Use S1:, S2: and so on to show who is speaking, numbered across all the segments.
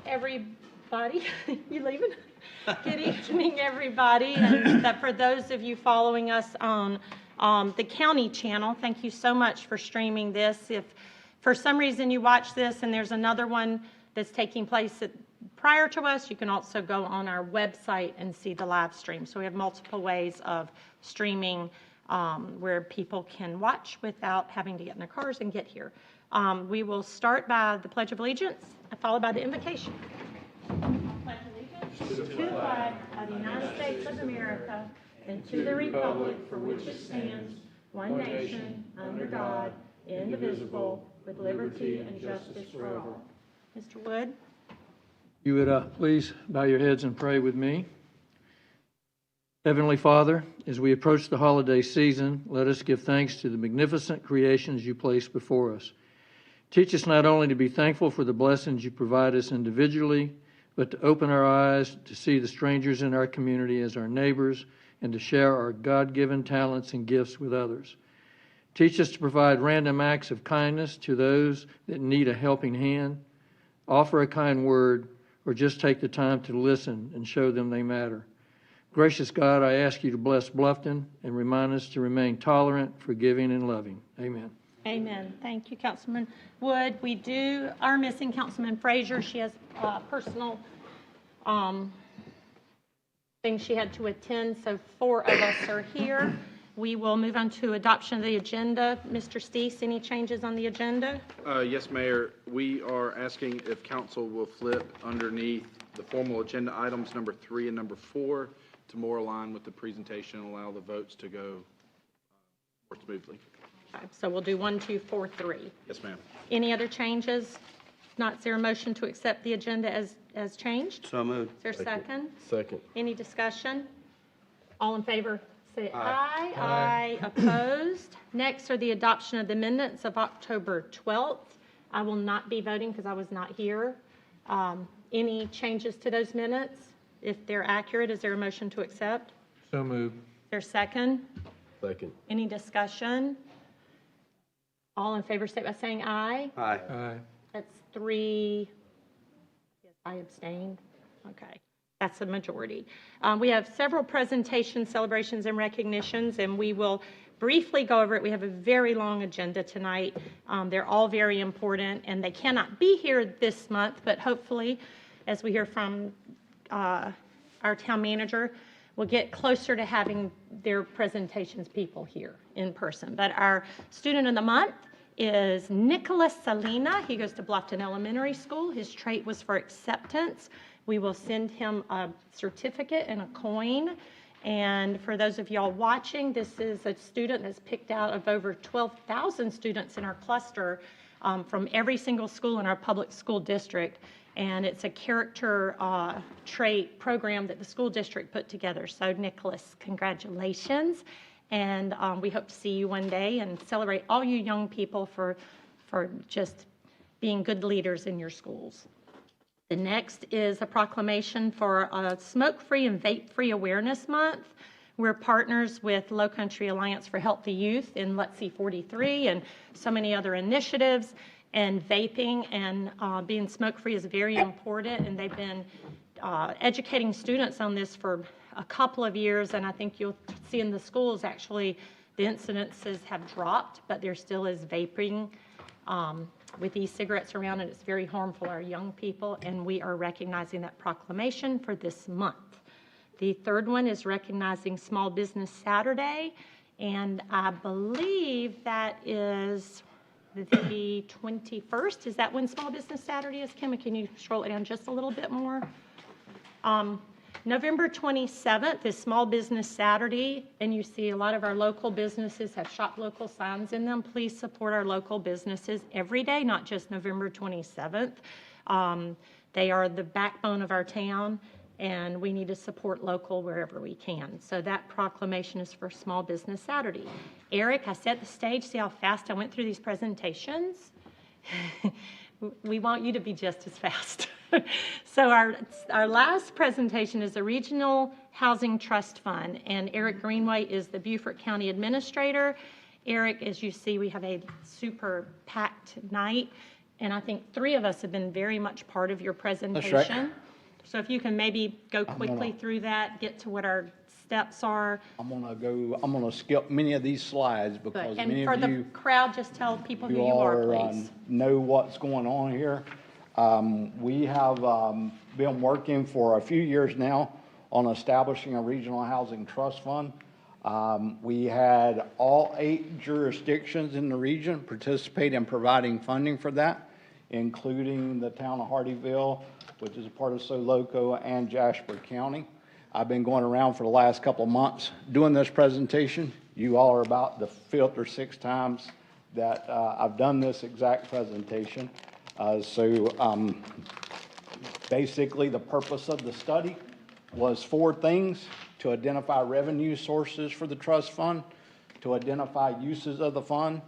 S1: everybody. You leaving? Good evening, everybody. And that for those of you following us on the county channel, thank you so much for streaming this. If for some reason you watch this and there's another one that's taking place prior to us, you can also go on our website and see the live stream. So we have multiple ways of streaming where people can watch without having to get in their cars and get here. We will start by the Pledge of Allegiance, followed by the invocation. Pledge allegiance to the flag of the United States of America and to the republic for which it stands, one nation, under God, indivisible, with liberty and justice for all. Mr. Wood.
S2: You would please bow your heads and pray with me. Heavenly Father, as we approach the holiday season, let us give thanks to the magnificent creations you place before us. Teach us not only to be thankful for the blessings you provide us individually, but to open our eyes to see the strangers in our community as our neighbors and to share our God-given talents and gifts with others. Teach us to provide random acts of kindness to those that need a helping hand, offer a kind word, or just take the time to listen and show them they matter. Gracious God, I ask you to bless Bluffton and remind us to remain tolerant, forgiving, and loving. Amen.
S1: Amen. Thank you, Councilman Wood. We are missing Councilman Frazier. She has personal things she had to attend, so 4 of us are here. We will move on to adoption of the agenda. Mr. Steese, any changes on the agenda?
S3: Yes, Mayor. We are asking if council will flip underneath the formal agenda items number 3 and number 4 to more align with the presentation and allow the votes to go more smoothly.
S1: Okay, so we'll do 1, 2, 4, 3.
S3: Yes, ma'am.
S1: Any other changes? If not, is there a motion to accept the agenda as changed?
S4: So moved.
S1: Is there a second?
S4: Second.
S1: Any discussion? All in favor? Say aye.
S4: Aye.
S1: Aye. Opposed? Next are the adoption of the minutes of October 12th. I will not be voting because I was not here. Any changes to those minutes? If they're accurate, is there a motion to accept?
S2: So moved.
S1: Is there a second?
S4: Second.
S1: Any discussion? All in favor say by saying aye.
S4: Aye.
S2: Aye.
S1: That's 3. Yes, I abstained. Okay. That's a majority. We have several presentations, celebrations, and recognitions, and we will briefly go over it. We have a very long agenda tonight. They're all very important, and they cannot be here this month, but hopefully, as we hear from our town manager, we'll get closer to having their presentations people here in person. But our student of the month is Nicholas Salina. He goes to Bluffton Elementary School. His trait was for acceptance. We will send him a certificate and a coin. And for those of y'all watching, this is a student that's picked out of over 12,000 students in our cluster from every single school in our public school district. And it's a character trait program that the school district put together. So Nicholas, congratulations. And we hope to see you one day and celebrate all you young people for just being good leaders in your schools. The next is a proclamation for a Smoke-Free and Vape-Free Awareness Month. We're partners with Low Country Alliance for Healthy Youth in Let's See 43 and so many other initiatives. And vaping and being smoke-free is very important, and they've been educating students on this for a couple of years, and I think you'll see in the schools actually the incidences have dropped, but there still is vaping with e-cigarettes around, and it's very harmful to our young people, and we are recognizing that proclamation for this month. The third one is recognizing Small Business Saturday, and I believe that is the 21st. Is that when Small Business Saturday is, Kim? Can you scroll it down just a little bit more? November 27th is Small Business Saturday, and you see a lot of our local businesses have shop local signs in them. Please support our local businesses every day, not just November 27th. They are the backbone of our town, and we need to support local wherever we can. So that proclamation is for Small Business Saturday. Eric, I set the stage. See how fast I went through these presentations? We want you to be just as fast. So our last presentation is the Regional Housing Trust Fund, and Eric Greenway is the Beaufort County Administrator. Eric, as you see, we have a super packed night. And I think 3 of us have been very much part of your
S4: right.
S1: presentation. So if you can maybe go quickly through that, get to what our steps are.
S4: I'm gonna skip many of these slides because many
S1: And for
S4: of
S1: the
S4: you
S1: crowd, just tell people who you are, please.
S4: know what's going on here. We have been working for a few years now on establishing a regional housing trust fund. We had all 8 jurisdictions in the region participate in providing funding for that, including the town of Hardyville, which is a part of Sulka, and Jasper County. I've been going around for the last couple of months doing this presentation. You all are about the 5th or 6th times that I've done this exact presentation. Basically, the purpose of the study was 4 things: to identify revenue sources for the trust fund, to identify uses of the fund,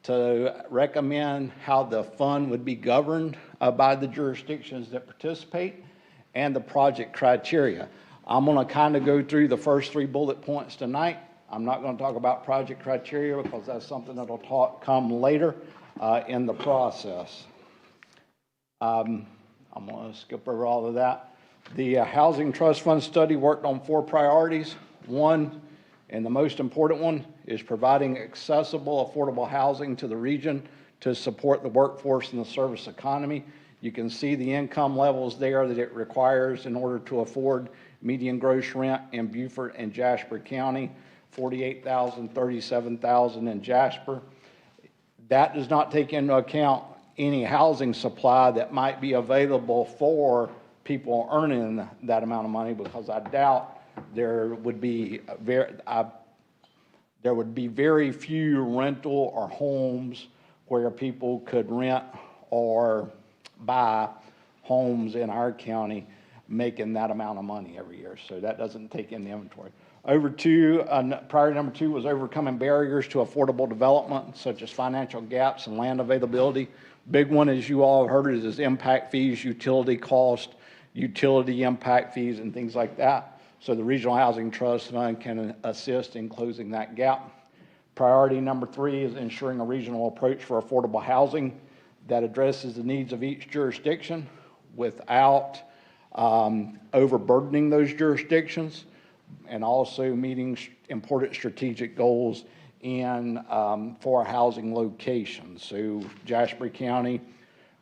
S4: to recommend how the fund would be governed by the jurisdictions that participate, and the project criteria. I'm going to kind of go through the first 3 bullet points tonight. I'm not going to talk about project criteria because that's something that'll come later in the process. I'm going to skip over all of that. The Housing Trust Fund study worked on 4 priorities. One, and the most important one, is providing accessible, affordable housing to the region to support the workforce and the service economy. You can see the income levels there that it requires in order to afford median gross rent in Beaufort and Jasper County, $48,000, $37,000 in Jasper. That does not take into account any housing supply that might be available for people earning that amount of money, because I doubt there would be very few rental or homes where people could rent or buy homes in our county making that amount of money every year. So that doesn't take in the inventory. Priority number 2 was overcoming barriers to affordable development, such as financial gaps and land availability. Big one, as you all have heard, is impact fees, utility cost, utility impact fees, and things like that. So the Regional Housing Trust Fund can assist in closing that gap. Priority number 3 is ensuring a regional approach for affordable housing that addresses the needs of each jurisdiction without overburdening those jurisdictions, and also meeting important strategic goals for housing locations. So Jasper County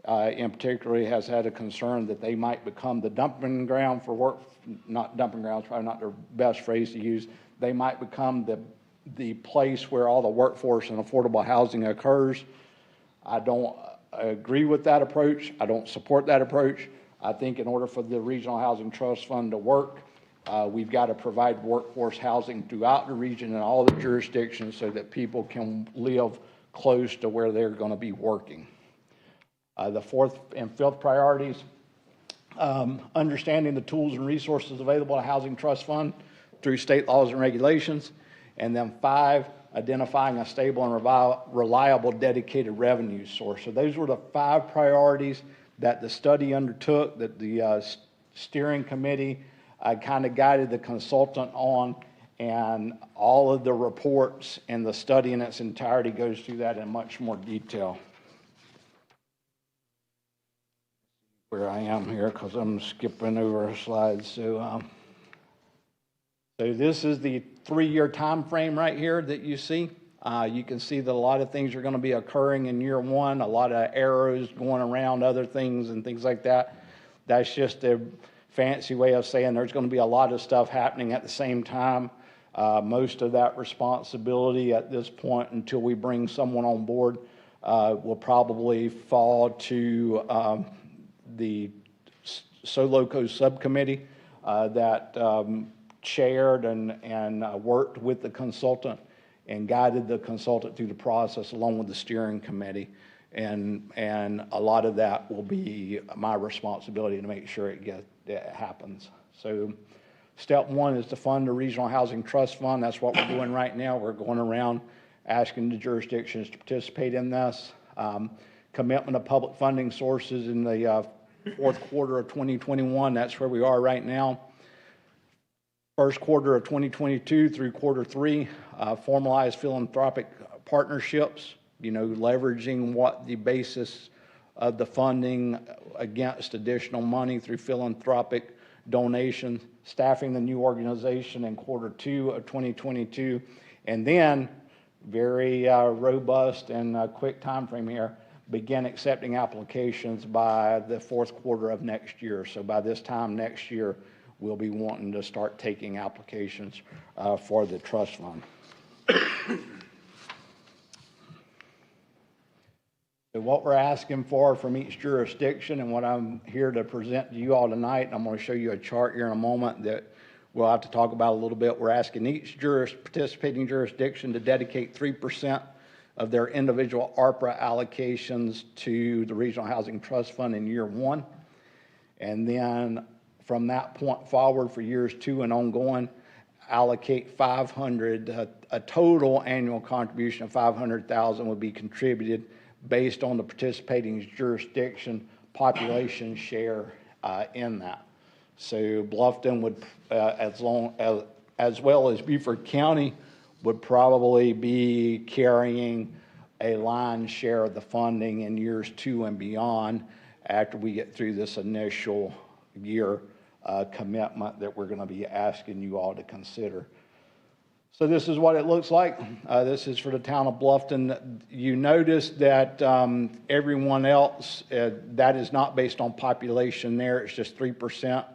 S4: in particular has had a concern that they might become the dumping ground for not dumping grounds, probably not their best phrase to use. They might become the place where all the workforce and affordable housing occurs. I don't agree with that approach. I don't support that approach. I think in order for the Regional Housing Trust Fund to work, we've got to provide workforce housing throughout the region and all the jurisdictions so that people can live close to where they're going to be working. The 4th and 5th priorities, understanding the tools and resources available to Housing Trust Fund through state laws and regulations. And then 5, identifying a stable and reliable dedicated revenue source. So those were the 5 priorities that the study undertook, that the steering committee kind of guided the consultant on, and all of the reports and the study in its entirety goes through that in much more detail. Where I am here, because I'm skipping over slides. So this is the 3-year time frame right here that you see. You can see that a lot of things are going to be occurring in year 1, a lot of arrows going around other things and things like that. That's just a fancy way of saying there's going to be a lot of stuff happening at the same time. Most of that responsibility at this point, until we bring someone on board, will probably fall to the Sulka subcommittee that chaired and worked with the consultant and guided the consultant through the process along with the steering committee. And a lot of that will be my responsibility to make sure it happens. So step 1 is to fund the Regional Housing Trust Fund. That's what we're doing right now. We're going around asking the jurisdictions to participate in this. Commitment of public funding sources in the 4th quarter of 2021. That's where we are right now. 1st quarter of 2022 through quarter 3, formalized philanthropic partnerships, leveraging what the basis of the funding against additional money through philanthropic donations, staffing the new organization in Q2 of 2022, and then very robust and quick time frame here, begin accepting applications by the Q4 of next year. So by this time next year, we'll be wanting to start taking applications for the trust fund. So what we're asking for from each jurisdiction, and what I'm here to present to you all tonight, I'm going to show you a chart here in a moment that we'll have to talk about a little bit. We're asking each participating jurisdiction to dedicate 3% of their individual ARPA allocations to the Regional Housing Trust Fund in year one. And then from that point forward for years 2 and ongoing, allocate 500, a total annual contribution of 500,000 would be contributed based on the participating jurisdiction population share in that. So Bluffton would, as well as Beaufort County, would probably be carrying a lion's share of the funding in years 2 and beyond after we get through this initial year commitment that we're going to be asking you all to consider. So this is what it looks like. This is for the town of Bluffton. You notice that everyone else, that is not based on population there. It's just 3%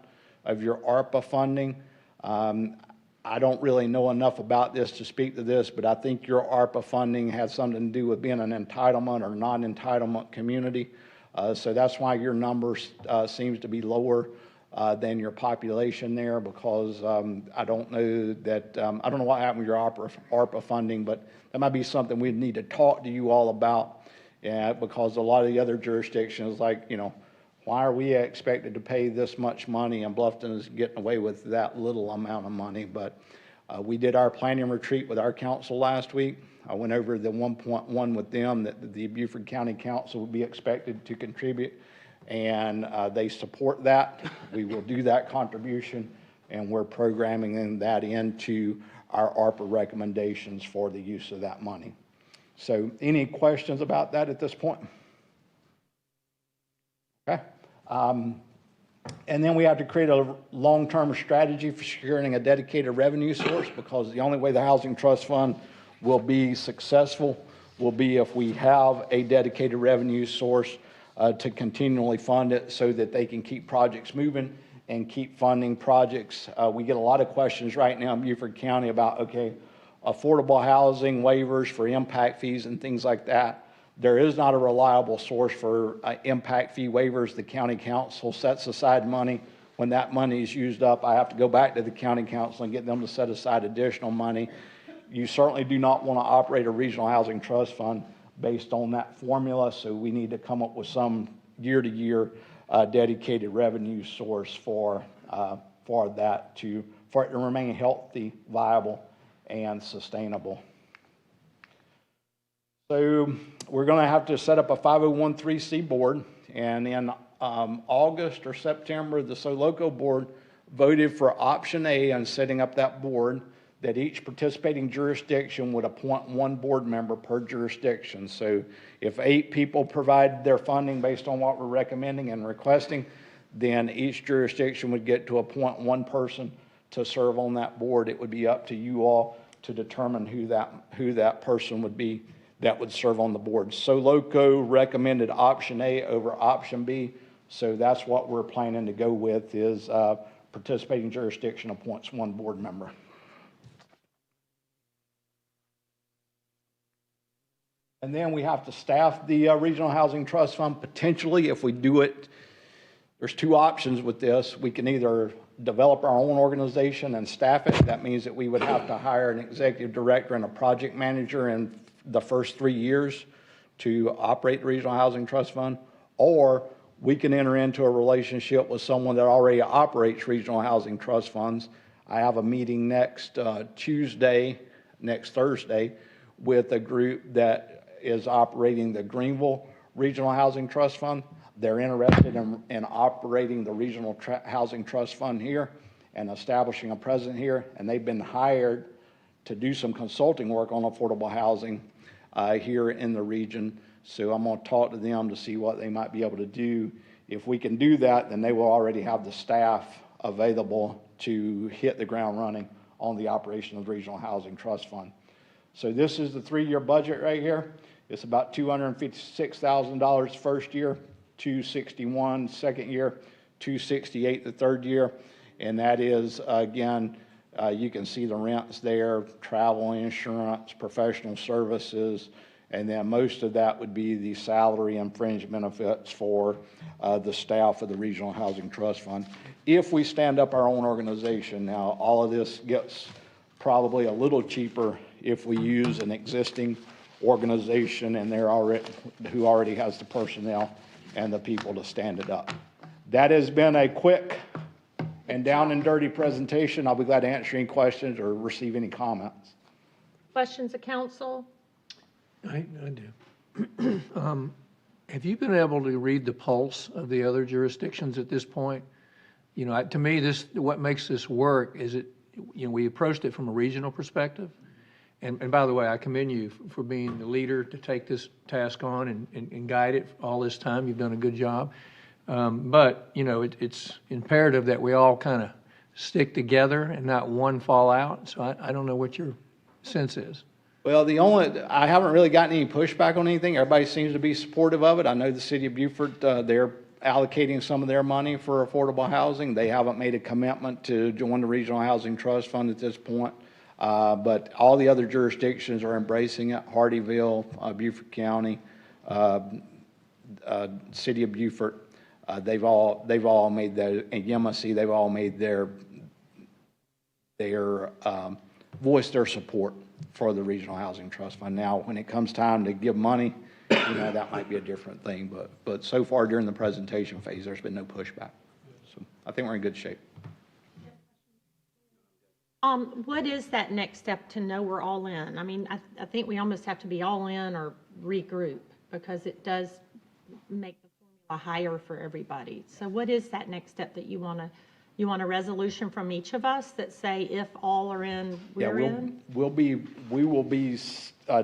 S4: of your ARPA funding. I don't really know enough about this to speak to this, but I think your ARPA funding has something to do with being an entitlement or non-entitlement community. So that's why your numbers seems to be lower than your population there, because I don't know that, I don't know what happened with your ARPA funding, but that might be something we'd need to talk to you all about, because a lot of the other jurisdictions, like, you know, why are we expected to pay this much money and Bluffton is getting away with that little amount of money? But we did our planning retreat with our council last week. I went over the 1.1 with them that the Beaufort County Council would be expected to contribute, and they support that. We will do that contribution, and we're programming that into our ARPA recommendations for the use of that money. So any questions about that at this point? Okay. And then we have to create a long-term strategy for securing a dedicated revenue source, because the only way the Housing Trust Fund will be successful will be if we have a dedicated revenue source to continually fund it so that they can keep projects moving and keep funding projects. We get a lot of questions right now in Beaufort County about, okay, affordable housing waivers for impact fees and things like that. There is not a reliable source for impact fee waivers. The county council sets aside money. When that money is used up, I have to go back to the county council and get them to set aside additional money. You certainly do not want to operate a regional housing trust fund based on that formula, so we need to come up with some year-to-year dedicated revenue source for that for it to remain healthy, viable, and sustainable. So we're going to have to set up a 501(c) board, and in August or September, the Sulka board voted for option A on setting up that board, that each participating jurisdiction would appoint one board member per jurisdiction. So if 8 people provide their funding based on what we're recommending and requesting, then each jurisdiction would get to appoint one person to serve on that board. It would be up to you all to determine who that person would be that would serve on the board. Sulka recommended option A over option B, so that's what we're planning to go with, is participating jurisdiction appoints one board member. And then we have to staff the Regional Housing Trust Fund. Potentially, if we do it, there's 2 options with this. We can either develop our own organization and staff it. That means that we would have to hire an executive director and a project manager in the first 3 years to operate the Regional Housing Trust Fund, or we can enter into a relationship with someone that already operates Regional Housing Trust Funds. I have a meeting next Thursday, with a group that is operating the Greenville Regional Housing Trust Fund. They're interested in operating the Regional Housing Trust Fund here and establishing a presence here, and they've been hired to do some consulting work on affordable housing here in the region. So I'm going to talk to them to see what they might be able to do. If we can do that, then they will already have the staff available to hit the ground running on the operation of the Regional Housing Trust Fund. So this is the 3-year budget right here. It's about $256,000 first year, $261,000 second year, $268,000 the third year. And that is, again, you can see the rents there, travel insurance, professional services, and then most of that would be the salary and fringe benefits for the staff of the Regional Housing Trust Fund. If we stand up our own organization, now all of this gets probably a little cheaper if we use an existing organization and they're already, who already has the personnel and the people to stand it up. That has been a quick and down and dirty presentation. I'll be glad to answer any questions or receive any comments.
S1: Questions of council?
S2: I do. Have you been able to read the pulse of the other jurisdictions at this point? You know, to me, what makes this work is we approached it from a regional perspective. And by the way, I commend you for being the leader to take this task on and guide it all this time. You've done a good job. But, it's imperative that we all kind of stick together and not one fall out. So I don't know what your sense is.
S4: Well, I haven't really gotten any pushback on anything. Everybody seems to be supportive of it. I know the city of Beaufort, they're allocating some of their money for affordable housing. They haven't made a commitment to join the Regional Housing Trust Fund at this point. But all the other jurisdictions are embracing it. Hardyville, Beaufort County, city of Beaufort, they've all made their, and Yemassee, they've all made their voice their support for the Regional Housing Trust Fund. Now, when it comes time to give money, that might be a different thing. But so far during the presentation phase, there's been no pushback. So I think we're in good shape.
S1: What is that next step to know we're all in? I mean, I think we almost have to be all in or regroup because it does make the formula higher for everybody. So what is that next step that you want a resolution from each of us that say if all are in, we're in?
S4: We will be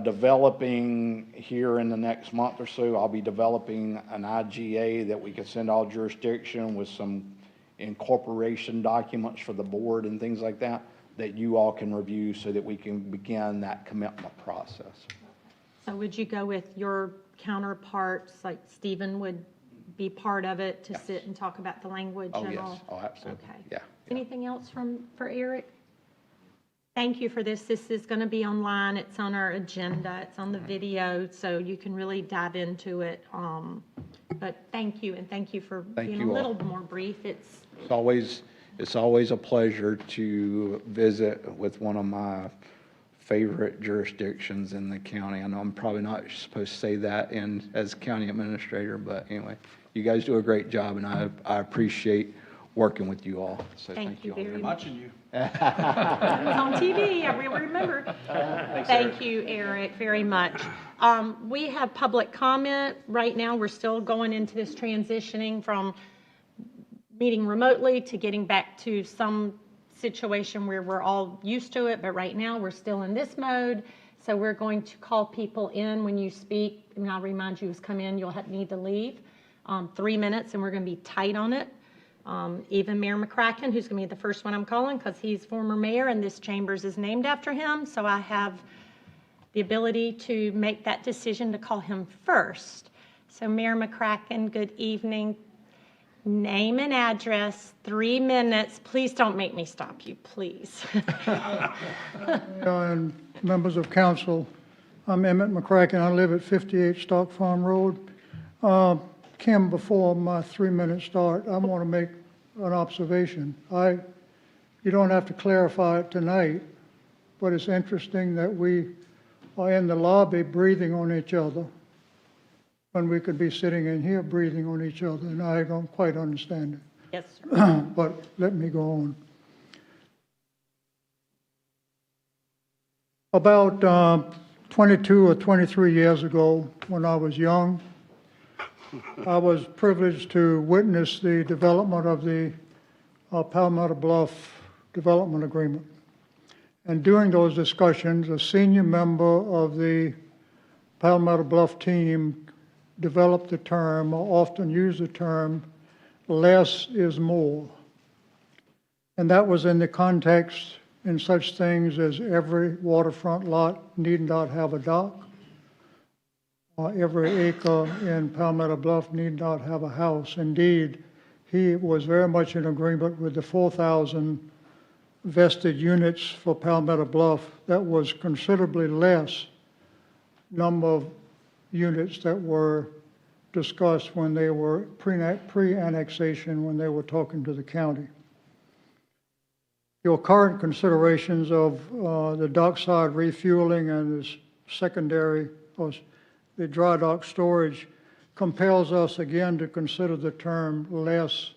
S4: developing here in the next month or so. I'll be developing an IGA that we can send all jurisdiction with some incorporation documents for the board and things like that you all can review so that we can begin that commitment process.
S1: So would you go with your counterparts, like Stephen would be part of it to sit and talk about the language and all?
S4: Yes. Oh, absolutely.
S1: Okay.
S4: Yeah.
S1: Anything else for Eric? Thank you for this. This is going to be online. It's on our agenda. It's on the video, so you can really dive into it. But thank you, and thank you for being a little more brief.
S4: It's always a pleasure to visit with one of my favorite jurisdictions in the county. I know I'm probably not supposed to say that as county administrator, but anyway, you guys do a great job, and I appreciate working with you all. So thank you all
S1: very
S4: much.
S1: watching you. It was on TV. I will remember. Thank you, Eric, very much. We have public comment right now. We're still going into this transitioning from meeting remotely to getting back to some situation where we're all used to it, but right now we're still in this mode. So we're going to call people in when you speak, and I'll remind you, as come in, you'll need to leave 3 minutes, and we're going to be tight on it. Even Mayor McCracken, who's going to be the first one I'm calling because he's former mayor and this chambers is named after him, so I have the ability to make that decision to call him first. So Mayor McCracken, good evening. Name and address, 3 minutes. Please don't make me stop you, please.
S5: And members of council, I'm Emmett McCracken. I live at 58 Stock Farm Road. Kim, before my 3-minute start, I want to make an observation. You don't have to clarify it tonight, but it's interesting that we are in the lobby breathing on each other when we could be sitting in here breathing on each other, and I don't quite understand it.
S1: Yes, sir.
S5: But let me go on. About 22 or 23 years ago, when I was young, I was privileged to witness the development of the Palmetto Bluff Development Agreement. And during those discussions, a senior member of the Palmetto Bluff team developed the term, or often used the term, less is more. And that was in the context in such things as every waterfront lot need not have a dock, or every acre in Palmetto Bluff need not have a house. Indeed, he was very much in agreement with the 4,000 vested units for Palmetto Bluff. That was considerably less number of units that were discussed when they were pre-annexation, when they were talking to the county. Your current considerations of the dockside refueling and the secondary, or the dry dock storage, compels us again to consider the term less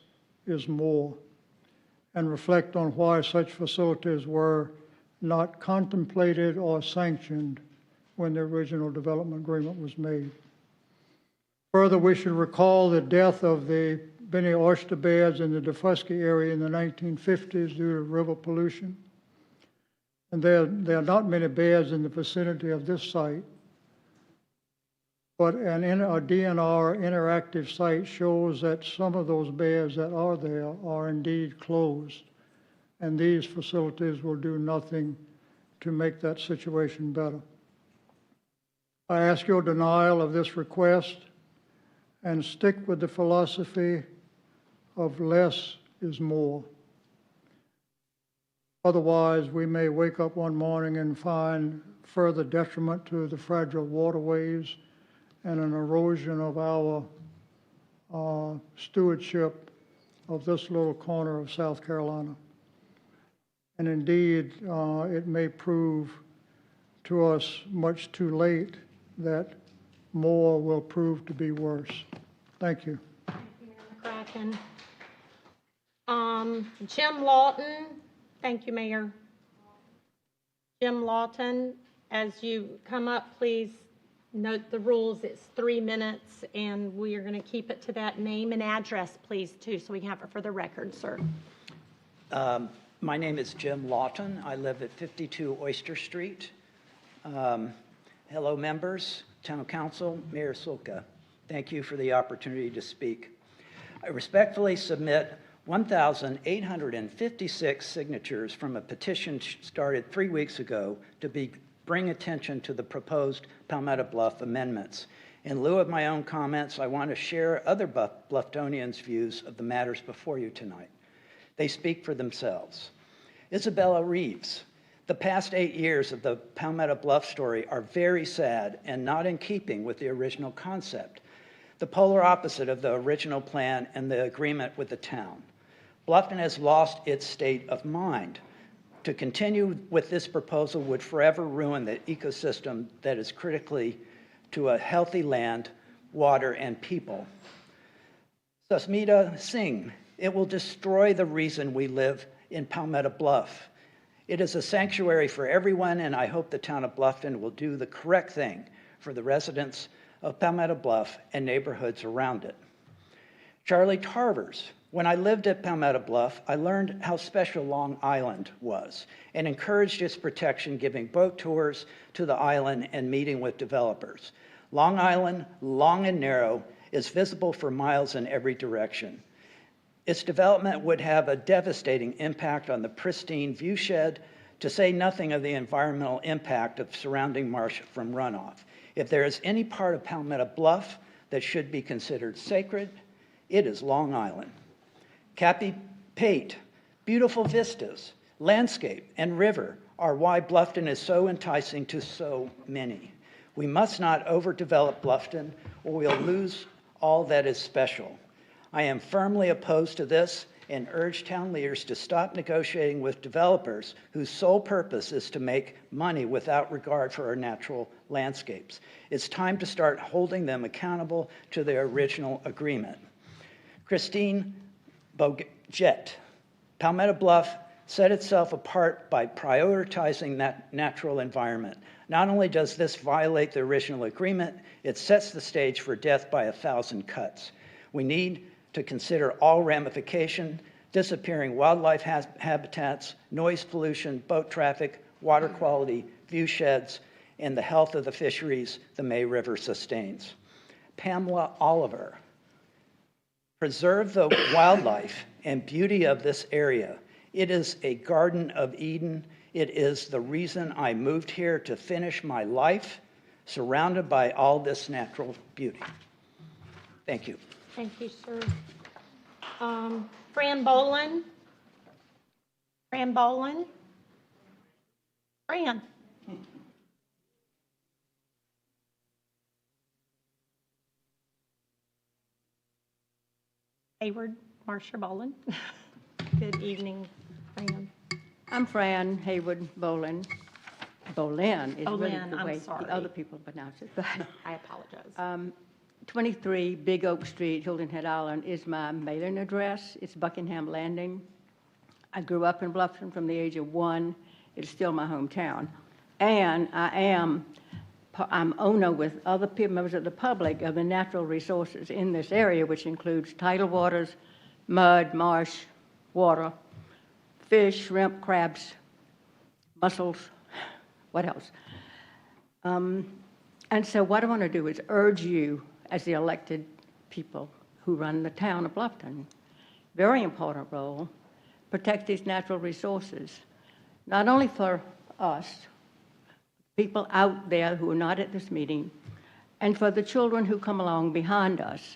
S5: is more and reflect on why such facilities were not contemplated or sanctioned when the original development agreement was made. Further, we should recall the death of the Benny oyster beds in the Defusky area in the 1950s due to river pollution. And there are not many beds in the vicinity of this site, but a DNR interactive site shows that some of those beds that are there are indeed closed, and these facilities will do nothing to make that situation better. I ask your denial of this request and stick with the philosophy of less is more. Otherwise, we may wake up one morning and find further detriment to the fragile waterways and an erosion of our stewardship of this little corner of South Carolina. And indeed, it may prove to us much too late that more will prove to be worse. Thank you.
S1: McCracken. Jim Lawton. Thank you, Mayor. Jim Lawton, as you come up, please note the rules. It's 3 minutes, and we are going to keep it to that. Name and address, please, too, so we can have it for the record, sir.
S6: My name is Jim Lawton. I live at 52 Oyster Street. Hello, members, Town Council, Mayor Sulka. Thank you for the opportunity to speak. I respectfully submit 1,856 signatures from a petition started 3 weeks ago to bring attention to the proposed Palmetto Bluff amendments. In lieu of my own comments, I want to share other Bluftonians' views of the matters before you tonight. They speak for themselves. Isabella Reeves. The past 8 years of the Palmetto Bluff story are very sad and not in keeping with the original concept, the polar opposite of the original plan and the agreement with the town. Bluffton has lost its state of mind. To continue with this proposal would forever ruin the ecosystem that is critically to a healthy land, water, and people. Susmita Singh, it will destroy the reason we live in Palmetto Bluff. It is a sanctuary for everyone, and I hope the town of Bluffton will do the correct thing for the residents of Palmetto Bluff and neighborhoods around it. Charlie Tarvers, when I lived at Palmetto Bluff, I learned how special Long Island was and encouraged its protection, giving boat tours to the island and meeting with developers. Long Island, long and narrow, is visible for miles in every direction. Its development would have a devastating impact on the pristine viewshed, to say nothing of the environmental impact of surrounding marsh from runoff. If there is any part of Palmetto Bluff that should be considered sacred, it is Long Island. Cappy Pate, beautiful vistas, landscape, and river are why Bluffton is so enticing to so many. We must not overdevelop Bluffton or we'll lose all that is special. I am firmly opposed to this and urge town leaders to stop negotiating with developers whose sole purpose is to make money without regard for our natural landscapes. It's time to start holding them accountable to their original agreement. Christine Boget, Palmetto Bluff set itself apart by prioritizing that natural environment. Not only does this violate the original agreement, it sets the stage for death by 1,000 cuts. We need to consider all ramification, disappearing wildlife habitats, noise pollution, boat traffic, water quality, view sheds, and the health of the fisheries the May River sustains. Pamela Oliver, preserve the wildlife and beauty of this area. It is a Garden of Eden. It is the reason I moved here to finish my life surrounded by all this natural beauty. Thank you.
S1: Thank you, sir. Fran Bolin? Fran Bolin? Fran? Hayward, Marcia Bolin. Good evening, Fran.
S7: I'm Fran Haywood Bolin. Bolin is really
S1: Bolin,
S7: the
S1: I'm
S7: way
S1: sorry.
S7: the other people pronounce it. But
S1: I apologize.
S7: 23 Big Oak Street, Hilton Head Island is my mailing address. It's Buckingham Landing. I grew up in Bluffton from the age of 1. It's still my hometown. And I'm owner with other members of the public of the natural resources in this area, which includes tidal waters, mud, marsh, water, fish, shrimp, crabs, mussels, what else? And so what I want to do is urge you as the elected people who run the town of Bluffton, very important role, protect these natural resources, not only for us, people out there who are not at this meeting, and for the children who come along behind us.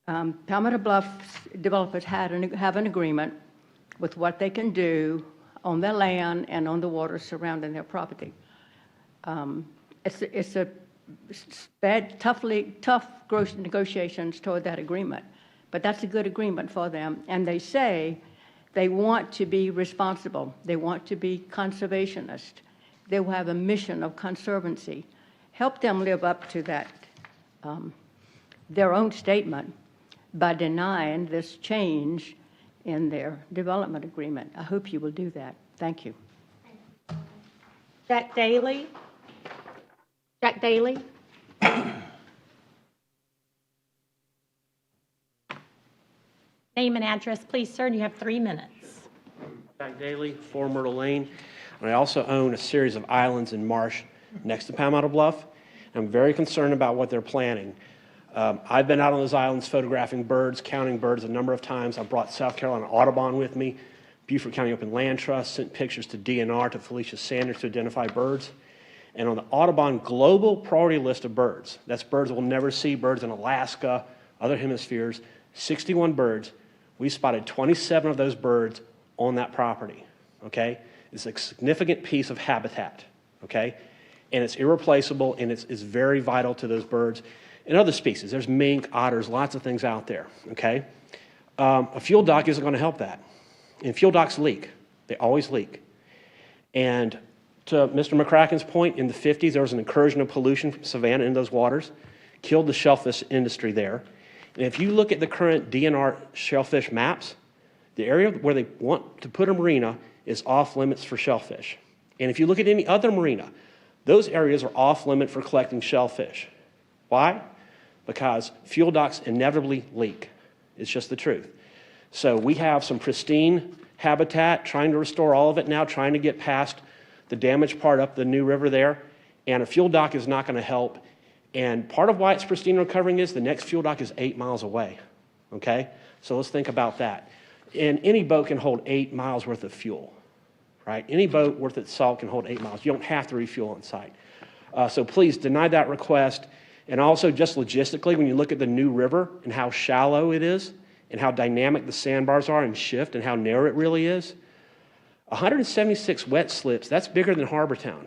S7: Palmetto Bluff developers have an agreement with what they can do on their land and on the water surrounding their property. It's a bad, tough gross negotiations toward that agreement, but that's a good agreement for them. And they say they want to be responsible. They want to be conservationist. They will have a mission of conservancy. Help them live up to that, their own statement by denying this change in their development agreement. I hope you will do that. Thank you.
S1: Jack Daly? Jack Daly? Name and address, please, sir, and you have 3 minutes.
S8: Jack Daly, 4 Myrtle Lane, and I also own a series of islands in marsh next to Palmetto Bluff. I'm very concerned about what they're planning. I've been out on those islands photographing birds, counting birds a number of times. I brought South Carolina Audubon with me, Beaufort County Open Land Trust, sent pictures to DNR, to Felicia Sanders to identify birds. And on the Audubon global priority list of birds, that's birds we'll never see, birds in Alaska, other hemispheres, 61 birds. We spotted 27 of those birds on that property, okay? It's a significant piece of habitat, okay? And it's irreplaceable, and it's very vital to those birds and other species. There's mink, otters, lots of things out there, okay? A fuel dock isn't going to help that. And fuel docks leak. They always leak. And to Mr. McCracken's point, in the 50s, there was an incursion of pollution from Savannah into those waters, killed the shellfish industry there. And if you look at the current DNR shellfish maps, the area where they want to put a marina is off limits for shellfish. And if you look at any other marina, those areas are off limit for collecting shellfish. Why? Because fuel docks inevitably leak. It's just the truth. So we have some pristine habitat, trying to restore all of it now, trying to get past the damaged part up the New River there, and a fuel dock is not going to help. And part of why it's pristine recovering is the next fuel dock is 8 miles away, okay? So let's think about that. And any boat can hold 8 miles worth of fuel, right? Any boat worth its salt can hold 8 miles. You don't have to refuel on site. So please deny that request. And also just logistically, when you look at the New River and how shallow it is and how dynamic the sandbars are and shift and how narrow it really is, 176 wet slips, that's bigger than Harbortown.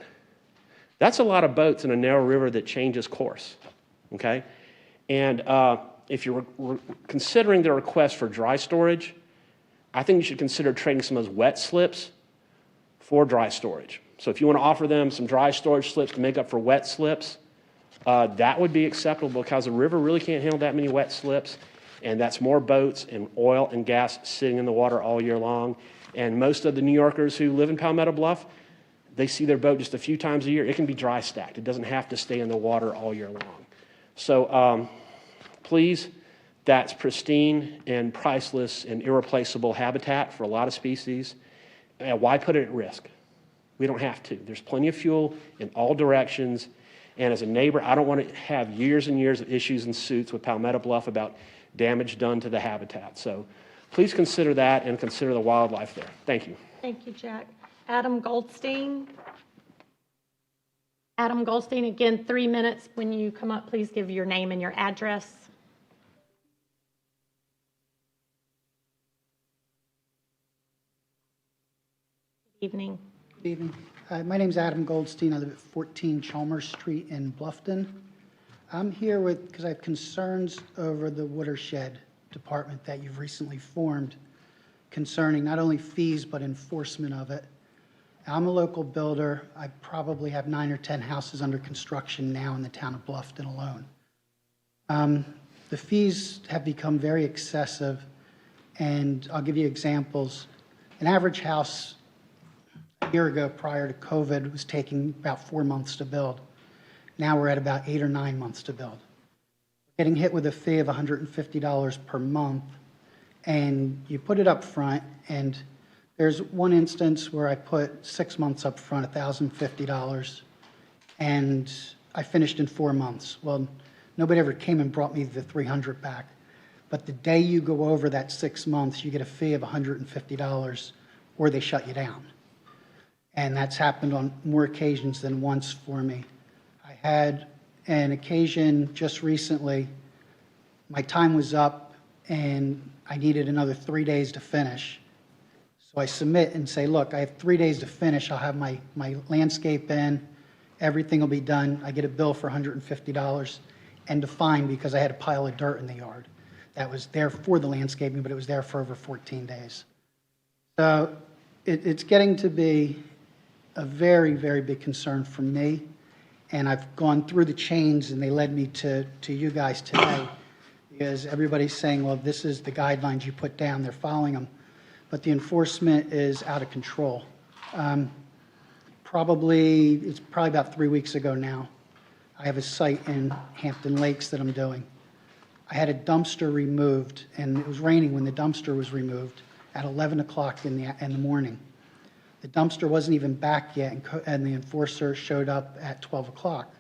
S8: That's a lot of boats in a narrow river that changes course, okay? And if you're considering the request for dry storage, I think you should consider trading some of those wet slips for dry storage. So if you want to offer them some dry storage slips to make up for wet slips, that would be acceptable because the river really can't handle that many wet slips, and that's more boats and oil and gas sitting in the water all year long. And most of the New Yorkers who live in Palmetto Bluff, they see their boat just a few times a year. It can be dry stacked. It doesn't have to stay in the water all year long. So please, that's pristine and priceless and irreplaceable habitat for a lot of species. Why put it at risk? We don't have to. There's plenty of fuel in all directions. And as a neighbor, I don't want to have years and years of issues and suits with Palmetto Bluff about damage done to the habitat. So please consider that and consider the wildlife there. Thank you.
S1: Thank you, Jack. Adam Goldstein. Adam Goldstein, again, 3 minutes. When you come up, please give your name and your address. Good evening.
S9: Good evening. My name's Adam Goldstein. I live at 14 Chalmers Street in Bluffton. I'm here because I have concerns over the watershed department that you've recently formed concerning not only fees but enforcement of it. I'm a local builder. I probably have 9 or 10 houses under construction now in the town of Bluffton alone. The fees have become very excessive, and I'll give you examples. An average house a year ago, prior to COVID, was taking about 4 months to build. Now we're at about 8 or 9 months to build. We're getting hit with a fee of $150 per month, and you put it up front, and there's one instance where I put 6 months up front, $1,050, and I finished in 4 months. Well, nobody ever came and brought me the $300 back. But the day you go over that 6 months, you get a fee of $150, or they shut you down. And that's happened on more occasions than once for me. I had an occasion just recently, my time was up and I needed another 3 days to finish. So I submit and say, look, I have 3 days to finish. I'll have my landscape in, everything will be done. I get a bill for $150 and a fine because I had a pile of dirt in the yard that was there for the landscaping, but it was there for over 14 days. So it's getting to be a very, very big concern for me. And I've gone through the chains and they led me to you guys today because everybody's saying, well, this is the guidelines you put down, they're following them. But the enforcement is out of control. It's probably about 3 weeks ago now. I have a site in Hampton Lakes that I'm doing. I had a dumpster removed, and it was raining when the dumpster was removed at 11 o'clock in the morning. The dumpster wasn't even back yet, and the enforcer showed up at 12 o'clock.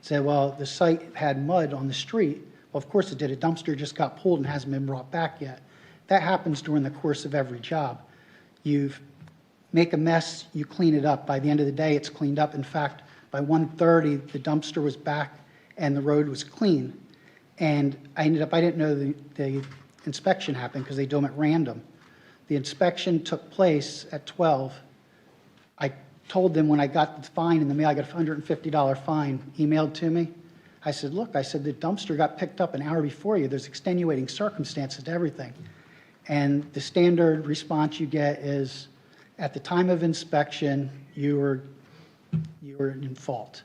S9: Said, well, the site had mud on the street. Well, of course it did. A dumpster just got pulled and hasn't been brought back yet. That happens during the course of every job. You make a mess, you clean it up. By the end of the day, it's cleaned up. In fact, by 1:30, the dumpster was back and the road was clean. And I didn't know the inspection happened because they do them at random. The inspection took place at 12. I told them when I got the fine in the mail, I got a $150 fine emailed to me. I said, look, I said, the dumpster got picked up an hour before you. There's extenuating circumstances to everything. And the standard response you get is, at the time of inspection, you were in fault.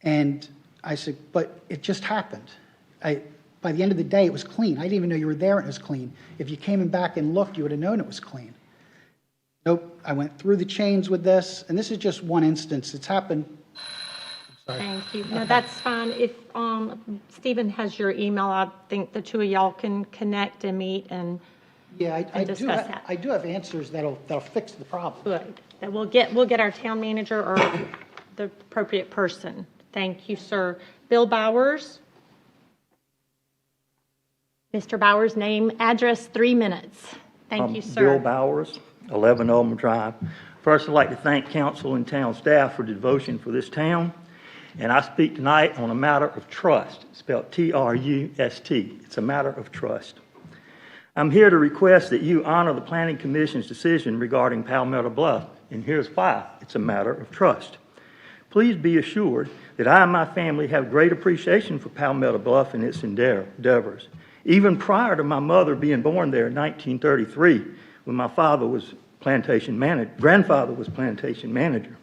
S9: And I said, but it just happened. By the end of the day, it was clean. I didn't even know you were there and it was clean. If you came back and looked, you would have known it was clean. Nope, I went through the chains with this, and this is just one instance. It's happened. Sorry.
S1: Thank you. No, that's fine. If Stephen has your email, I think the two of y'all can connect and meet and
S9: Yeah, I
S1: discuss
S9: do
S1: that.
S9: I do have answers that'll fix the problem.
S1: good. That we'll get our town manager or the appropriate person. Thank you, sir. Bill Bowers. Mr. Bowers, name, address, 3 minutes. Thank you, sir.
S10: Bill Bowers, 11 Ulmer Drive. First, I'd like to thank council and town staff for the devotion for this town. And I speak tonight on a matter of trust, spelled T-R-U-S-T. It's a matter of trust. I'm here to request that you honor the Planning Commission's decision regarding Palmetto Bluff, and here's why. It's a matter of trust. Please be assured that I and my family have great appreciation for Palmetto Bluff and its endeavors. Even prior to my mother being born there in 1933, when my father was grandfather was plantation manager.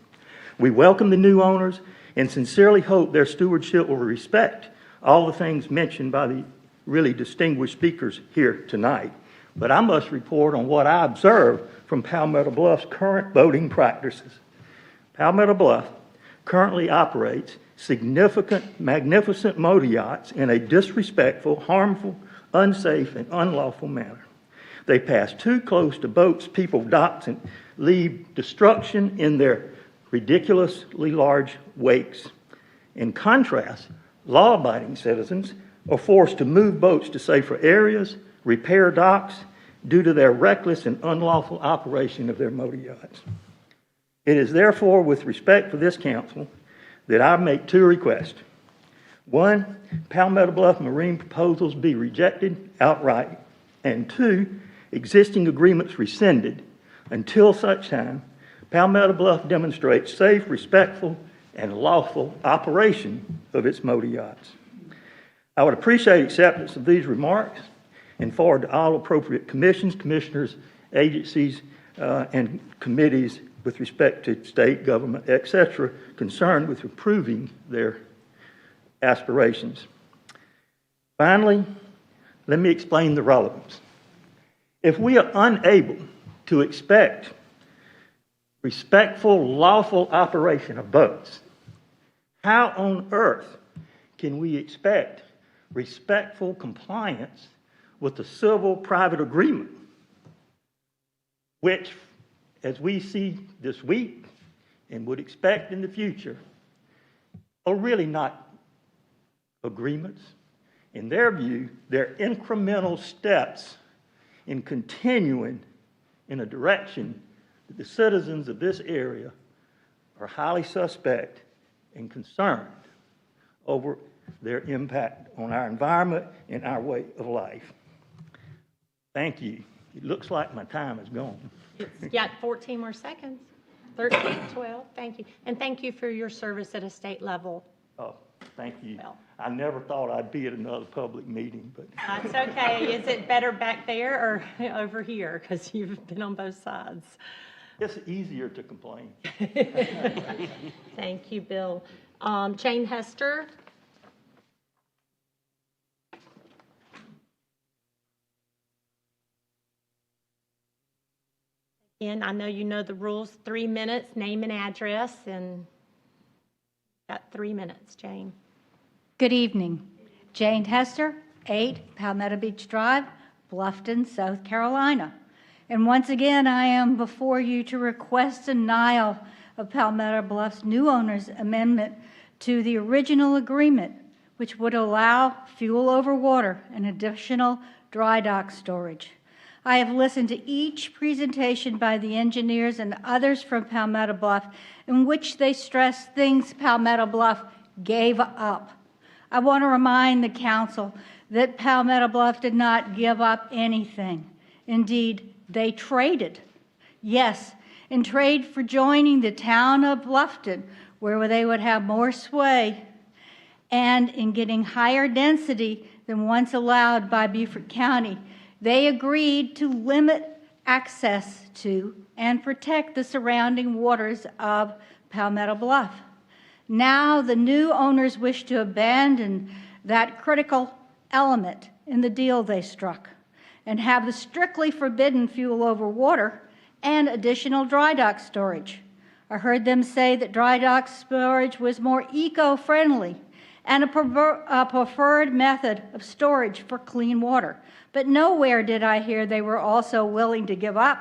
S10: We welcome the new owners and sincerely hope their stewardship will respect all the things mentioned by the really distinguished speakers here tonight. But I must report on what I observed from Palmetto Bluff's current voting practices. Palmetto Bluff currently operates magnificent motor yachts in a disrespectful, harmful, unsafe, and unlawful manner. They pass too close to boats, people, docks, and leave destruction in their ridiculously large wakes. In contrast, law-abiding citizens are forced to move boats to safer areas, repair docks, due to their reckless and unlawful operation of their motor yachts. It is therefore with respect for this council that I make two requests. One, Palmetto Bluff marine proposals be rejected outright. And two, existing agreements rescinded until such time Palmetto Bluff demonstrates safe, respectful, and lawful operation of its motor yachts. I would appreciate acceptance of these remarks and forward to all appropriate commissions, commissioners, agencies, and committees with respect to state government, etc., concerned with improving their aspirations. Finally, let me explain the relevance. If we are unable to expect respectful, lawful operation of boats, how on earth can we expect respectful compliance with the civil private agreement, which, as we see this week and would expect in the future, are really not agreements. In their view, they're incremental steps in continuing in a direction that the citizens of this area are highly suspect and concerned over their impact on our environment and our way of life. Thank you. It looks like my time is gone.
S1: It's got 14 more seconds. 13, 12, thank you. And thank you for your service at a state level.
S10: Oh, thank you.
S1: Well.
S10: I never thought I'd be at another public meeting, but.
S1: That's okay. Is it better back there or over here? Because you've been on both sides.
S10: It's easier to complain.
S1: Thank you, Bill. Jane Hester. Again, I know you know the rules. 3 minutes, name and address, and got 3 minutes, Jane.
S11: Good evening. Jane Hester, 8 Palmetto Beach Drive, Bluffton, South Carolina. And once again, I am before you to request denial of Palmetto Bluff's new owner's amendment to the original agreement, which would allow fuel over water and additional dry dock storage. I have listened to each presentation by the engineers and others from Palmetto Bluff in which they stress things Palmetto Bluff gave up. I want to remind the council that Palmetto Bluff did not give up anything. Indeed, they traded. Yes, in trade for joining the town of Bluffton, where they would have more sway, and in getting higher density than once allowed by Beaufort County, they agreed to limit access to and protect the surrounding waters of Palmetto Bluff. Now the new owners wish to abandon that critical element in the deal they struck and have the strictly forbidden fuel over water and additional dry dock storage. I heard them say that dry dock storage was more eco-friendly and a preferred method of storage for clean water. But nowhere did I hear they were also willing to give up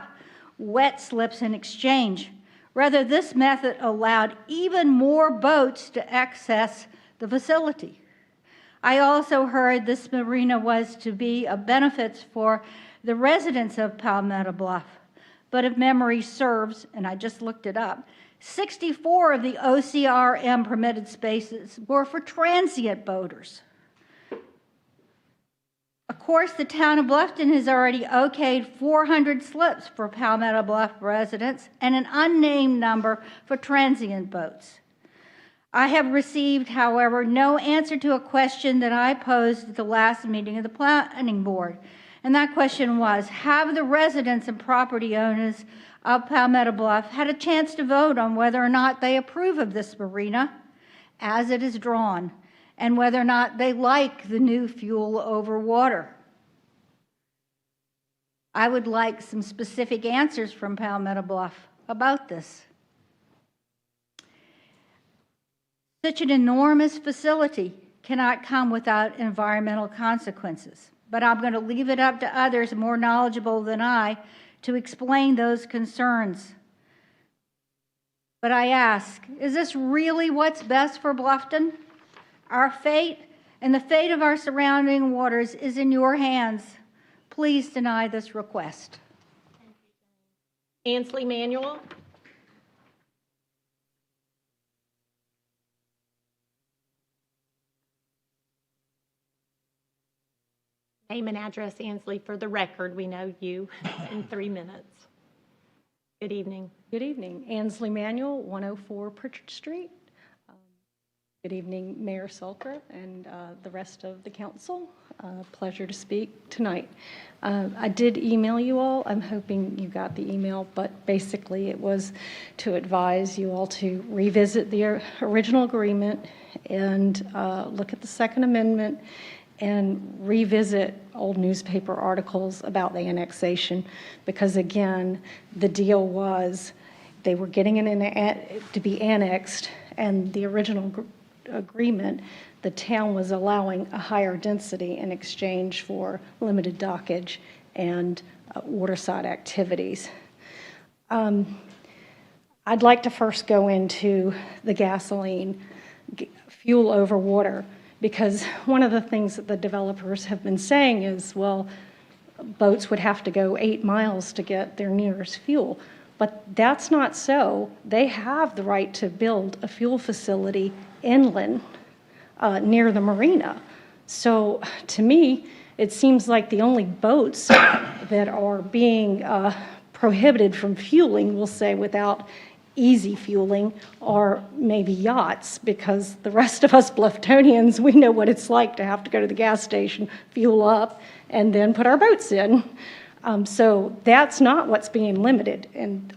S11: wet slips in exchange. Rather, this method allowed even more boats to access the facility. I also heard this marina was to be of benefits for the residents of Palmetto Bluff. But if memory serves, and I just looked it up, 64 of the OCRM permitted spaces were for transient boaters. Of course, the town of Bluffton has already okayed 400 slips for Palmetto Bluff residents and an unnamed number for transient boats. I have received, however, no answer to a question that I posed at the last meeting of the Planning Board. And that question was, have the residents and property owners of Palmetto Bluff had a chance to vote on whether or not they approve of this marina as it is drawn, and whether or not they like the new fuel over water? I would like some specific answers from Palmetto Bluff about this. Such an enormous facility cannot come without environmental consequences, but I'm going to leave it up to others more knowledgeable than I to explain those concerns. But I ask, is this really what's best for Bluffton? Our fate and the fate of our surrounding waters is in your hands. Please deny this request.
S1: Ansley Manuel. Name and address, Ansley, for the record. We know you in 3 minutes. Good evening.
S12: Good evening. Ansley Manuel, 104 Pritchard Street. Good evening, Mayor Sulka and the rest of the council. Pleasure to speak tonight. I did email you all. I'm hoping you got the email, but basically it was to advise you all to revisit the original agreement and look at the Second Amendment and revisit old newspaper articles about the annexation, because again, the deal was they were getting it to be annexed, and the original agreement, the town was allowing a higher density in exchange for limited dockage and waterside activities. I'd like to first go into the gasoline, fuel over water, because one of the things that the developers have been saying is, well, boats would have to go 8 miles to get their nearest fuel. But that's not so. They have the right to build a fuel facility inland near the marina. So to me, it seems like the only boats that are being prohibited from fueling, we'll say without easy fueling, are maybe yachts, because the rest of us Bluftonians, we know what it's like to have to go to the gas station, fuel up, and then put our boats in. So that's not what's being limited in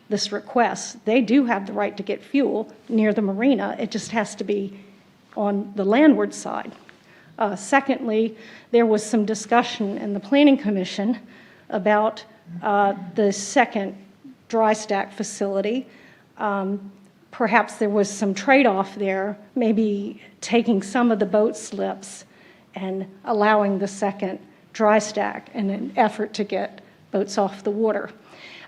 S12: this request. They do have the right to get fuel near the marina. It just has to be on the landward side. Secondly, there was some discussion in the Planning Commission about the second dry stack facility. Perhaps there was some trade-off there, maybe taking some of the boat slips and allowing the second dry stack in an effort to get boats off the water.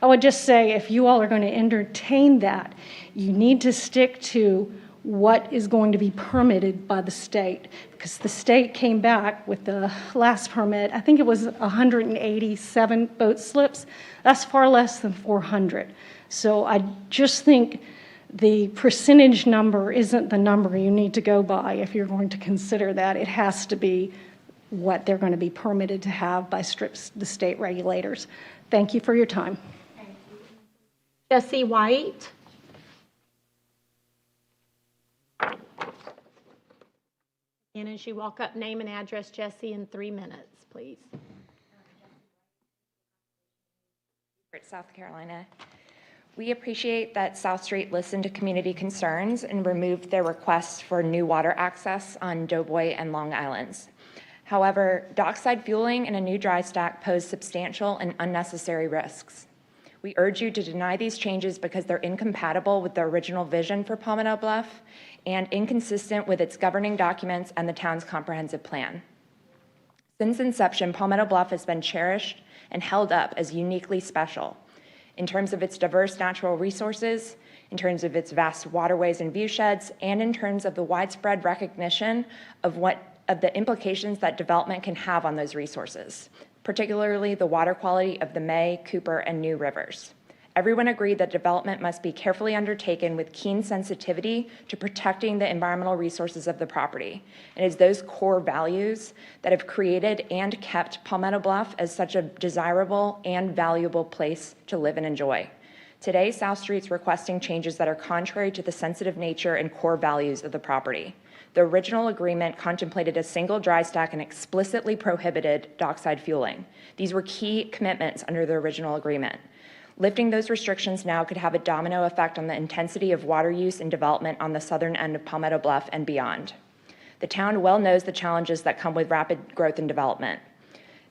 S12: I would just say, if you all are going to entertain that, you need to stick to what is going to be permitted by the state, because the state came back with the last permit, I think it was 187 boat slips. That's far less than 400. So I just think the percentage number isn't the number you need to go by if you're going to consider that. It has to be what they're going to be permitted to have by the state regulators. Thank you for your time.
S1: Jesse White. And as you walk up, name and address, Jesse, in 3 minutes, please.
S13: South Carolina. We appreciate that South Street listened to community concerns and removed their requests for new water access on Doughboy and Long Islands. However, dockside fueling and a new dry stack pose substantial and unnecessary risks. We urge you to deny these changes because they're incompatible with the original vision for Palmetto Bluff and inconsistent with its governing documents and the town's comprehensive plan. Since inception, Palmetto Bluff has been cherished and held up as uniquely special in terms of its diverse natural resources, in terms of its vast waterways and viewsheds, and in terms of the widespread recognition of the implications that development can have on those resources, particularly the water quality of the May, Cooper, and New rivers. Everyone agreed that development must be carefully undertaken with keen sensitivity to protecting the environmental resources of the property. It is those core values that have created and kept Palmetto Bluff as such a desirable and valuable place to live and enjoy. Today, South Street's requesting changes that are contrary to the sensitive nature and core values of the property. The original agreement contemplated a single dry stack and explicitly prohibited dockside fueling. These were key commitments under the original agreement. Lifting those restrictions now could have a domino effect on the intensity of water use and development on the southern end of Palmetto Bluff and beyond. The town well knows the challenges that come with rapid growth and development.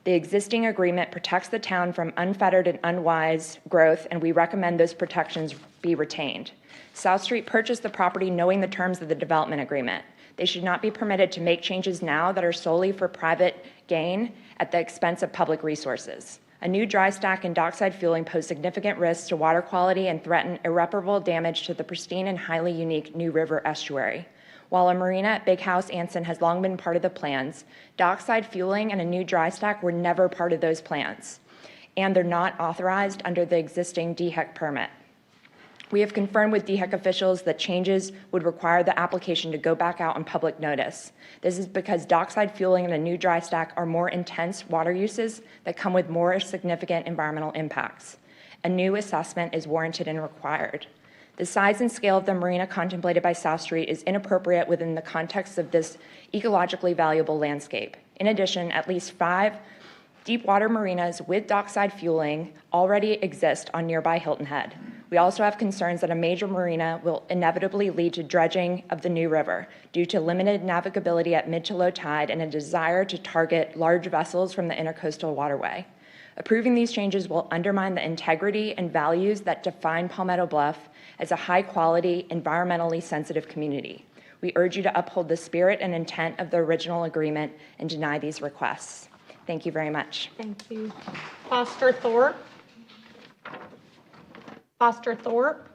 S13: The existing agreement protects the town from unfettered and unwise growth, and we recommend those protections be retained. South Street purchased the property knowing the terms of the development agreement. They should not be permitted to make changes now that are solely for private gain at the expense of public resources. A new dry stack and dockside fueling pose significant risks to water quality and threaten irreparable damage to the pristine and highly unique New River estuary. While a marina at Big House Anson has long been part of the plans, dockside fueling and a new dry stack were never part of those plans, and they're not authorized under the existing DHEC permit. We have confirmed with DHEC officials that changes would require the application to go back out on public notice. This is because dockside fueling and a new dry stack are more intense water uses that come with more significant environmental impacts. A new assessment is warranted and required. The size and scale of the marina contemplated by South Street is inappropriate within the context of this ecologically valuable landscape. In addition, at least 5 deep-water marinas with dockside fueling already exist on nearby Hilton Head. We also have concerns that a major marina will inevitably lead to dredging of the New River due to limited navigability at mid to low tide and a desire to target large vessels from the intercoastal waterway. Approving these changes will undermine the integrity and values that define Palmetto Bluff as a high-quality, environmentally sensitive community. We urge you to uphold the spirit and intent of the original agreement and deny these requests. Thank you very much.
S1: Thank you. Foster Thorpe. Foster Thorpe.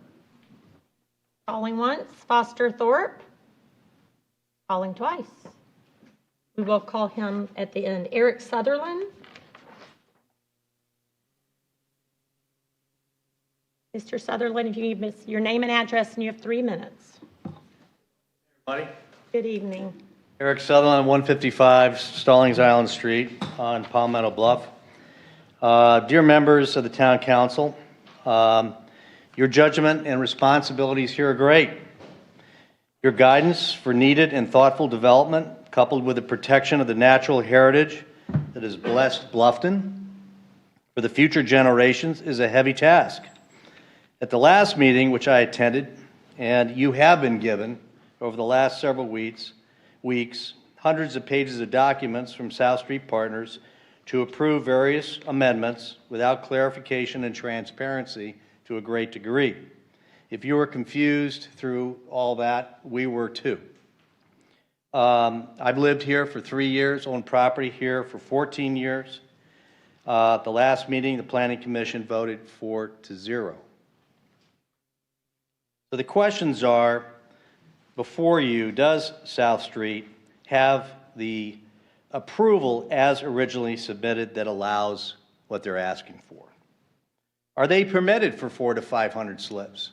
S1: Calling once. Foster Thorpe. Calling twice. We will call him at the end. Eric Sutherland. Mr. Sutherland, if you give your name and address, and you have 3 minutes.
S14: Everybody.
S1: Good evening.
S14: Eric Sutherland, 155 Stallings Island Street on Palmetto Bluff. Dear members of the Town Council, your judgment and responsibilities here are great. Your guidance for needed and thoughtful development, coupled with the protection of the natural heritage that has blessed Bluffton for the future generations, is a heavy task. At the last meeting, which I attended, and you have been given over the last several weeks, hundreds of pages of documents from South Street Partners to approve various amendments without clarification and transparency to a great degree. If you were confused through all that, we were too. I've lived here for 3 years, owned property here for 14 years. At the last meeting, the Planning Commission voted 4-0. So the questions are, before you, does South Street have the approval as originally submitted that allows what they're asking for? Are they permitted for 400 to 500 slips?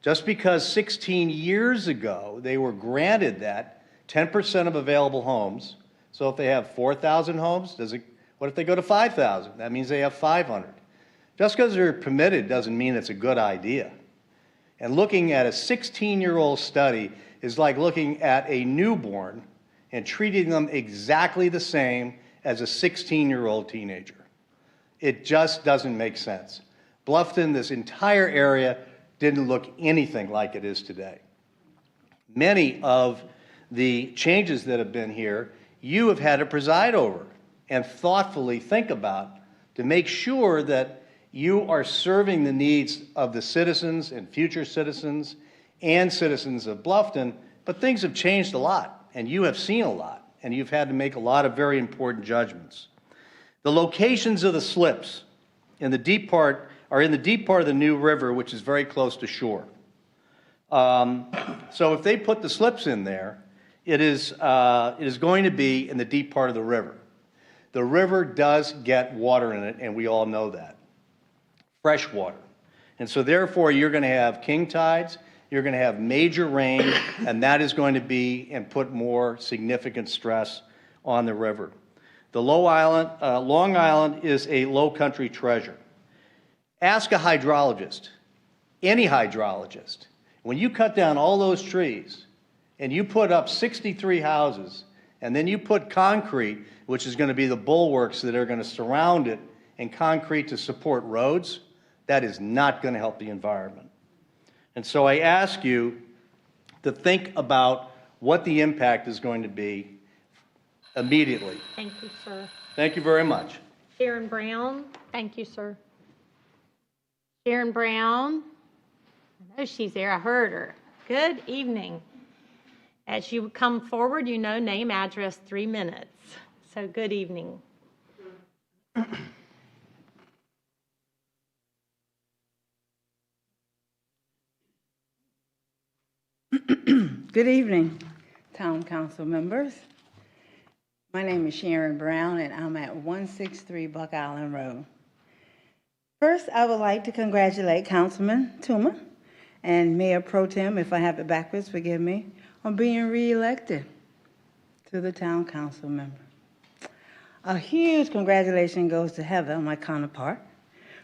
S14: Just because 16 years ago they were granted that 10% of available homes, so if they have 4,000 homes, what if they go to 5,000? That means they have 500. Just because they're permitted doesn't mean it's a good idea. And looking at a 16-year-old study is like looking at a newborn and treating them exactly the same as a 16-year-old teenager. It just doesn't make sense. Bluffton, this entire area, didn't look anything like it is today. Many of the changes that have been here, you have had to preside over and thoughtfully think about to make sure that you are serving the needs of the citizens and future citizens and citizens of Bluffton, but things have changed a lot, and you have seen a lot, and you've had to make a lot of very important judgments. The locations of the slips in the deep part are in the deep part of the New River, which is very close to shore. So if they put the slips in there, it is going to be in the deep part of the river. The river does get water in it, and we all know that. Fresh water. And so therefore you're going to have king tides, you're going to have major rain, and that is going to be and put more significant stress on the river. The Long Island is a low country treasure. Ask a hydrologist, any hydrologist. When you cut down all those trees and you put up 63 houses and then you put concrete, which is going to be the bulwarks that are going to surround it, and concrete to support roads, that is not going to help the environment. And so I ask you to think about what the impact is going to be immediately.
S1: Thank you, sir.
S14: Thank you very much.
S1: Sharon Brown. Thank you, sir. Sharon Brown. I know she's there. I heard her. Good evening. As you come forward, you know, name, address, 3 minutes. So good evening.
S15: Good evening, Town Council members. My name is Sharon Brown, and I'm at 163 Buck Island Road. First, I would like to congratulate Councilman Toomer and Mayor Pro Tem, if I have it backwards, forgive me, on being reelected to the Town Council member. A huge congratulations goes to Heather, my counterpart,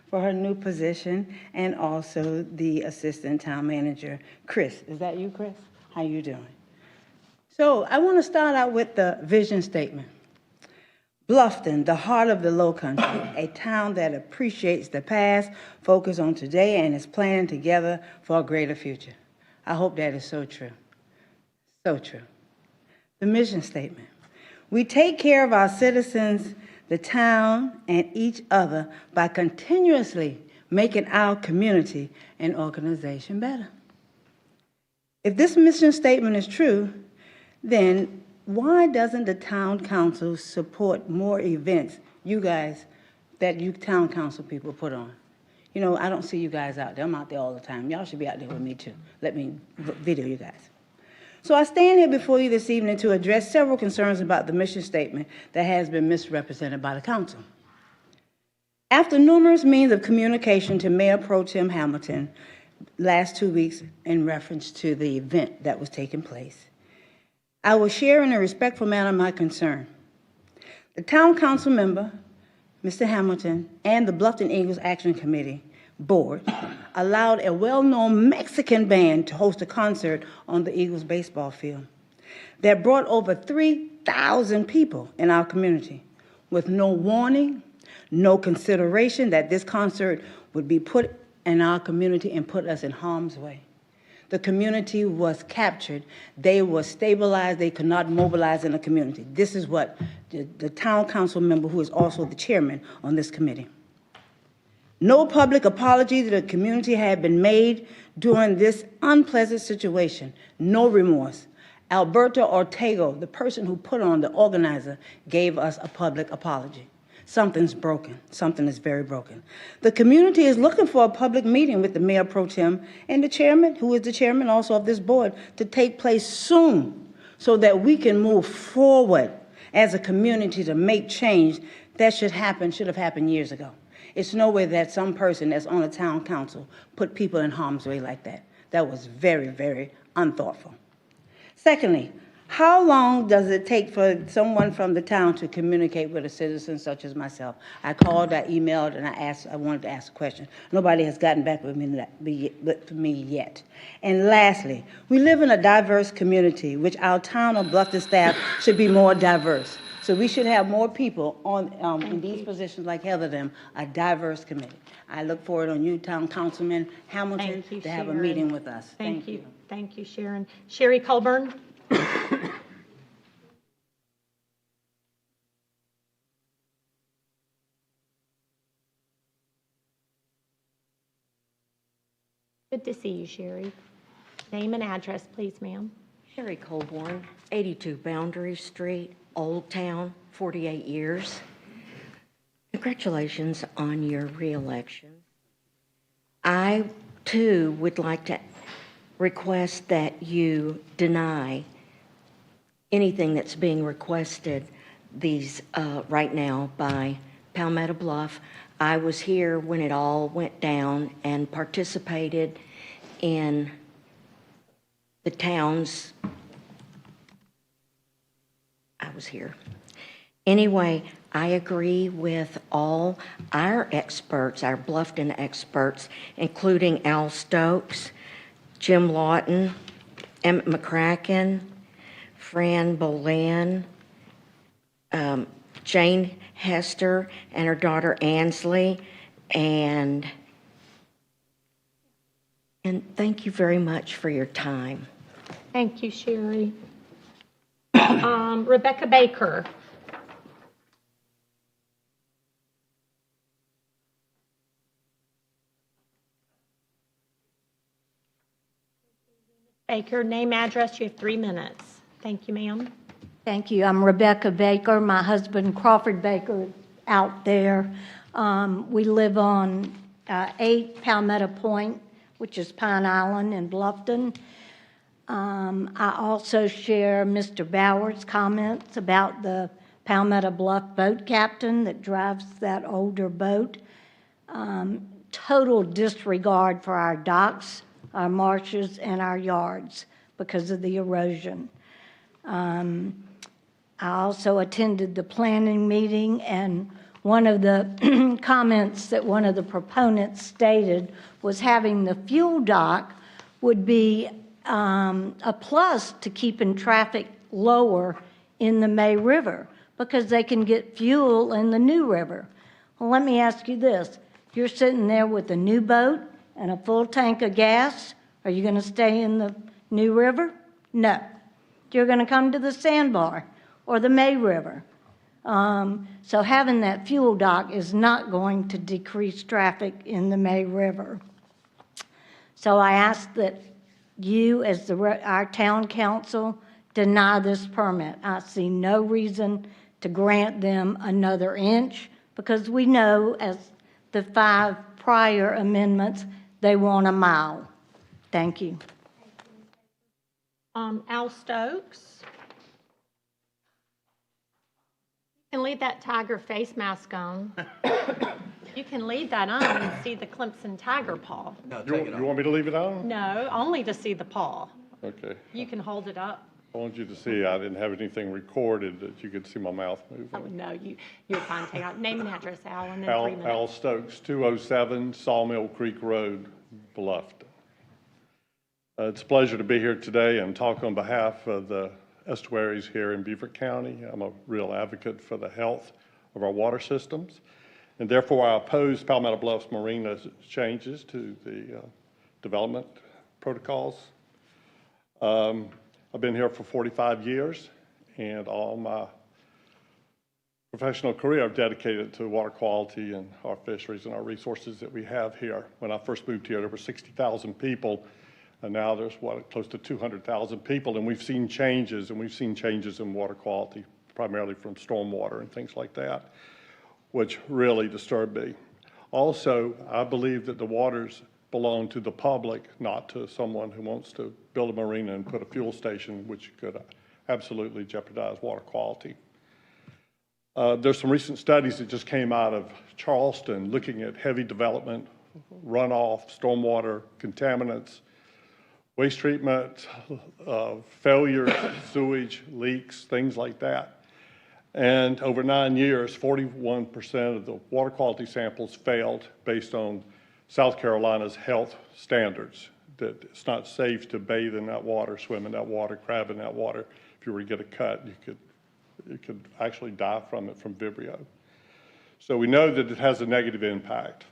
S15: for her new position, and also the Assistant Town Manager, Chris. Is that you, Chris? How you doing? So I want to start out with the vision statement. Bluffton, the heart of the Low Country, a town that appreciates the past, focuses on today, and is planning together for a greater future. I hope that is so true. So true. The mission statement. We take care of our citizens, the town, and each other by continuously making our community and organization better. If this mission statement is true, then why doesn't the town council support more events you guys, that you town council people put on? You know, I don't see you guys out there. I'm out there all the time. Y'all should be out there with me too. Let me video you guys. So I stand here before you this evening to address several concerns about the mission statement that has been misrepresented by the council. After numerous means of communication to Mayor Pro Tem Hamilton last 2 weeks in reference to the event that was taking place, I will share in a respectful manner my concern. The town council member, Mr. Hamilton, and the Bluffton Eagles Action Committee board allowed a well-known Mexican band to host a concert on the Eagles baseball field that brought over 3,000 people in our community with no warning, no consideration that this concert would be put in our community and put us in harm's way. The community was captured. They were stabilized. They could not mobilize in the community. This is what the town council member, who is also the chairman on this committee. No public apology to the community had been made during this unpleasant situation. No remorse. Alberto Ortega, the person who put on the organizer, gave us a public apology. Something's broken. Something is very broken. The community is looking for a public meeting with the Mayor Pro Tem and the chairman, who is the chairman also of this board, to take place soon so that we can move forward as a community to make change that should have happened years ago. It's no way that some person that's on a town council put people in harm's way like that. That was very, very unthoughtful. Secondly, how long does it take for someone from the town to communicate with a citizen such as myself? I called, I emailed, and I wanted to ask a question. Nobody has gotten back with me yet. And lastly, we live in a diverse community, which our town of Bluffton staff should be more diverse. So we should have more people on in these positions like Heather them, a diverse committee. I look forward on you, Town Councilman Hamilton, to have a meeting with us.
S1: Thank you. Thank you, Sharon. Sherry Colburn. Good to see you, Sherry. Name and address, please, ma'am.
S16: Sherry Colburn, 82 Boundary Street, Old Town, 48 years. Congratulations on your reelection. I, too, would like to request that you deny anything that's being requested right now by Palmetto Bluff. I was here when it all went down and participated in the town's, I was here. Anyway, I agree with all our experts, our Bluffton experts, including Al Stokes, Jim Lawton, Emmett McCracken, Fran Boland, Jane Hester and her daughter Ansley, and thank you very much for your time.
S1: Thank you, Sherry. Rebecca Baker. Baker, name, address, you have 3 minutes. Thank you, ma'am.
S11: Thank you. I'm Rebecca Baker. My husband, Crawford Baker, is out there. We live on 8 Palmetto Point, which is Pine Island in Bluffton. I also share Mr. Bauer's comments about the Palmetto Bluff boat captain that drives that older boat. Total disregard for our docks, our marshes, and our yards because of the erosion. I also attended the planning meeting, and one of the comments that one of the proponents stated was having the fuel dock would be a plus to keeping traffic lower in the May River because they can get fuel in the New River. Well, let me ask you this. You're sitting there with a new boat and a full tank of gas. Are you going to stay in the New River? No. You're going to come to the sandbar or the May River. So having that fuel dock is not going to decrease traffic in the May River. So I ask that you, as our town council, deny this permit. I see no reason to grant them another inch because we know, as the 5 prior amendments, they want a mile. Thank you.
S1: Al Stokes? You can leave that tiger face mask on. You can leave that on and see the Clemson tiger paw.
S17: No, you want me to leave it on?
S1: No, only to see the paw.
S17: Okay.
S1: You can hold it up.
S17: I want you to see I didn't have anything recorded that you could see my mouth moving.
S1: Oh, no, you're fine. Take out name and address, Al, and then 3 minutes.
S17: Al Stokes, 207 Sawmill Creek Road, Bluffton. It's a pleasure to be here today and talk on behalf of the estuaries here in Beaufort County. I'm a real advocate for the health of our water systems, and therefore I oppose Palmetto Bluff's marina's changes to the development protocols. I've been here for 45 years, and all my professional career I've dedicated to water quality and our fisheries and our resources that we have here. When I first moved here, there were 60,000 people, and now there's, close to 200,000 people, and we've seen changes, in water quality, primarily from stormwater and things like that, which really disturb me. Also, I believe that the waters belong to the public, not to someone who wants to build a marina and put a fuel station, which could absolutely jeopardize water quality. There's some recent studies that just came out of Charleston looking at heavy development, runoff, stormwater, contaminants, waste treatment, failures, sewage, leaks, things like that. And over 9 years, 41% of the water quality samples failed based on South Carolina's health standards, that it's not safe to bathe in that water, swim in that water, crab in that water. If you were to get a cut, you could actually die from it, from Vibrio. So we know that it has a negative impact.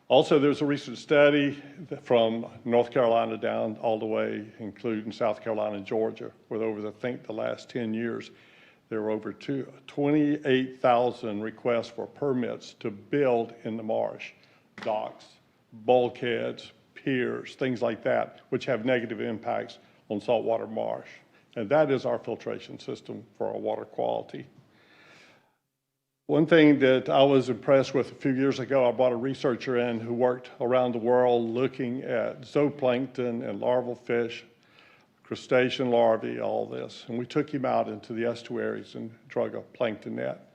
S17: Also, there's a recent study from North Carolina down all the way, including South Carolina and Georgia, where over, I think, the last 10 years, there were over 28,000 requests for permits to build in the marsh, docks, bulkheads, piers, things like that, which have negative impacts on saltwater marsh. And that is our filtration system for our water quality. One thing that I was impressed with a few years ago, I brought a researcher in who worked around the world looking at zooplankton and larval fish, crustacean larvae, all this. And we took him out into the estuaries and drug a plankton net.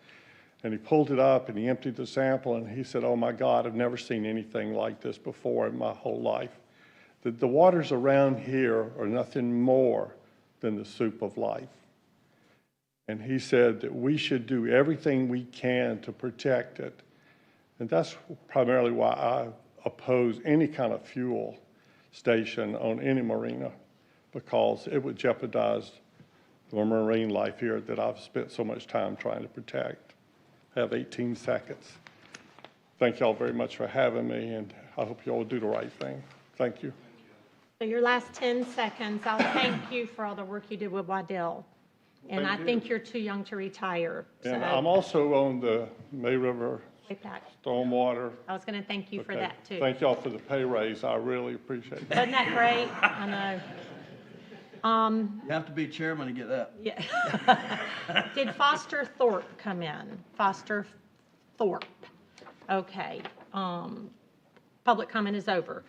S17: And he pulled it up and he emptied the sample and he said, "Oh my God, I've never seen anything like this before in my whole life. The waters around here are nothing more than the soup of life." And he said that we should do everything we can to protect it. And that's primarily why I oppose any kind of fuel station on any marina, because it would jeopardize the marine life here that I've spent so much time trying to protect. I have 18 seconds. Thank y'all very much for having me, and I hope y'all will do the right thing. Thank you.
S1: So your last 10 seconds, I'll thank you for all the work you did with Waddell. And I think you're too young to retire.
S17: And
S1: so-
S17: I'm also on the May River
S1: Vape.
S17: Stormwater.
S1: I was going to thank you for
S17: Okay.
S1: that, too.
S17: Thank y'all for the pay raise. I really appreciate it.
S1: Wasn't that great? I know.
S18: You have to be chairman to get that.
S1: Yeah. Did Foster Thorpe come in? Foster Thorpe. Okay. Public comment is over.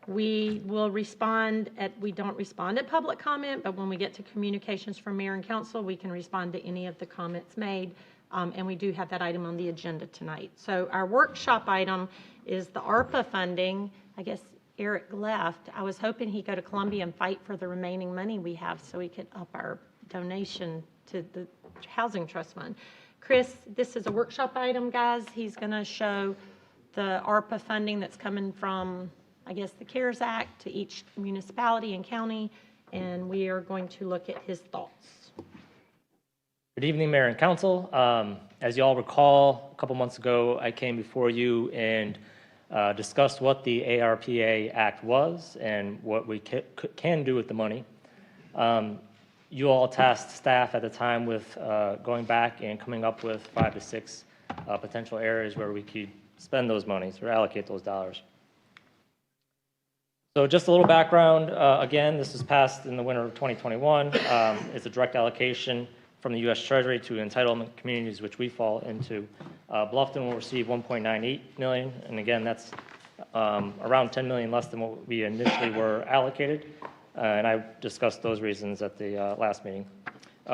S1: We will respond we don't respond at public comment, but when we get to communications from mayor and council, we can respond to any of the comments made. And we do have that item on the agenda tonight. So our workshop item is the ARPA funding. I guess Eric left. I was hoping he'd go to Columbia and fight for the remaining money we have so we could up our donation to the Housing Trust Fund. Chris, this is a workshop item, guys. He's going to show the ARPA funding that's coming from, I guess, the CARES Act to each municipality and county, and we are going to look at his thoughts.
S19: Good evening, Mayor and Council. As you all recall, a couple months ago, I came before you and discussed what the ARPA Act was and what we can do with the money. You all tasked staff at the time with going back and coming up with 5 to 6 potential areas where we could spend those monies or allocate those dollars. So just a little background. Again, this was passed in the winter of 2021. It's a direct allocation from the U.S. Treasury to entitlement communities, which we fall into. Bluffton will receive $1.98 million, and again, that's around $10 million less than what we initially were allocated, and I discussed those reasons at the last meeting.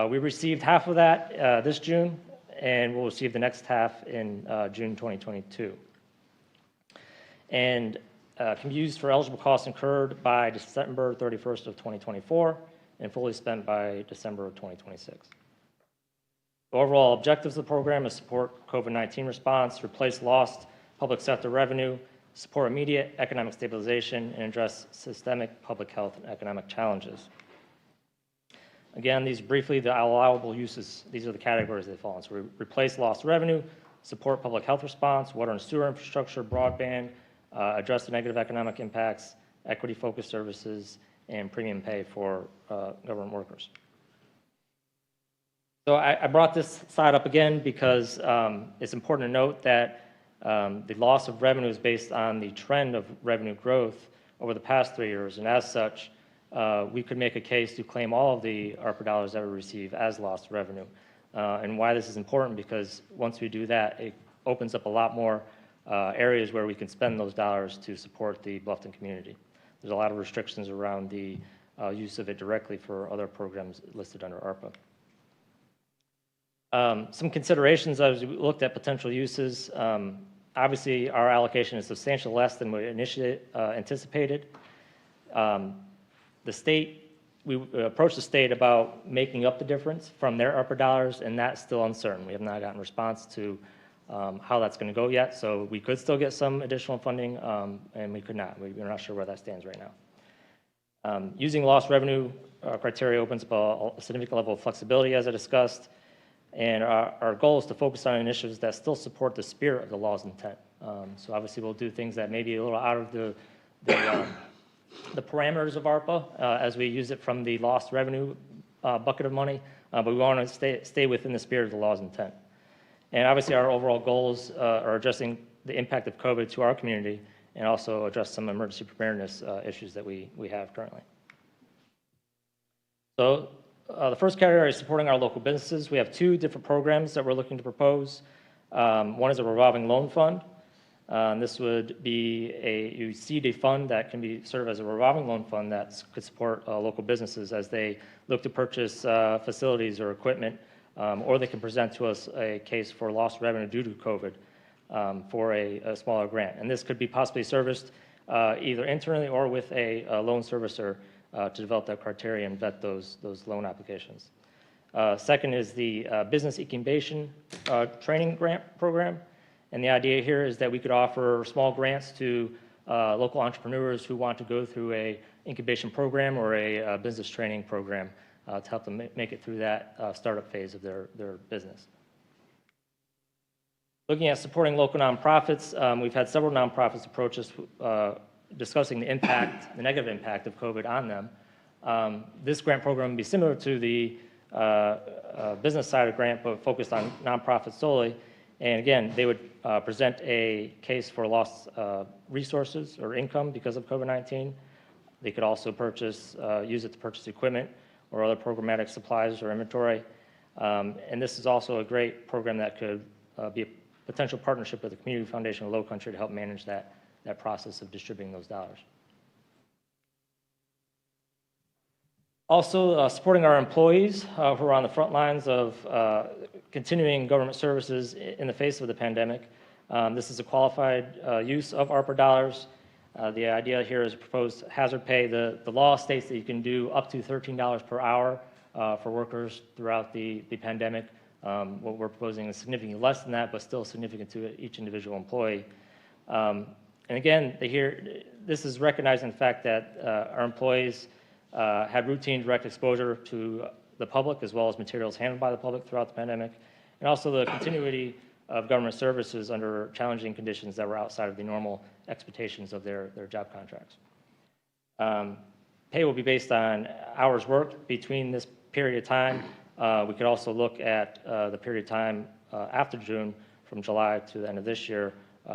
S19: We received half of that this June, and we'll receive the next half in June 2022. And can be used for eligible costs incurred by December 31st of 2024 and fully spent by December of 2026. The overall objectives of the program is support COVID-19 response, replace lost public sector revenue, support immediate economic stabilization, and address systemic public health and economic challenges. Again, these briefly, the allowable uses, these are the categories they fall in. So replace lost revenue, support public health response, water and sewer infrastructure, broadband, address the negative economic impacts, equity-focused services, and premium pay for government workers. So I brought this slide up again because it's important to note that the loss of revenue is based on the trend of revenue growth over the past 3 years, and as such, we could make a case to claim all of the ARPA dollars that we receive as lost revenue. And why this is important, because once we do that, it opens up a lot more areas where we can spend those dollars to support the Bluffton community. There's a lot of restrictions around the use of it directly for other programs listed under ARPA. Some considerations as we looked at potential uses. Obviously, our allocation is substantially less than we initially anticipated. The state, we approached the state about making up the difference from their ARPA dollars, and that's still uncertain. We have not gotten a response to how that's going to go yet, so we could still get some additional funding, and we could not. We're not sure where that stands right now. Using lost revenue criteria opens up a significant level of flexibility, as I discussed. And our goal is to focus on initiatives that still support the spirit of the law's intent. So obviously we'll do things that may be a little out of the parameters of ARPA as we use it from the lost revenue bucket of money, but we want to stay within the spirit of the law's intent. And obviously our overall goals are addressing the impact of COVID to our community and also address some emergency preparedness issues that we have currently. So the first category is supporting our local businesses. We have 2 different programs that we're looking to propose. One is a revolving loan fund. This would be you seed a fund that can serve as a revolving loan fund that could support local businesses as they look to purchase facilities or equipment, or they can present to us a case for lost revenue due to COVID for a smaller grant. And this could be possibly serviced either internally or with a loan servicer to develop that criteria and vet those loan applications. Second is the Business Incubation Training Grant Program. And the idea here is that we could offer small grants to local entrepreneurs who want to go through a incubation program or a business training program to help them make it through that startup phase of their business. Looking at supporting local nonprofits, we've had several nonprofits approach us discussing the negative impact of COVID on them. This grant program would be similar to the business side of grant, but focused on nonprofits solely. And again, they would present a case for lost resources or income because of COVID-19. They could also use it to purchase equipment or other programmatic supplies or inventory. And this is also a great program that could be a potential partnership with the Community Foundation of Low Country to help manage that process of distributing those dollars. Also, supporting our employees who are on the front lines of continuing government services in the face of the pandemic. This is a qualified use of ARPA dollars. The idea here is proposed hazard pay. The law states that you can do up to $13 per hour for workers throughout the pandemic. What we're proposing is significantly less than that, but still significant to each individual employee. And again, this is recognizing the fact that our employees had routine direct exposure to the public as well as materials handled by the public throughout the pandemic, and also the continuity of government services under challenging conditions that were outside of the normal expectations of their job contracts. Pay will be based on hours worked between this period of time. We could also look at the period of time after June, from July to the end of this year,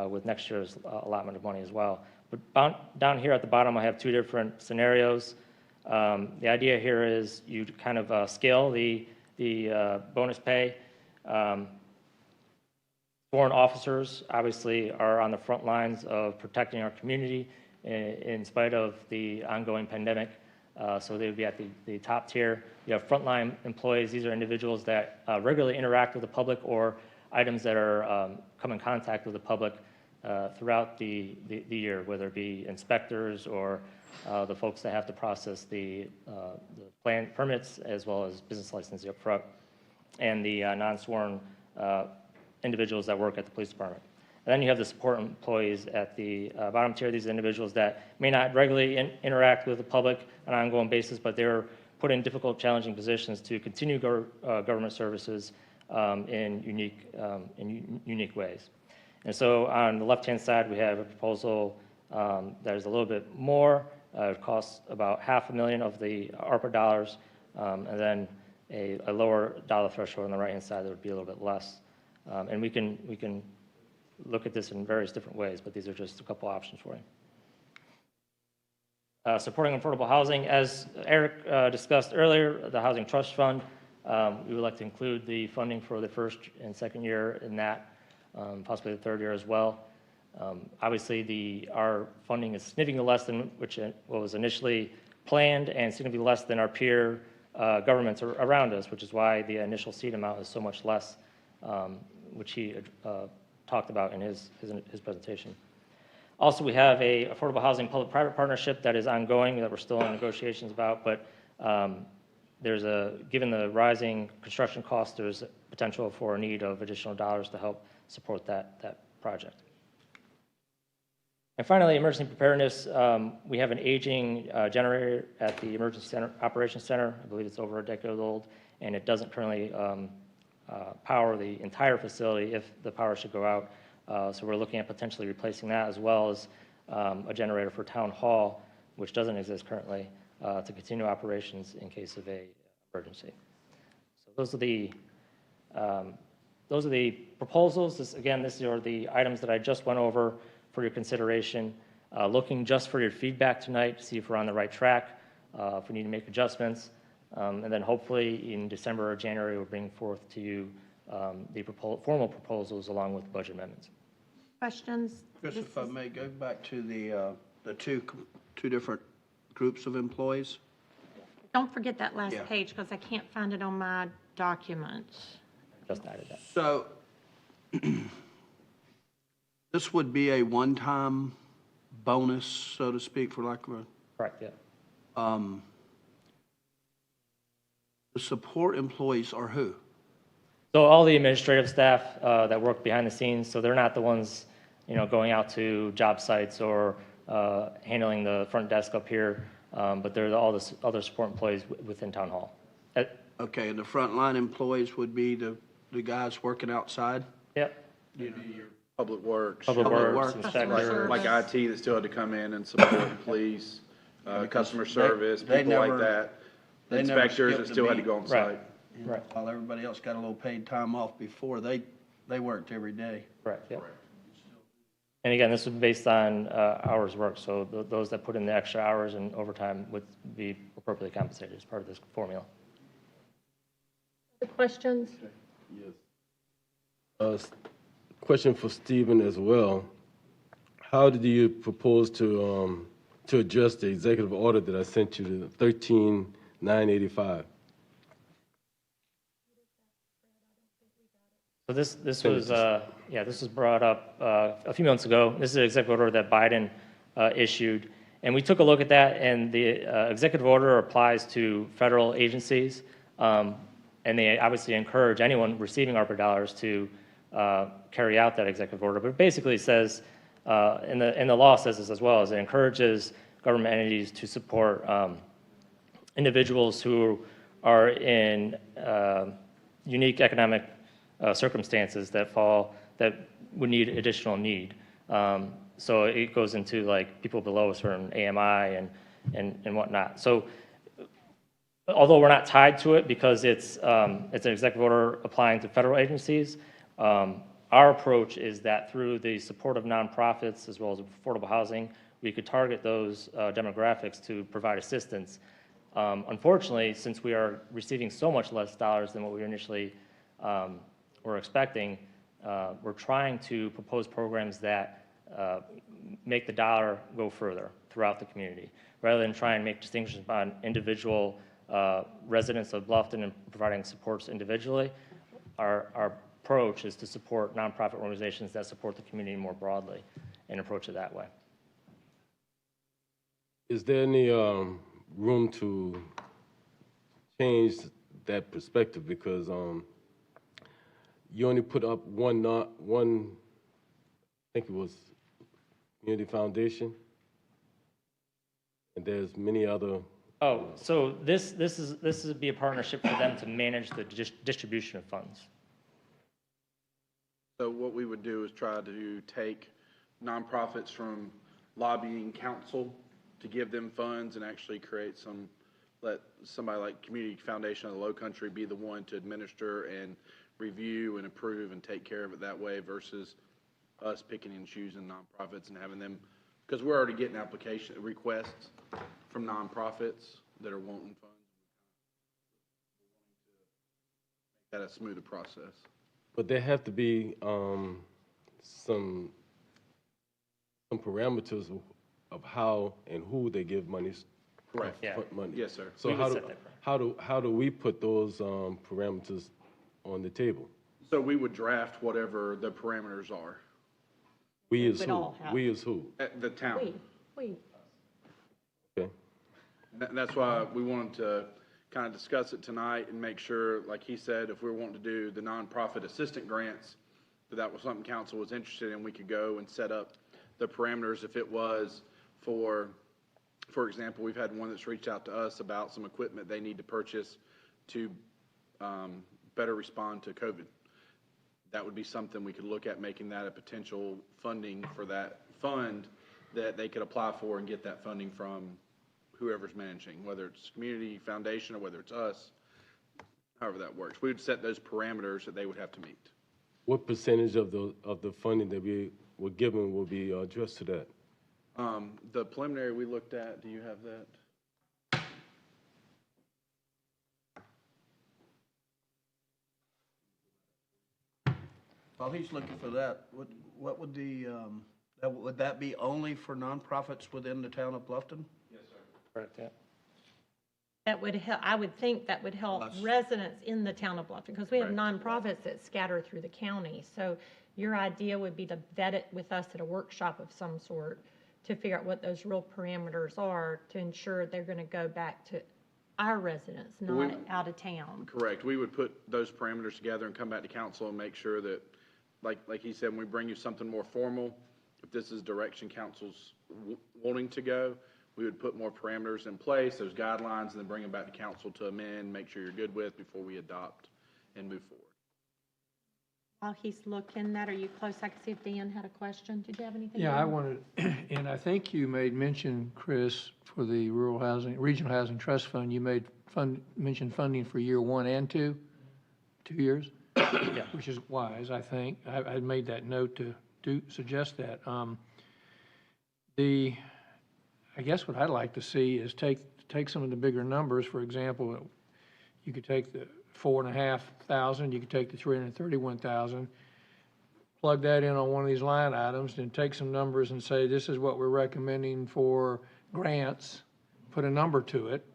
S19: with next year's allotment of money as well. But down here at the bottom, I have two different scenarios. The idea here is you kind of scale the bonus pay. Foreign officers obviously are on the front lines of protecting our community in spite of the ongoing pandemic. So they would be at the top tier. You have frontline employees. These are individuals that regularly interact with the public or items that are come in contact with the public throughout the year, whether it be inspectors or the folks that have to process the plan permits as well as business licensing up front, and the non-sworn individuals that work at the police department. And then you have the support employees at the bottom tier, these individuals that may not regularly interact with the public on an ongoing basis, but they're put in difficult, challenging positions to continue government services in unique ways. And so on the left-hand side, we have a proposal that is a little bit more. It costs about $500,000 of the ARPA dollars, and then a lower dollar threshold on the right-hand side that would be a little bit less. And we can look at this in various different ways, but these are just a couple options for you. Supporting affordable housing, as Eric discussed earlier, the Housing Trust Fund, we would like to include the funding for the first and second year in that, possibly the third year as well. Obviously, our funding is significantly less than what was initially planned and significantly less than our peer governments around us, which is why the initial seed amount is so much less, which he talked about in his presentation. Also, we have a affordable housing public-private partnership that is ongoing that we're still in negotiations about, but given the rising construction costs, there's potential for a need of additional dollars to help support that project. And finally, emergency preparedness. We have an aging generator at the Emergency Operations Center. I believe it's over a decade old, and it doesn't currently power the entire facility if the power should go out. So we're looking at potentially replacing that, as well as a generator for Town Hall, which doesn't exist currently, to continue operations in case of an emergency. So those are the proposals. These are the items that I just went over for your consideration. Looking just for your feedback tonight to see if we're on the right track, if we need to make adjustments. And then hopefully in December or January, we'll bring forth to you the formal proposals along with budget amendments.
S1: Questions?
S18: Chris, if I may go back to the two different groups of employees.
S1: Don't forget that last
S18: Yeah.
S1: page because I can't find it on my documents.
S19: Just added that.
S18: So this would be a one-time bonus, so to speak, for lack of a...
S19: Correct, yeah.
S18: The support employees are who?
S19: So all the administrative staff that work behind the scenes, so they're not the ones, going out to job sites or handling the front desk up here, but they're all the other support employees within Town Hall.
S18: Okay, and the frontline employees would be the guys working outside?
S19: Yep.
S3: Your Public Works.
S19: Public Works, inspector.
S3: Like IT that still had to come in and support police, customer service, people like that. Inspectors that still had to go on site.
S19: Right.
S18: While everybody else got a little paid time off before, they worked every day.
S19: Correct, yeah. And again, this is based on hours worked, so those that put in the extra hours and overtime would be appropriately compensated as part of this formula.
S1: Other questions?
S20: Yes. Question for Stephen as well. How did you propose to address the executive order that I sent you, the 985.
S19: So this was, this was brought up a few months ago. This is an executive order that Biden issued. And we took a look at that, and the executive order applies to federal agencies. And they obviously encourage anyone receiving ARPA dollars to carry out that executive order. But it basically says, and the law says this as well, is it encourages government entities to support individuals who are in unique economic circumstances that would need additional need. So it goes into like people below a certain AMI and whatnot. So although we're not tied to it because it's an executive order applying to federal agencies, our approach is that through the support of nonprofits as well as affordable housing, we could target those demographics to provide assistance. Unfortunately, since we are receiving so much less dollars than what we initially were expecting, we're trying to propose programs that make the dollar go further throughout the community, rather than try and make distinctions on individual residents of Bluffton and providing supports individually. Our approach is to support nonprofit organizations that support the community more broadly and approach it that way.
S20: Is there any room to change that perspective? Because you only put up one, I think it was Community Foundation, and there's many other.
S19: Oh, so this would be a partnership for them to manage the distribution of funds.
S3: So what we would do is try to take nonprofits from lobbying council to give them funds and actually create let somebody like Community Foundation of the Low Country be the one to administer and review and approve and take care of it that way versus us picking and choosing nonprofits and having them, because we're already getting application requests from nonprofits that are wanting funds. Make that a smoother process.
S20: But there have to be some parameters of how and who they give monies.
S3: Correct.
S19: Yeah.
S20: Money.
S3: Yes, sir.
S20: So how do we put those parameters on the table?
S3: So we would draft whatever the parameters are.
S20: We as
S1: We'd
S20: who?
S1: all have-
S20: We as who?
S3: At the town.
S1: We.
S20: Okay.
S3: That's why we wanted to kind of discuss it tonight and make sure, like he said, if we were wanting to do the nonprofit assistant grants, that was something council was interested in, we could go and set up the parameters. If it was for example, we've had one that's reached out to us about some equipment they need to purchase to better respond to COVID. That would be something we could look at, making that a potential funding for that fund that they could apply for and get that funding from whoever's managing, whether it's Community Foundation or whether it's us, however that works. We would set those parameters that they would have to meet.
S20: What percentage of the funding that we were given will be addressed to that?
S3: The preliminary we looked at, do you have that?
S18: While he's looking for that, what would would that be only for nonprofits within the town of Bluffton?
S3: Yes, sir.
S19: Correct, yeah.
S1: That would help, I would think that would help residents in the town of Bluffton, because we have nonprofits that scatter through the county. So your idea would be to vet it with us at a workshop of some sort to figure out what those real parameters are to ensure they're going to go back to our residents, not out of town.
S3: Correct. We would put those parameters together and come back to council and make sure that, like he said, when we bring you something more formal, if this is direction council's wanting to go, we would put more parameters in place, those guidelines, and then bring them back to council to amend, make sure you're good with before we adopt and move forward.
S1: While he's looking that, are you close? I can see if Dan had a question. Did you have anything?
S2: Yeah, I
S1: Dan?
S2: wanted, and I think you made mention, Chris, for the Regional Housing Trust Fund, you mentioned funding for year 1 and 2 years?
S19: Yeah.
S2: Which is wise, I think. I made that note to suggest that. I guess what I'd like to see is take some of the bigger numbers. For example, you could take the 4,500, you could take the 331,000, plug that in on one of these line items, then take some numbers and say, this is what we're recommending for grants, put a number to it,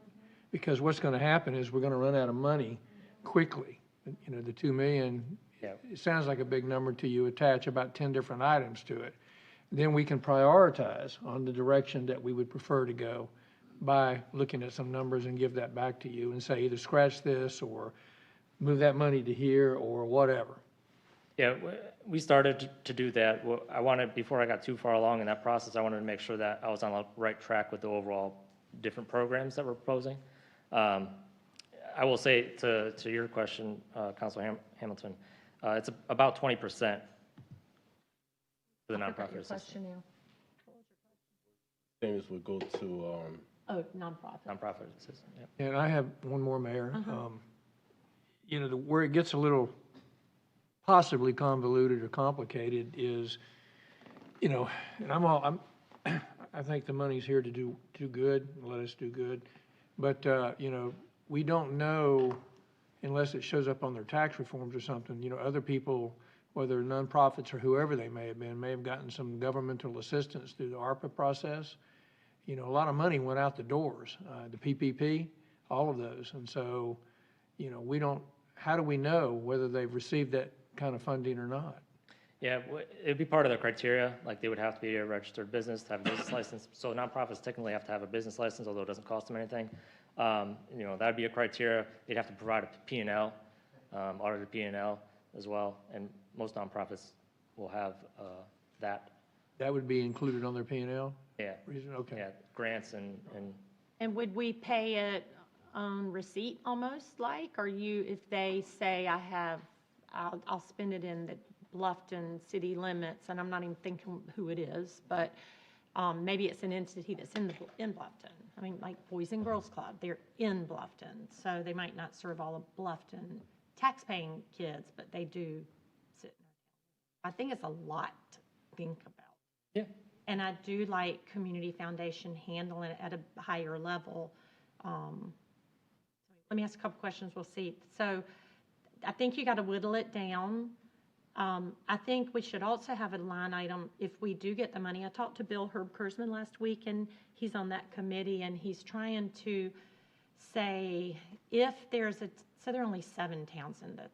S2: because what's going to happen is we're going to run out of money quickly. You know, the 2 million,
S19: Yeah.
S2: it sounds like a big number to you, attach about 10 different items to it. Then we can prioritize on the direction that we would prefer to go by looking at some numbers and give that back to you and say either scratch this or move that money to here or whatever.
S19: Yeah, we started to do that. I wanted, before I got too far along in that process, I wanted to make sure that I was on the right track with the overall different programs that we're proposing. I will say to your question, Councilor Hamilton, it's about 20% for the nonprofit assistance.
S20: Things would go to,
S1: Oh, nonprofit.
S19: Nonprofit assistance, yeah.
S2: And I have one more, Mayor.
S1: Uh-huh.
S2: You know, where it gets a little possibly convoluted or complicated is, you know, and I think the money's here to do good, let us do good. But, you know, we don't know unless it shows up on their tax reforms or something, you know, other people, whether nonprofits or whoever they may have gotten some governmental assistance through the ARPA process. You know, a lot of money went out the doors, the PPP, all of those. And so, you know, how do we know whether they've received that kind of funding or not?
S19: Yeah, it'd be part of the criteria, like they would have to be a registered business to have a business license. So nonprofits technically have to have a business license, although it doesn't cost them anything. You know, that'd be a criteria. They'd have to provide a P&L, audited P&L as well, and most nonprofits will have that.
S2: That would be included on their P&L?
S19: Yeah.
S2: Okay.
S19: Yeah, grants and
S1: And would we pay it on receipt almost like, or if they say I'll spend it in the Bluffton city limits, and I'm not even thinking who it is, but maybe it's an entity that's in Bluffton. I mean, like Boys and Girls Club, they're in Bluffton, so they might not serve all of Bluffton tax-paying kids, but they do sit in our town. I think it's a lot to think about.
S19: Yeah.
S1: And I do like Community Foundation handling it at a higher level. Let me ask a couple questions, we'll see. So I think you got to whittle it down. I think we should also have a line item if we do get the money. I talked to Bill Herb Kurzman last week, and he's on that committee, and he's trying to say if there's so there are only 7 towns in the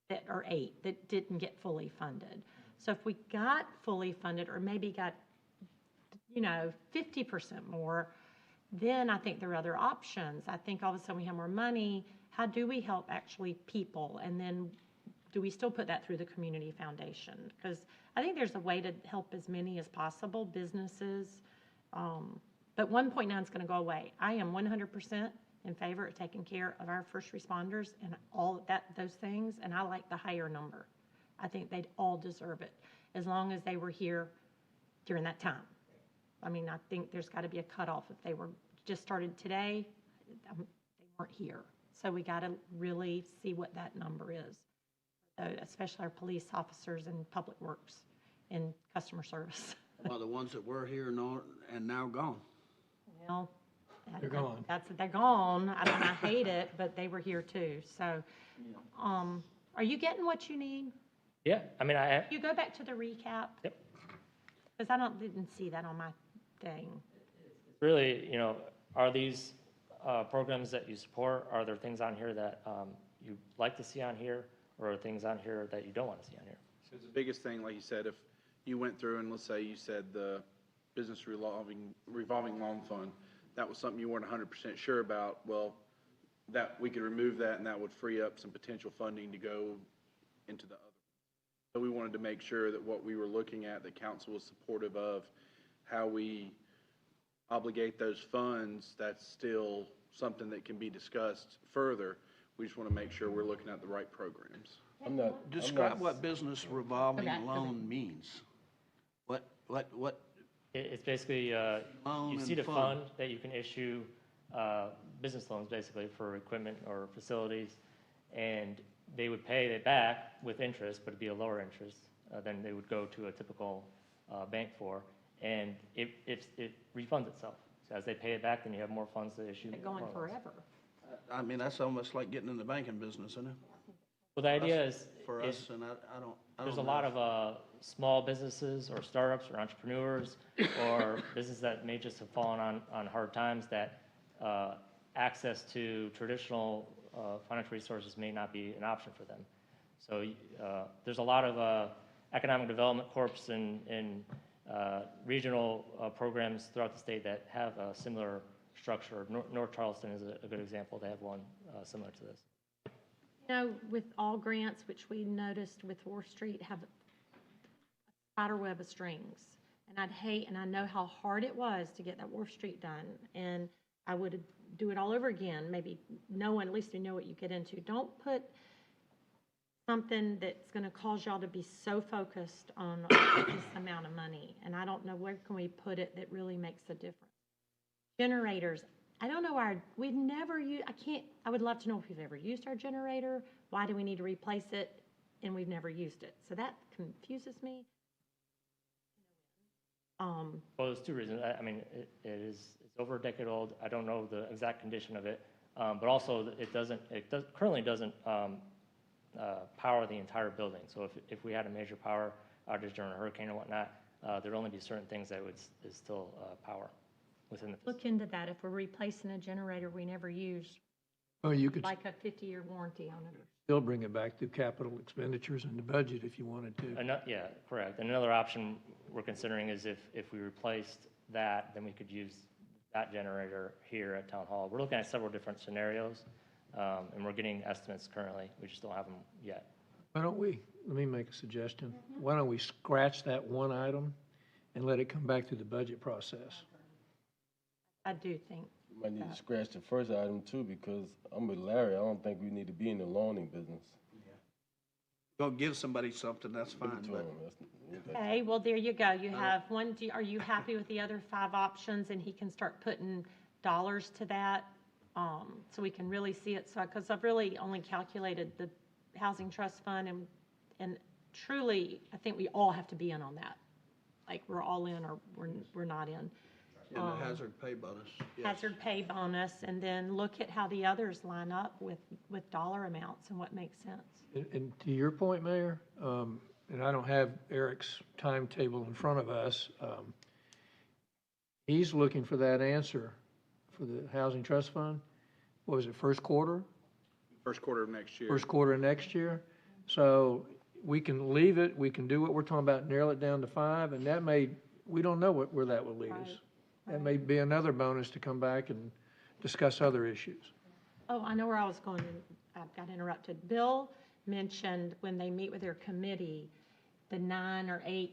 S1: state, or 8, that didn't get fully funded. So if we got fully funded, or maybe got, 50% more, then I think there are other options. I think all of a sudden we have more money. How do we help actually people? And then do we still put that through the Community Foundation? Because I think there's a way to help as many as possible, businesses. But 1.9 is going to go away. I am 100% in favor of taking care of our first responders and all those things, and I like the higher number. I think they'd all deserve it, as long as they were here during that time. I mean, I think there's got to be a cutoff. If they were just started today, they weren't here. So we got to really see what that number is, especially our police officers and public works and customer service.
S18: Well, the ones that were here and now gone.
S1: Well,
S2: They're gone.
S1: They're gone. I mean, I hate it, but they were here too. So, are you getting what you need?
S19: yeah, I mean,
S1: You go back to the recap?
S19: Yep.
S1: Because I didn't see that on my thing.
S19: really, are these programs that you support, are there things on here that you like to see on here, or are things on here that you don't want to see on here?
S3: So the biggest thing, like you said, if you went through and let's say you said the business revolving loan fund, that was something you weren't 100% sure about, well, that we could remove that and that would free up some potential funding to go into the other. So we wanted to make sure that what we were looking at, the council was supportive of how we obligate those funds. That's still something that can be discussed further. We just want to make sure we're looking at the right programs.
S18: Describe what business revolving loan means. What?
S19: It's basically, you see the fund that you can issue business loans basically for equipment or facilities, and they would pay it back with interest, but it'd be a lower interest than they would go to a typical bank for, and it refunds itself. So as they pay it back, then you have more funds to issue.
S1: It's going forever.
S18: I mean, that's almost like getting in the banking business, isn't it?
S19: Well, the idea is
S18: for us, and I don't.
S19: There's a lot of small businesses or startups or entrepreneurs or businesses that may just have fallen on hard times that access to traditional financial resources may not be an option for them. So there's a lot of economic development corps and regional programs throughout the state that have a similar structure. North Charleston is a good example. They have one similar to this.
S1: You know, with all grants, which we noticed with 4th Street, have a spider web of strings. And I'd hate, and I know how hard it was to get that 4th Street done. And I would do it all over again. Maybe no one, at least you know what you get into. Don't put something that's going to cause y'all to be so focused on this amount of money. And I don't know where can we put it that really makes a difference. Generators. I don't know we've never used, I would love to know if we've ever used our generator. Why do we need to replace it? And we've never used it. So that confuses me.
S19: Well, there's two reasons. I mean, it's over a decade old. I don't know the exact condition of it, but also it currently doesn't power the entire building. So if we had a major power outage during a hurricane or whatnot, there'd only be certain things that would still power within the
S1: Look into that. If we're replacing a generator we never used,
S2: Well, you could
S1: like a 50-year warranty on it.
S2: still bring it back through capital expenditures in the budget if you wanted to.
S19: Yeah, correct. And another option we're considering is if we replaced that, then we could use that generator here at Town Hall. We're looking at several different scenarios, and we're getting estimates currently. We just don't have them yet.
S2: Why don't we, let me make a suggestion. Why don't we scratch that one item and let it come back through the budget process?
S1: I do think.
S20: You might need to scratch the first item too, because I'm with Larry. I don't think we need to be in the loaning business.
S18: Go give somebody something, that's fine, but.
S1: Okay, well, there you go. You have one. Are you happy with the other 5 options? And he can start putting dollars to that, so we can really see it. So, because I've really only calculated the Housing Trust Fund, and truly, I think we all have to be in on that. Like, we're all in or we're not in.
S18: And the hazard pay bonus. Yes.
S1: Hazard pay bonus, and then look at how the others line up with dollar amounts and what makes sense.
S2: And to your point, Mayor, and I don't have Eric's timetable in front of us, he's looking for that answer for the Housing Trust Fund. What was it, first quarter?
S3: First quarter of next year.
S2: First quarter of next year. So we can leave it, we can do what we're talking about, narrow it down to 5, and that may, we don't know where that will lead us. That may be another bonus to come back and discuss other issues.
S1: Oh, I know where I was going. I got interrupted. Bill mentioned when they meet with their committee, the 9 or 8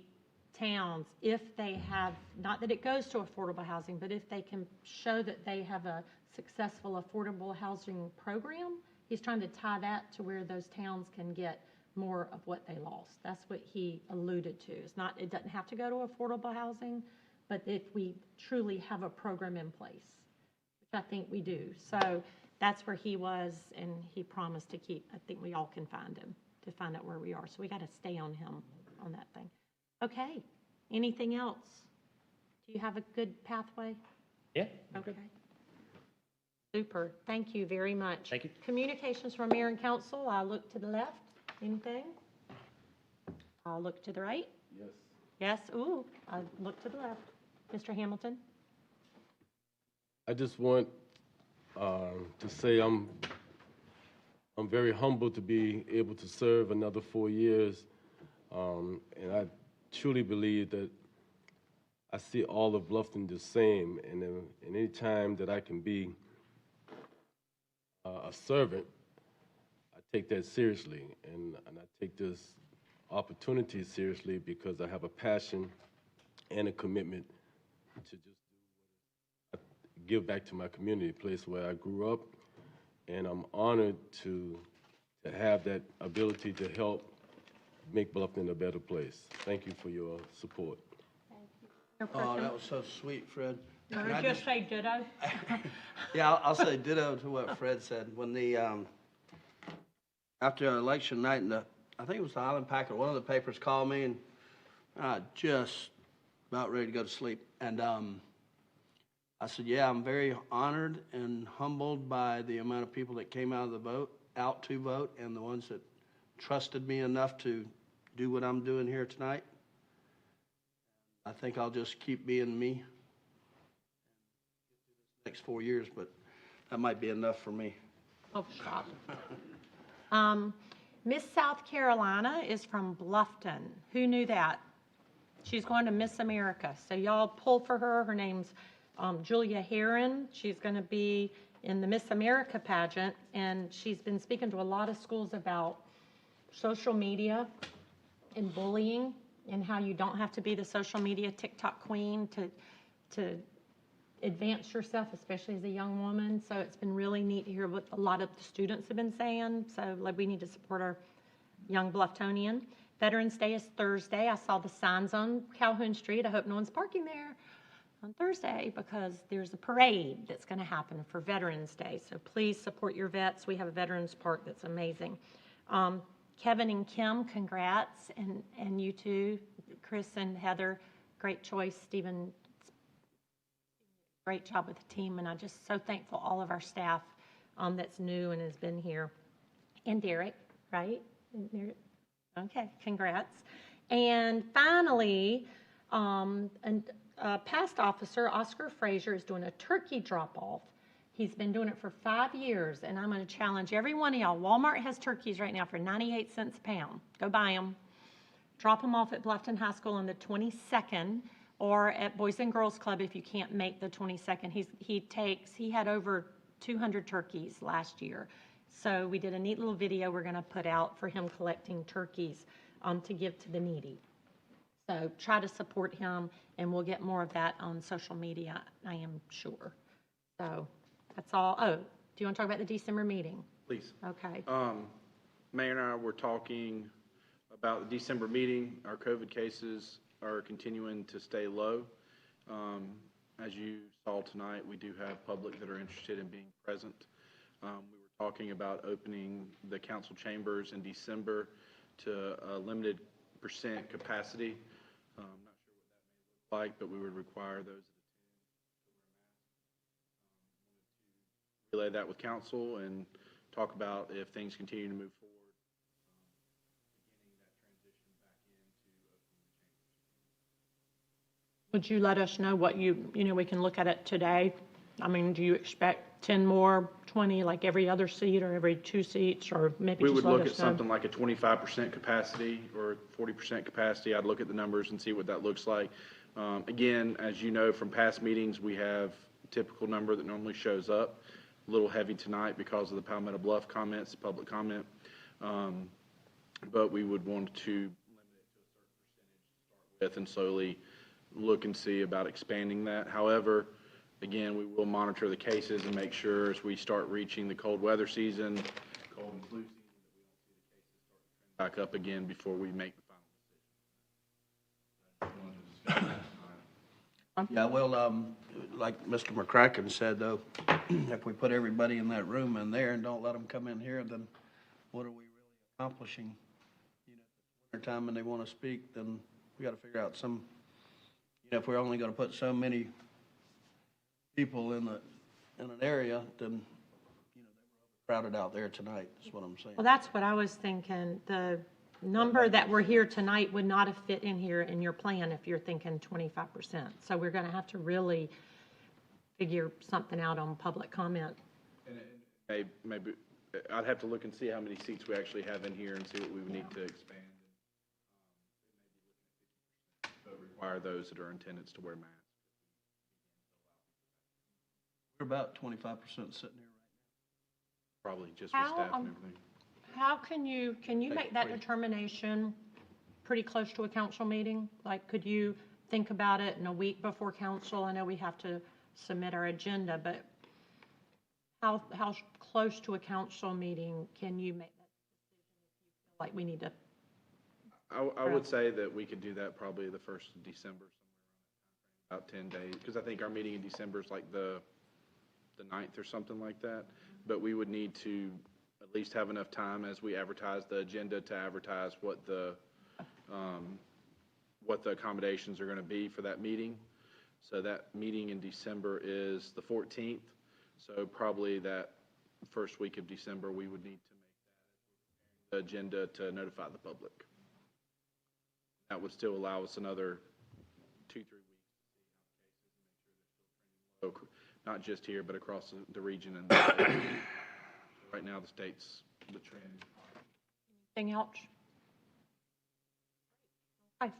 S1: towns, if they have, not that it goes to affordable housing, but if they can show that they have a successful affordable housing program, he's trying to tie that to where those towns can get more of what they lost. That's what he alluded to. It's not, it doesn't have to go to affordable housing, but if we truly have a program in place, which I think we do. So that's where he was, and he promised to keep, I think we all can find him, to find out where we are. So we got to stay on him on that thing. Okay, anything else? Do you have a good pathway?
S19: Yeah.
S1: Okay. Super, thank you very much.
S19: Thank you.
S1: Communications from mayor and council, I'll look to the left. Anything? I'll look to the right.
S20: Yes.
S1: Yes, ooh, I'll look to the left. Mr. Hamilton?
S20: I just want to say I'm very humbled to be able to serve another 4 years, and I truly believe that I see all of Bluffton the same, and any time that I can be a servant, I take that seriously, and I take this opportunity seriously because I have a passion and a commitment to just give back to my community, place where I grew up, and I'm honored to have that ability to help make Bluffton a better place. Thank you for your support.
S18: Oh, that was so sweet, Fred.
S1: Or
S18: Can I
S1: just say ditto?
S18: Yeah, I'll say ditto to what Fred said. When the, after election night, and I think it was the Island Packet, one of the papers called me, and I just about ready to go to sleep. And I said, yeah, I'm very honored and humbled by the amount of people that came out to vote, and the ones that trusted me enough to do what I'm doing here tonight. I think I'll just keep being me. next 4 years, but that might be enough for me.
S1: Oh, stop. Miss South Carolina is from Bluffton. Who knew that? She's going to Miss America. So y'all pull for her. Her name's Julia Heron. She's going to be in the Miss America pageant, and she's been speaking to a lot of schools about social media and bullying and how you don't have to be the social media TikTok queen to advance yourself, especially as a young woman. So it's been really neat to hear what a lot of the students have been saying. So like, we need to support our young Blufftonian. Veterans Day is Thursday. I saw the signs on Calhoun Street. I hope no one's parking there on Thursday because there's a parade that's going to happen for Veterans Day. So please support your vets. We have a Veterans Park that's amazing. Kevin and Kim, congrats, and you too. Chris and Heather, great choice. Stephen, great job with the team, and I'm just so thankful all of our staff that's new and has been here. And Derek, right? Okay, congrats. And finally, a past officer, Oscar Frazier, is doing a turkey drop-off. He's been doing it for 5 years, and I'm going to challenge every one of y'all. Walmart has turkeys right now for 98 cents a pound. Go buy them. Drop them off at Bluffton High School on the 22nd, or at Boys and Girls Club if you can't make the 22nd. He had over 200 turkeys last year. So we did a neat little video we're going to put out for him collecting turkeys to give to the needy. So try to support him, and we'll get more of that on social media, I am sure. So that's all. Oh, do you want to talk about the December meeting?
S3: Please.
S1: Okay.
S3: Mayor and I were talking about the December meeting. Our COVID cases are continuing to stay low. As you saw tonight, we do have public that are interested in being present. We were talking about opening the council chambers in December to a limited % capacity. Not sure what that may look like, but we would require those to relay that with council and talk about if things continue to move forward, beginning that transition back into opening the chambers.
S1: Would you let us know what we can look at it today? I mean, do you expect 10 more, 20, like every other seat or every 2 seats, or maybe
S3: We
S1: just
S3: would
S1: let
S3: look
S1: us
S3: at
S1: know?
S3: something like a 25% capacity or 40% capacity. I'd look at the numbers and see what that looks like. Again, as you know from past meetings, we have a typical number that normally shows up. A little heavy tonight because of the Palmetto Bluff comments, the public comment. But we would want to limit it to a certain percentage to start with and slowly look and see about expanding that. However, again, we will monitor the cases and make sure as we start reaching the cold weather season, cold and flu season, that we don't see the cases start to trend back up again before we make the final decision.
S18: Yeah, well, like Mr. McCracken said, though, if we put everybody in that room in there and don't let them come in here, then what are we really accomplishing? You know, if it's winter time and they want to speak, then we got to figure out some, if we're only going to put so many people in an area, then, they were overcrowded out there tonight, is what I'm saying.
S1: Well, that's what I was thinking. The number that we're here tonight would not have fit in here in your plan if you're thinking 25%. So we're going to have to really figure something out on public comment.
S3: And maybe I'd have to look and see how many seats we actually have in here and see what we would need to expand. But require those that are in attendance to wear masks.
S18: We're about 25% sitting here right now.
S3: Probably just with staff and everything.
S1: How can you make that determination pretty close to a council meeting? Like, could you think about it in a week before council? I know we have to submit our agenda, but how close to a council meeting can you make that decision if you feel like we need to?
S3: I would say that we could do that probably the 1st of December, somewhere around that time frame, about 10 days, because I think our meeting in December is like the 9th or something like that. But we would need to at least have enough time as we advertise the agenda to advertise what the accommodations are going to be for that meeting. So that meeting in December is the 14th. So probably that first week of December, we would need to make that agenda to notify the public. That would still allow us another 2-3 weeks to see how the cases and make sure they're still trending low. not just here, but across the region and the state. Right now, the state's the trend.
S1: Anything else?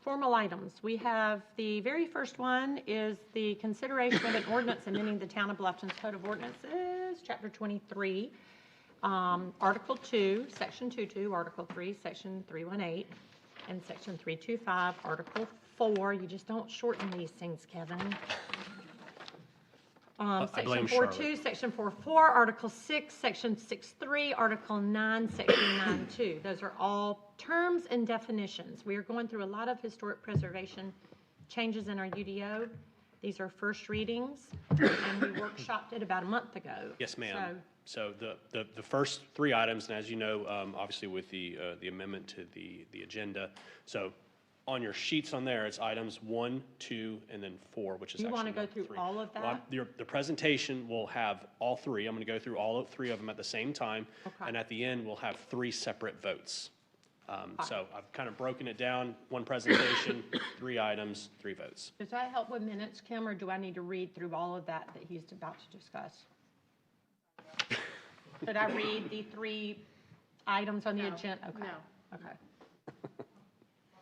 S1: Formal items. We have the very first one is the consideration of an ordinance amending the Town of Bluffton's Code of Ordinances, Chapter 23, Article 2, Section 22, Article 3, Section 318, and Section 325, Article 4. You just don't shorten these things, Kevin. Section 4.2, Section 4.4, Article 6, Section 6.3, Article 9, Section 9.2. Those are all terms and definitions. We are going through a lot of historic preservation changes in our UDO. These are first readings, and we workshopped it about a month ago.
S8: Yes, ma'am. So the first three items, and as you know, obviously with the amendment to the agenda, so on your sheets on there, it's items 1, 2, and then 4, which is
S1: You
S8: actually
S1: want to go through
S8: 3.
S1: all of that?
S8: Well, the presentation will have all three. I'm going to go through all 3 of them at the same time, and at the end, we'll have 3 separate votes. So I've kind of broken it down, 1 presentation, 3 items, 3 votes.
S1: Does that help with minutes, Kim, or do I need to read through all of that he's about to discuss? Should I read the 3 items on the agenda? Okay. No. Okay.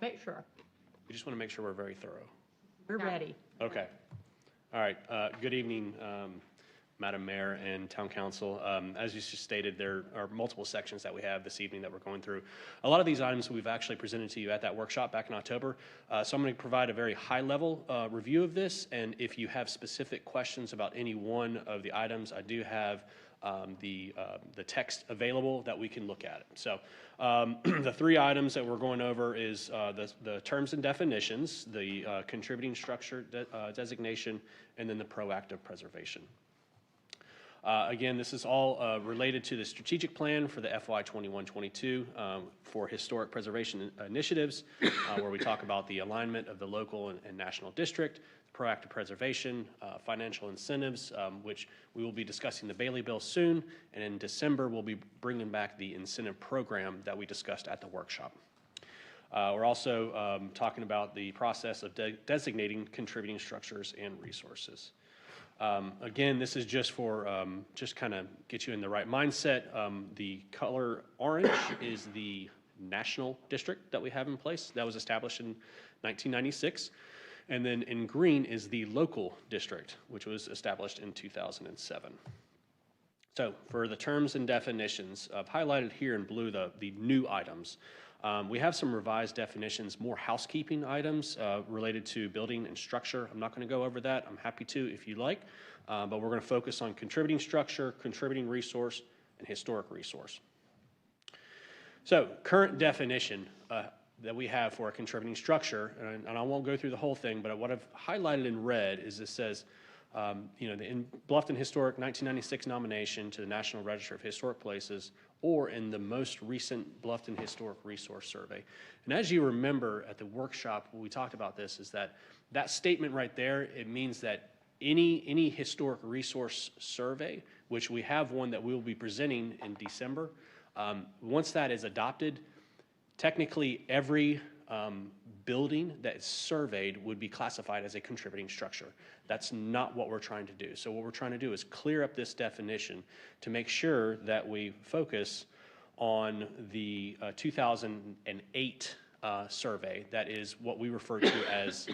S1: Make sure.
S8: We just want to make sure we're very thorough.
S1: We're ready.
S8: Okay. All right. Good evening, Madam Mayor and Town Council. As you just stated, there are multiple sections that we have this evening that we're going through. A lot of these items we've actually presented to you at that workshop back in October. So I'm going to provide a very high-level review of this, and if you have specific questions about any one of the items, I do have the text available that we can look at it. So the 3 items that we're going over is the terms and definitions, the contributing structure designation, and then the proactive preservation. Again, this is all related to the strategic plan for the FY 21-22 for historic preservation initiatives, where we talk about the alignment of the local and national district, proactive preservation, financial incentives, which we will be discussing the Bailey Bill soon, and in December we'll be bringing back the incentive program that we discussed at the workshop. We're also talking about the process of designating contributing structures and resources. Again, this is just for just kind of get you in the right mindset. The color orange is the national district that we have in place that was established in 1996. And then in green is the local district, which was established in 2007. So for the terms and definitions, I've highlighted here in blue the new items. We have some revised definitions, more housekeeping items related to building and structure. I'm not going to go over that. I'm happy to if you like, but we're going to focus on contributing structure, contributing resource, and historic resource. So current definition that we have for a contributing structure, and I won't go through the whole thing, but what I've highlighted in red is it says, the Bluffton Historic 1996 nomination to the National Register of Historic Places, or in the most recent Bluffton Historic Resource Survey. And as you remember at the workshop when we talked about this, is that statement right there, it means that any historic resource survey, which we have one that we will be presenting in December, once that is adopted, technically every building that's surveyed would be classified as a contributing structure. That's not what we're trying to do. So what we're trying to do is clear up this definition to make sure that we focus on the 2008 survey. That is what we refer to as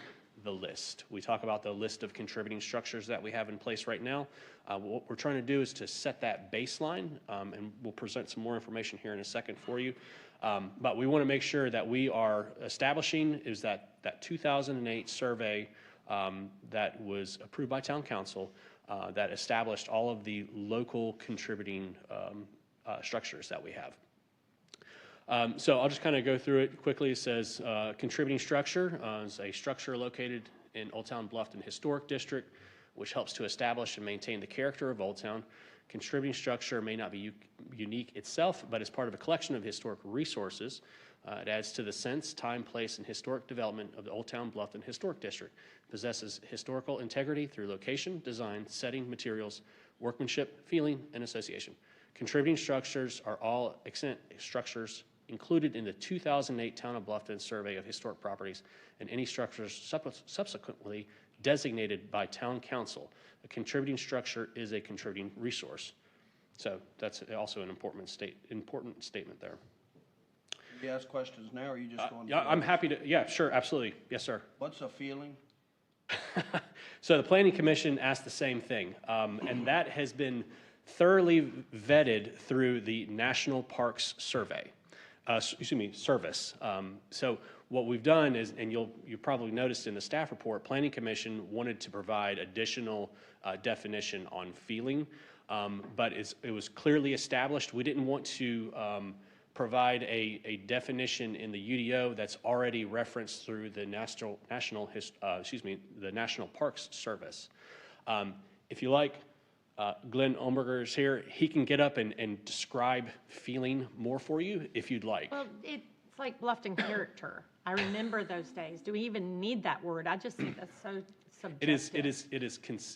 S8: the list. We talk about the list of contributing structures that we have in place right now. What we're trying to do is to set that baseline, and we'll present some more information here in a second for you. But we want to make sure that we are establishing is that 2008 survey that was approved by Town Council that established all of the local contributing structures that we have. So I'll just kind of go through it quickly. It says contributing structure is a structure located in Old Town Bluffton Historic District, which helps to establish and maintain the character of Old Town. Contributing structure may not be unique itself, but is part of a collection of historic resources. It adds to the sense, time, place, and historic development of the Old Town Bluffton Historic District. Possesses historical integrity through location, design, setting, materials, workmanship, feeling, and association. Contributing structures are all extant structures included in the 2008 Town of Bluffton Survey of Historic Properties, and any structures subsequently designated by town council. A contributing structure is a contributing resource. So that's also an important statement there.
S18: You ask questions now, or are you just going?
S8: Yeah, I'm happy to, yeah, sure, absolutely. Yes, sir.
S18: What's a feeling?
S8: So the Planning Commission asked the same thing, and that has been thoroughly vetted through the National Parks Survey, Service. So what we've done is, and you probably noticed in the staff report, Planning Commission wanted to provide additional definition on feeling, but it was clearly established. We didn't want to provide a definition in the UDO that's already referenced through the National Parks Service. If you like, Glenn Omberger is here. He can get up and describe feeling more for you if you'd like.
S1: Well, it's like Bluffton character. I remember those days. Do we even need that word? I just think that's so subjective.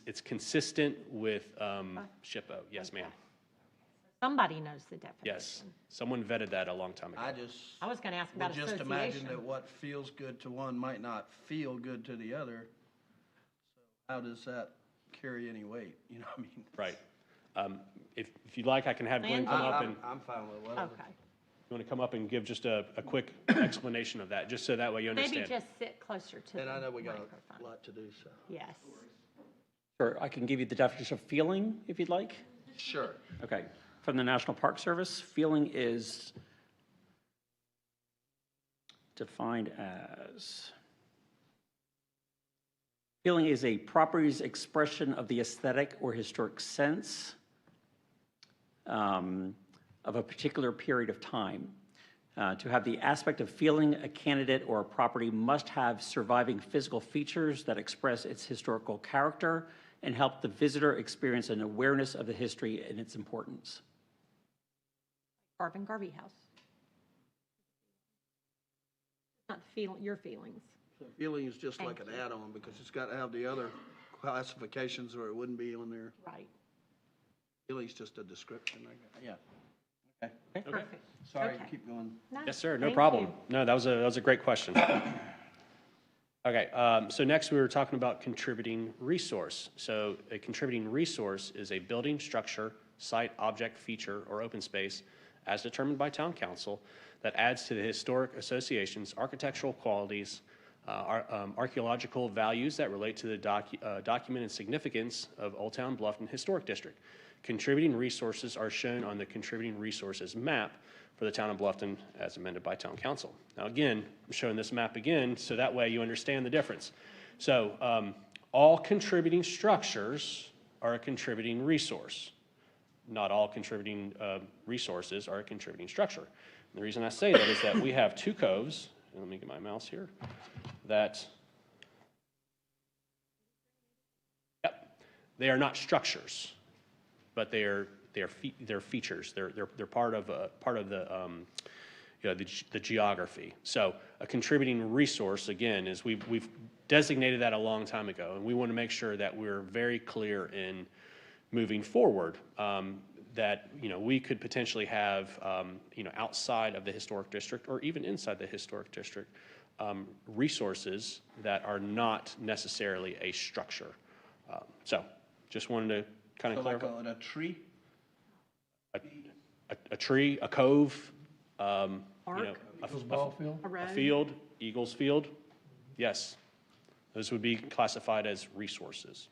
S8: It's consistent with SHPO. Yes, ma'am.
S1: Somebody knows the definition.
S8: Yes, someone vetted that a long time ago.
S1: I was going to ask about
S18: Just
S1: association.
S18: imagine that what feels good to one might not feel good to the other. So how does that carry any weight? You know what I mean?
S8: Right. If you'd like, I can have Glenn come up and.
S18: I'm fine with whatever.
S1: Okay.
S8: You want to come up and give just a quick explanation of that, just so that way you understand.
S1: Maybe just sit closer to
S18: And I know we got
S1: microphone.
S18: a lot to do, so.
S1: Yes.
S21: Sure, I can give you the definition of feeling if you'd like.
S18: Sure.
S21: Okay, from the National Park Service, feeling is defined as, feeling is a property's expression of the aesthetic or historic sense of a particular period of time. To have the aspect of feeling, a candidate or a property must have surviving physical features that express its historical character and help the visitor experience an awareness of the history and its importance.
S1: Garvin Garvey House. Not your feelings.
S18: So feeling is just like an add-on because it's got to have the other classifications or it wouldn't be on there.
S1: Right.
S18: Feeling's just a description. Yeah. Okay.
S1: Perfect.
S18: Sorry,
S1: Okay.
S18: keep going.
S1: No,
S8: Yes, sir, no
S1: thank
S8: problem.
S1: you.
S8: No, that was a great question. Okay, so next we were talking about contributing resource. So a contributing resource is a building, structure, site, object, feature, or open space as determined by town council that adds to the historic association's architectural qualities, archaeological values that relate to the documented significance of Old Town Bluffton Historic District. Contributing resources are shown on the contributing resources map for the town of Bluffton as amended by town council. Now again, I'm showing this map again so that way you understand the difference. So all contributing structures are a contributing resource. Not all contributing resources are a contributing structure. And the reason I say that is that we have two coves, and let me get my mouse here, that, yep, they are not structures, but they're features. They're part of the geography. So a contributing resource again is we've designated that a long time ago, and we want to make sure that we're very clear in moving forward that we could potentially have outside of the historic district or even inside the historic district resources that are not necessarily a structure. So just wanted to kind of clarify.
S18: Like a tree?
S8: A tree, a cove,
S1: Park?
S8: a field, Eagles Field. Yes, those would be classified as resources.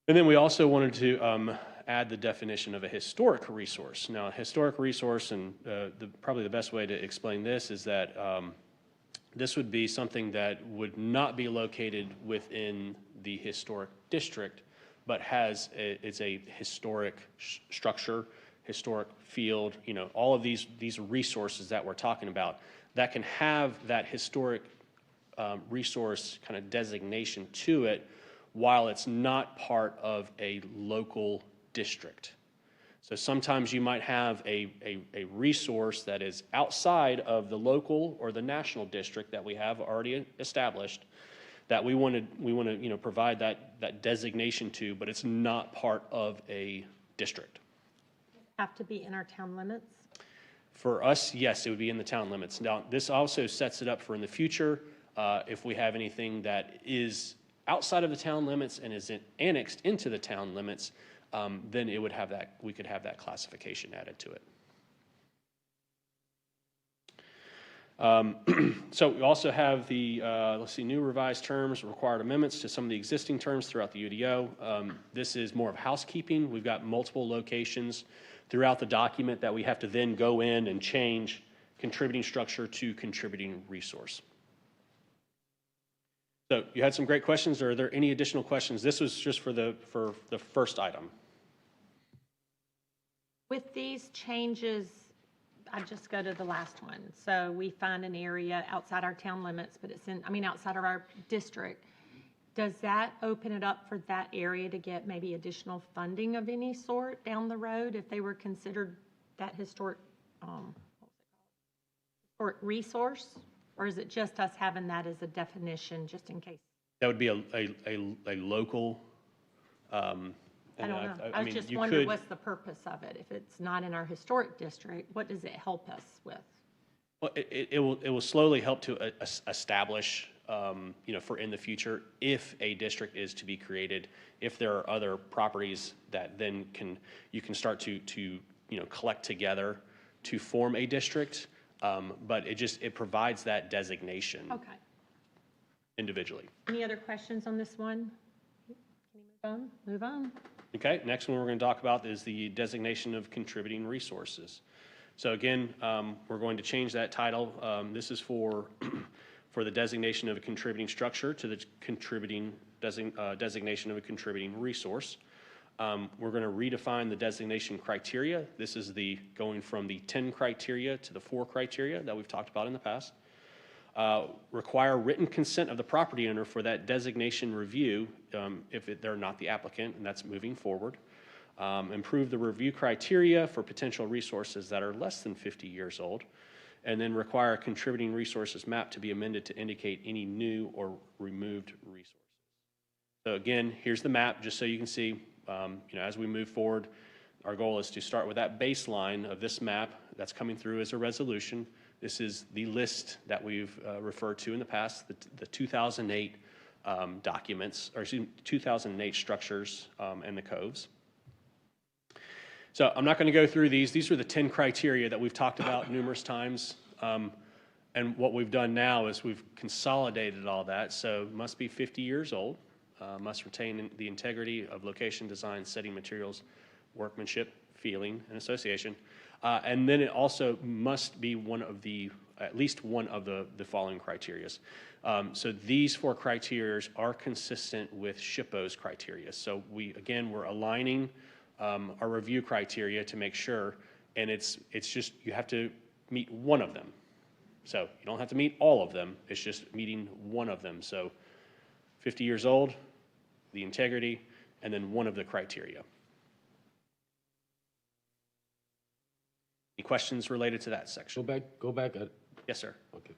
S8: And then we also wanted to add the definition of a historic resource. Now, a historic resource, and probably the best way to explain this is that this would be something that would not be located within the historic district, but it's a historic structure, historic field, all of these resources that we're talking about that can have that historic resource kind of designation to it while it's not part of a local district. So sometimes you might have a resource that is outside of the local or the national district that we have already established that we want to provide that designation to, but it's not part of a district.
S1: Have to be in our town limits?
S8: For us, yes, it would be in the town limits. Now, this also sets it up for in the future. If we have anything that is outside of the town limits and is annexed into the town limits, then it would have that, we could have that classification added to it. So we also have the, let's see, new revised terms, required amendments to some of the existing terms throughout the UDO. This is more of housekeeping. We've got multiple locations throughout the document that we have to then go in and change contributing structure to contributing resource. So you had some great questions. Are there any additional questions? This was just for the first item.
S1: With these changes, I just go to the last one. So we find an area outside our town limits, but it's in, I mean, outside of our district. Does that open it up for that area to get maybe additional funding of any sort down the road if they were considered that historic resource? Or is it just us having that as a definition just in case?
S8: That would be a local.
S1: I don't know. I was just wondering what's the purpose of it? If it's not in our historic district, what does it help us with?
S8: Well, it will slowly help to establish, for in the future, if a district is to be created, if there are other properties that then you can start to collect together to form a district. But it provides that designation.
S1: Okay.
S8: Individually.
S1: Any other questions on this one? Can you move on?
S8: Okay, next one we're going to talk about is the designation of contributing resources. So again, we're going to change that title. This is for the designation of a contributing structure to the contributing designation of a contributing resource. We're going to redefine the designation criteria. This is going from the 10 criteria to the 4 criteria that we've talked about in the past. Require written consent of the property owner for that designation review if they're not the applicant, and that's moving forward. Improve the review criteria for potential resources that are less than 50 years old, and then require a contributing resources map to be amended to indicate any new or removed resources. So again, here's the map, just so you can see, as we move forward, our goal is to start with that baseline of this map that's coming through as a resolution. This is the list that we've referred to in the past, the 2008 documents, or excuse me, 2008 structures and the coves. So I'm not going to go through these. These are the 10 criteria that we've talked about numerous times. And what we've done now is we've consolidated all that. So must be 50 years old, must retain the integrity of location, design, setting, materials, workmanship, feeling, and association. And then it also must be at least one of the following criteria. So these 4 criteria are consistent with SHPO's criteria. So we're aligning our review criteria to make sure, and it's just, you have to meet one of them. So you don't have to meet all of them, it's just meeting one of them. So 50 years old, the integrity, and then one of the criteria. Any questions related to that section?
S20: Go back.
S8: Yes, sir.
S20: Okay.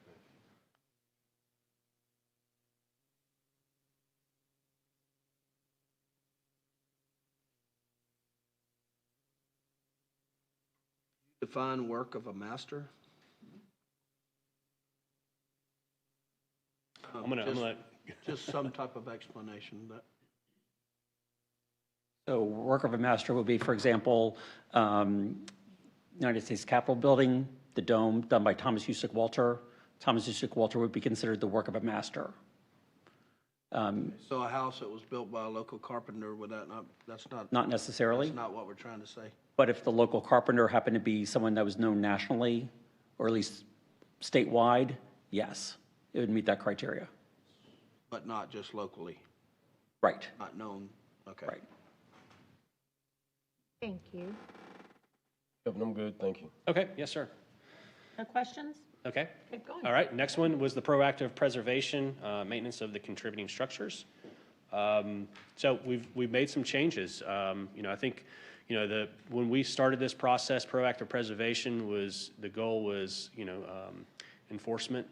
S18: Define work of a master?
S8: I'm gonna let
S18: just some type of explanation. But
S21: So work of a master would be, for example, United States Capitol building, the dome done by Thomas Usick Walter. Thomas Usick Walter would be considered the work of a master.
S18: so a house that was built by a local carpenter, would that not? That's
S21: Not necessarily.
S18: That's not what we're trying to say.
S21: But if the local carpenter happened to be someone that was known nationally, or at least statewide, yes, it would meet that criteria.
S18: But not just locally.
S21: Right.
S18: Not known. Okay.
S21: Right.
S1: Thank you.
S20: Yep, I'm good, thank you.
S8: Okay, yes, sir.
S1: No questions?
S8: Okay.
S1: Keep going.
S8: All right, next one was the proactive preservation, maintenance of the contributing structures. So we've made some changes. I think, when we started this process, proactive preservation the goal was, enforcement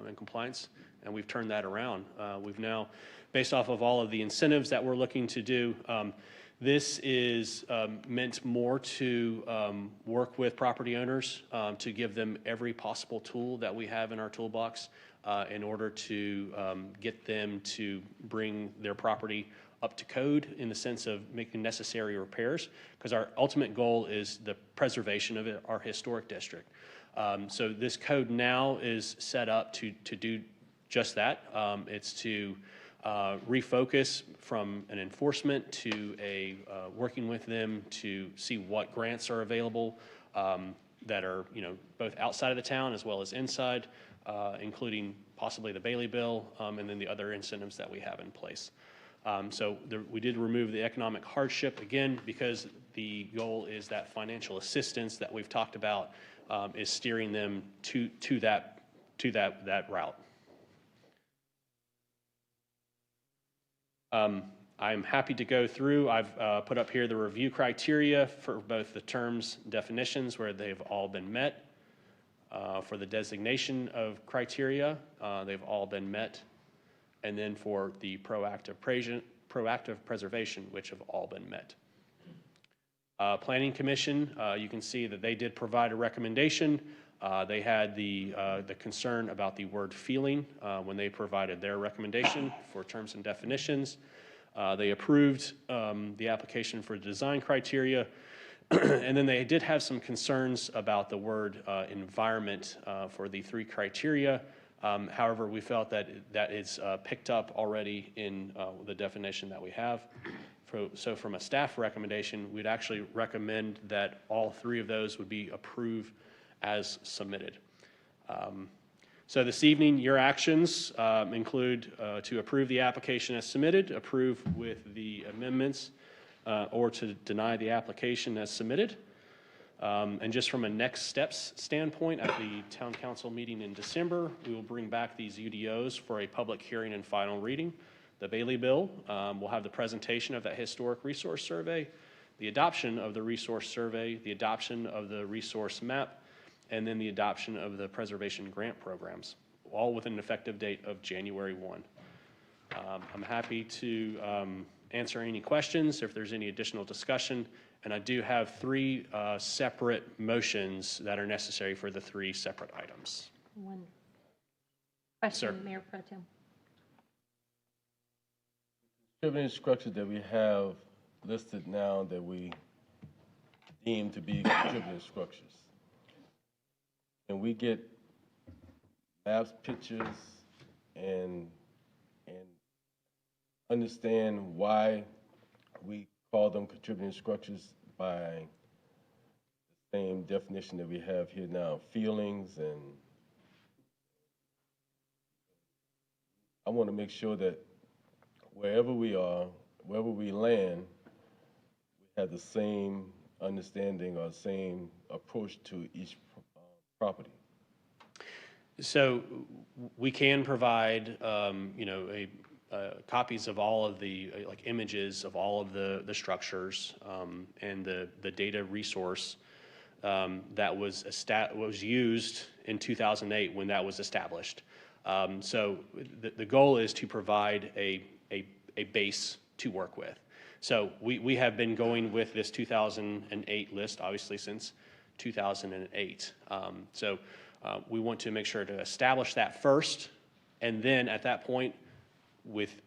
S8: and compliance, and we've turned that around. We've now, based off of all of the incentives that we're looking to do, This is meant more to work with property owners to give them every possible tool that we have in our toolbox in order to get them to bring their property up to code in the sense of making necessary repairs, because our ultimate goal is the preservation of our historic district. So this code now is set up to do just that. It's to refocus from an enforcement to a working with them to see what grants are available that are, both outside of the town as well as inside, including possibly the Bailey bill, and then the other incentives that we have in place. We did remove the economic hardship again because the goal is that financial assistance that we've talked about is steering them to that route. I'm happy to go through. I've put up here the review criteria for both the terms definitions where they've all been met. For the designation of criteria, they've all been met. And then for the proactive preservation, which have all been met. Planning Commission, you can see that they did provide a recommendation. They had the concern about the word feeling when they provided their recommendation for terms and definitions. They approved the application for design criteria, and then they did have some concerns about the word environment for the 3 criteria. However, we felt that is picked up already in the definition that we have. So from a staff recommendation, we'd actually recommend that all 3 of those would be approved as submitted. So this evening, your actions include to approve the application as submitted, approve with the amendments, or to deny the application as submitted. And just from a next steps standpoint, at the town council meeting in December, we will bring back these UDOs for a public hearing and final reading. The Bailey bill will have the presentation of that historic resource survey, the adoption of the resource survey, the adoption of the resource map, and then the adoption of the preservation grant programs, all with an effective date of January 1. I'm happy to answer any questions if there's any additional discussion. And I do have 3 separate motions that are necessary for the 3 separate items.
S1: One question,
S8: Sir.
S1: Mayor Pro Tem.
S20: Contributing structures that we have listed now that we deem to be contributing structures. And we get maps, pictures, and understand why we call them contributing structures by the same definition that we have here now, feelings, and I want to make sure that wherever we are, wherever we land, we have the same understanding or same approach to each property.
S8: So we can provide, copies of all of the like images of all of the structures and the data resource that was used in 2008 when that was established. So the goal is to provide a base to work with. So we have been going with this 2008 list obviously since 2008. We want to make sure to establish that first, and then at that point, with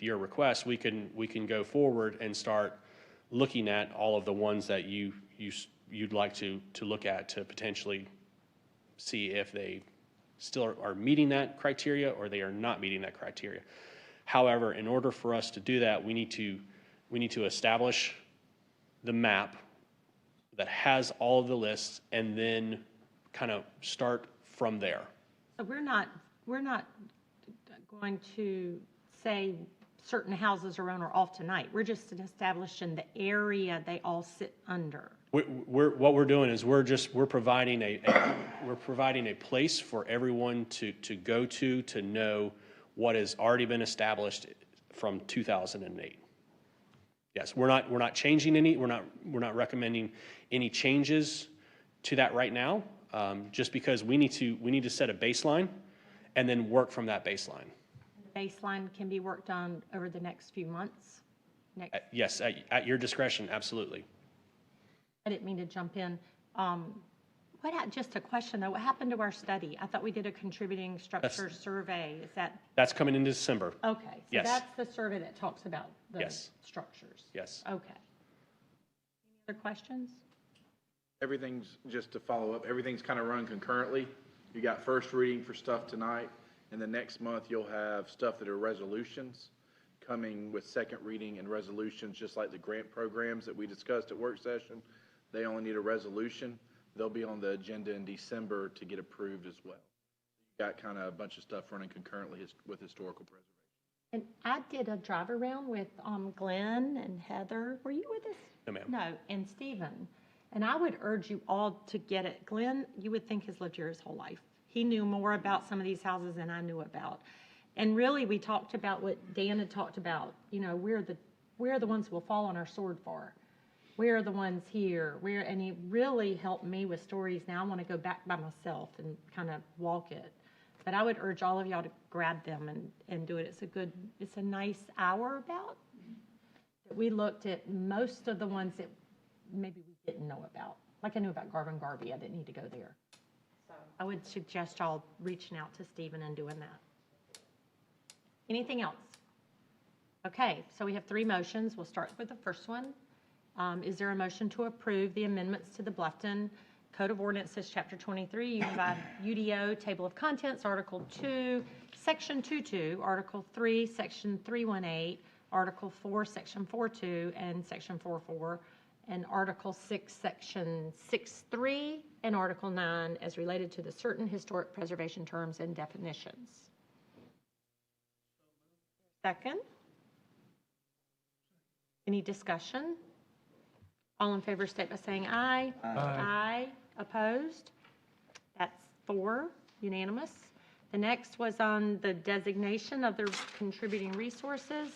S8: your request, we can go forward and start looking at all of the ones that you'd like to look at to potentially see if they still are meeting that criteria or they are not meeting that criteria. However, in order for us to do that, we need to establish the map that has all of the lists and then kind of start from there.
S1: So we're not going to say certain houses are on or off tonight. We're just establishing the area they all sit under.
S8: What we're doing is we're providing a place for everyone to go to know what has already been established from 2008. Yes, we're not changing any. We're not recommending any changes to that right now. Just because we need to set a baseline and then work from that baseline.
S1: The baseline can be worked on over the next few months. next?
S8: Yes, at your discretion, absolutely.
S1: I didn't mean to jump in. Just a question though, what happened to our study? I thought we did a contributing structure survey. Is that,
S8: That's coming in December.
S1: okay, so
S8: Yes.
S1: that's the survey that talks about the
S8: Yes.
S1: structures?
S8: Yes.
S1: Okay. Any other questions?
S3: Everything's, just to follow up, everything's kind of run concurrently. You got first reading for stuff tonight, and the next month you'll have stuff that are resolutions coming with second reading and resolutions, just like the grant programs that we discussed at work session. They only need a resolution. They'll be on the agenda in December to get approved as well. You got kind of a bunch of stuff running concurrently with historical preservation.
S1: And I did a drive around with Glenn and Heather. Were you with us?
S8: No, ma'am.
S1: No, and Stephen. And I would urge you all to get it. Glenn, you would think has lived here his whole life. He knew more about some of these houses than I knew about. And really, we talked about what Dan had talked about. You know, we're the ones we'll fall on our sword for. We're the ones here. And he really helped me with stories. Now I want to go back by myself and kind of walk it. But I would urge all of y'all to grab them and do it. It's a nice hour about. We looked at most of the ones that maybe we didn't know about. Like I knew about Garvin Garvey. I didn't need to go there. So I would suggest y'all reaching out to Stephen and doing that. Anything else? Okay, so we have 3 motions. We'll start with the first one. Is there a motion to approve the amendments to the Bluffton Code of Ordinances, Chapter 23, UDO, Table of Contents, Article 2, Section 22, Article 3, Section 318, Article 4, Section 42, and Section 44, and Article 6, Section 6.3, and Article 9 as related to the certain historic preservation terms and definitions? Second? Any discussion? All in favor state by saying aye.
S2: Aye.
S1: Aye. Opposed? That's 4, unanimous. The next was on the designation of the contributing resources.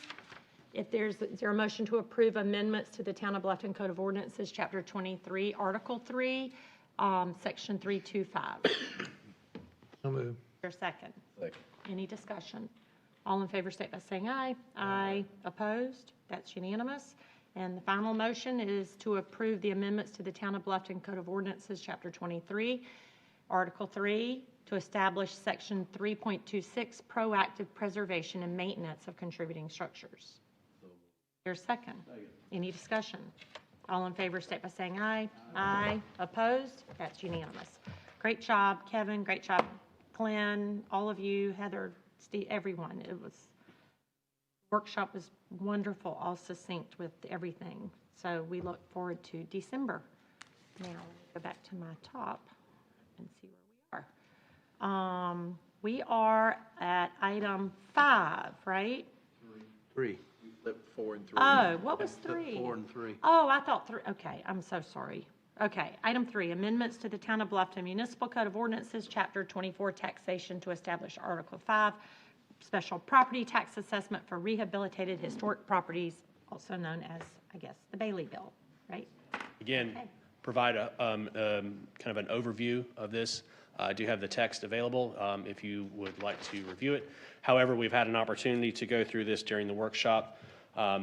S1: Is there a motion to approve amendments to the Town of Bluffton Code of Ordinances, Chapter 23, Article 3, Section 325?
S2: So moved.
S1: Your second.
S3: Second.
S1: Any discussion? All in favor state by saying aye. Aye. Opposed? That's unanimous. And the final motion is to approve the amendments to the Town of Bluffton Code of Ordinances, Chapter 23, Article 3, to establish Section 3.26, proactive preservation and maintenance of contributing structures. There's second. Any discussion? All in favor state by saying aye. Aye. Opposed? That's unanimous. Great job, Kevin. Great job, Glenn, all of you, Heather, Steve, everyone. Workshop was wonderful, all succinct with everything. So we look forward to December. Now, let me go back to my top and see where we are. We are at item 5, right?
S18: 3.
S3: We flipped 4 and 3.
S1: Oh, what was 3?
S18: 4 and 3.
S1: Oh, I thought 3. Okay, I'm so sorry. Okay, item 3, amendments to the Town of Bluffton Municipal Code of Ordinances, Chapter 24, taxation to establish Article 5, special property tax assessment for rehabilitated historic properties, also known as, I guess, the Bailey Bill, right?
S8: Again,
S1: Okay.
S8: provide a kind of an overview of this. I do have the text available if you would like to review it. However, we've had an opportunity to go through this during the workshop.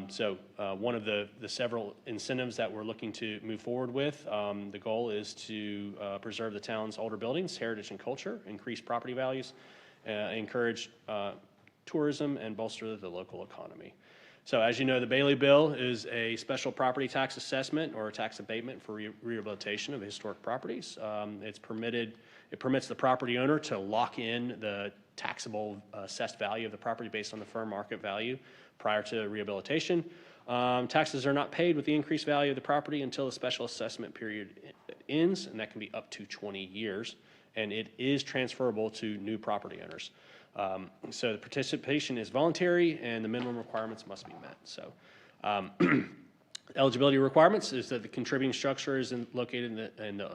S8: So one of the several incentives that we're looking to move forward with, the goal is to preserve the town's older buildings, heritage and culture, increase property values, encourage tourism, and bolster the local economy. So as you know, the Bailey Bill is a special property tax assessment or tax abatement for rehabilitation of historic properties. It permits the property owner to lock in the taxable assessed value of the property based on the fair market value prior to rehabilitation. Taxes are not paid with the increased value of the property until the special assessment period ends, and that can be up to 20 years. And it is transferable to new property owners. So the participation is voluntary and the minimum requirements must be met. So eligibility requirements is that the contributing structure is located in the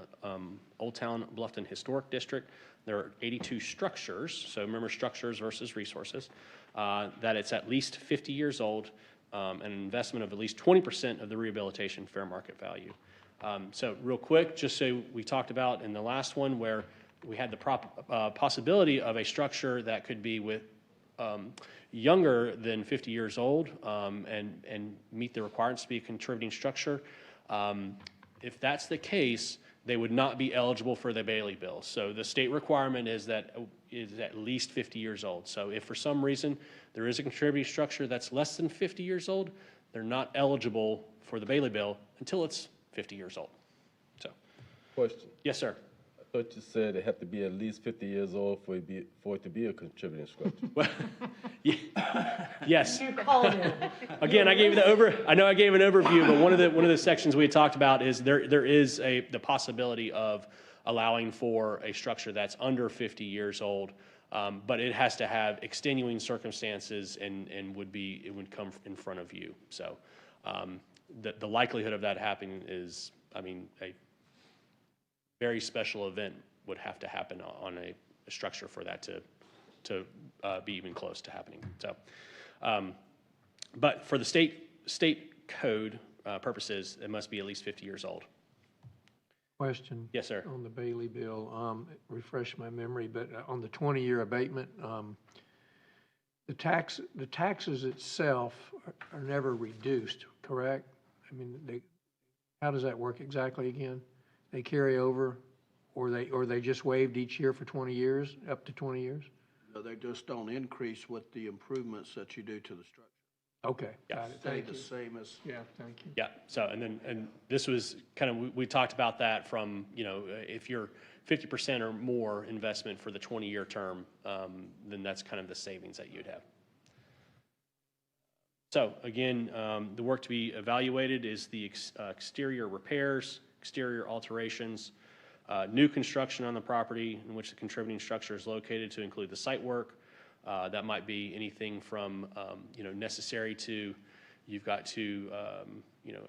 S8: Old Town Bluffton Historic District. There are 82 structures, so remember structures versus resources, that it's at least 50 years old, and an investment of at least 20% of the rehabilitation fair market value. So real quick, just so we talked about in the last one where we had the possibility of a structure that could be younger than 50 years old and meet the requirements to be a contributing structure, if that's the case, they would not be eligible for the Bailey bill. So the state requirement is that is at least 50 years old. So if for some reason there is a contributing structure that's less than 50 years old, they're not eligible for the Bailey bill until it's 50 years old. So,
S20: Question.
S8: yes, sir.
S20: I thought you said it had to be at least 50 years old for it to be a contributing structure.
S8: Yes.
S1: You called it.
S8: Again, I gave an overview, but one of the sections we had talked about is there is the possibility of allowing for a structure that's under 50 years old, but it has to have extenuating circumstances and it would come in front of you. So the likelihood of that happening is, I mean, a very special event would have to happen on a structure for that to be even close to happening. So, but for the state code purposes, it must be at least 50 years old.
S2: Question.
S8: Yes, sir.
S2: On the Bailey bill, refresh my memory, but on the 20-year abatement, the taxes itself are never reduced, correct? I mean, how does that work exactly again? They carry over, or they just waived each year for 20 years, up to 20 years?
S18: No, they just don't increase with the improvements that you do to the structure.
S2: Okay, got it. Thank you.
S18: The same as.
S2: Yeah, thank you.
S8: Yeah. So, and this was kind of, we talked about that from, if you're 50% or more investment for the 20-year term, then that's kind of the savings that you'd have. So again, the work to be evaluated is the exterior repairs, exterior alterations, new construction on the property in which the contributing structure is located to include the site work. That might be anything from, necessary to, you've got to,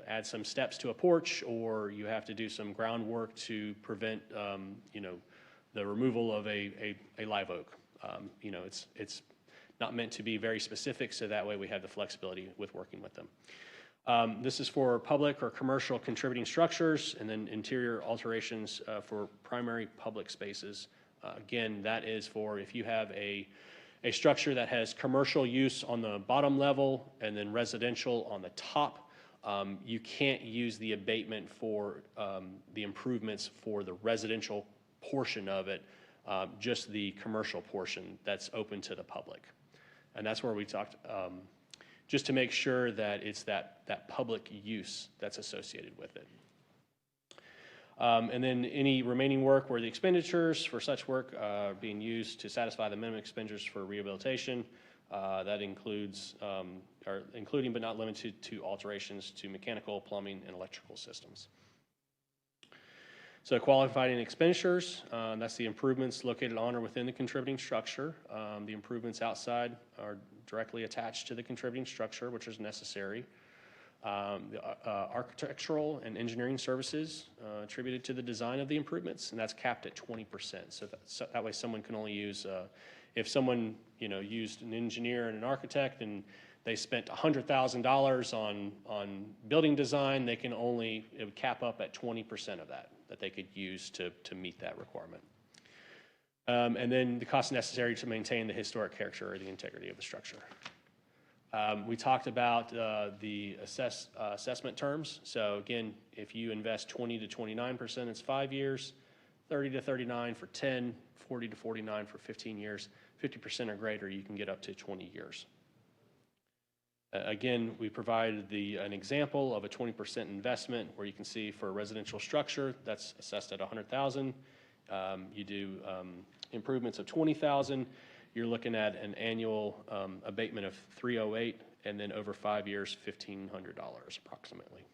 S8: add some steps to a porch, or you have to do some groundwork to prevent, the removal of a live oak. It's not meant to be very specific, so that way we have the flexibility with working with them. This is for public or commercial contributing structures, and then interior alterations for primary public spaces. Again, that is for if you have a structure that has commercial use on the bottom level and then residential on the top, you can't use the abatement for the improvements for the residential portion of it, just the commercial portion that's open to the public. And that's where we talked, just to make sure that it's that public use that's associated with it. And then any remaining work where the expenditures for such work are being used to satisfy the minimum expenditures for rehabilitation. That includes, including but not limited to alterations to mechanical, plumbing, and electrical systems. So qualifying expenditures, that's the improvements located on or within the contributing structure. The improvements outside are directly attached to the contributing structure, which is necessary. The architectural and engineering services attributed to the design of the improvements, and that's capped at 20%. So that way someone can only use, if someone used an engineer and an architect and they spent $100,000 on building design, it would cap up at 20% of that they could use to meet that requirement. And then the cost necessary to maintain the historic character or the integrity of the structure. We talked about the assessment terms. So again, if you invest 20 to 29%, it's 5 years, 30 to 39 for 10, 40 to 49 for 15 years, 50% or greater, you can get up to 20 years. Again, we provided an example of a 20% investment where you can see for a residential structure that's assessed at $100,000. You do improvements of $20,000. You're looking at an annual abatement of $308, and then over 5 years, $1,500 approximately.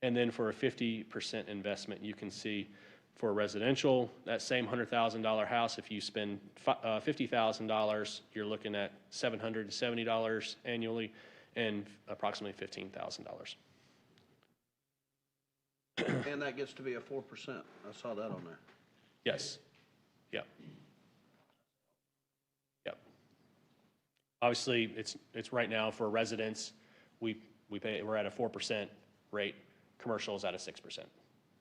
S8: And then for a 50% investment, you can see for a residential, that same $100,000 house, if you spend $50,000, you're looking at $770 annually and approximately $15,000.
S18: And that gets to be a 4%. I saw that on there.
S8: Yes. Yep. Yep. Obviously, it's right now for residents, we're at a 4% rate. Commercial is at a 6%.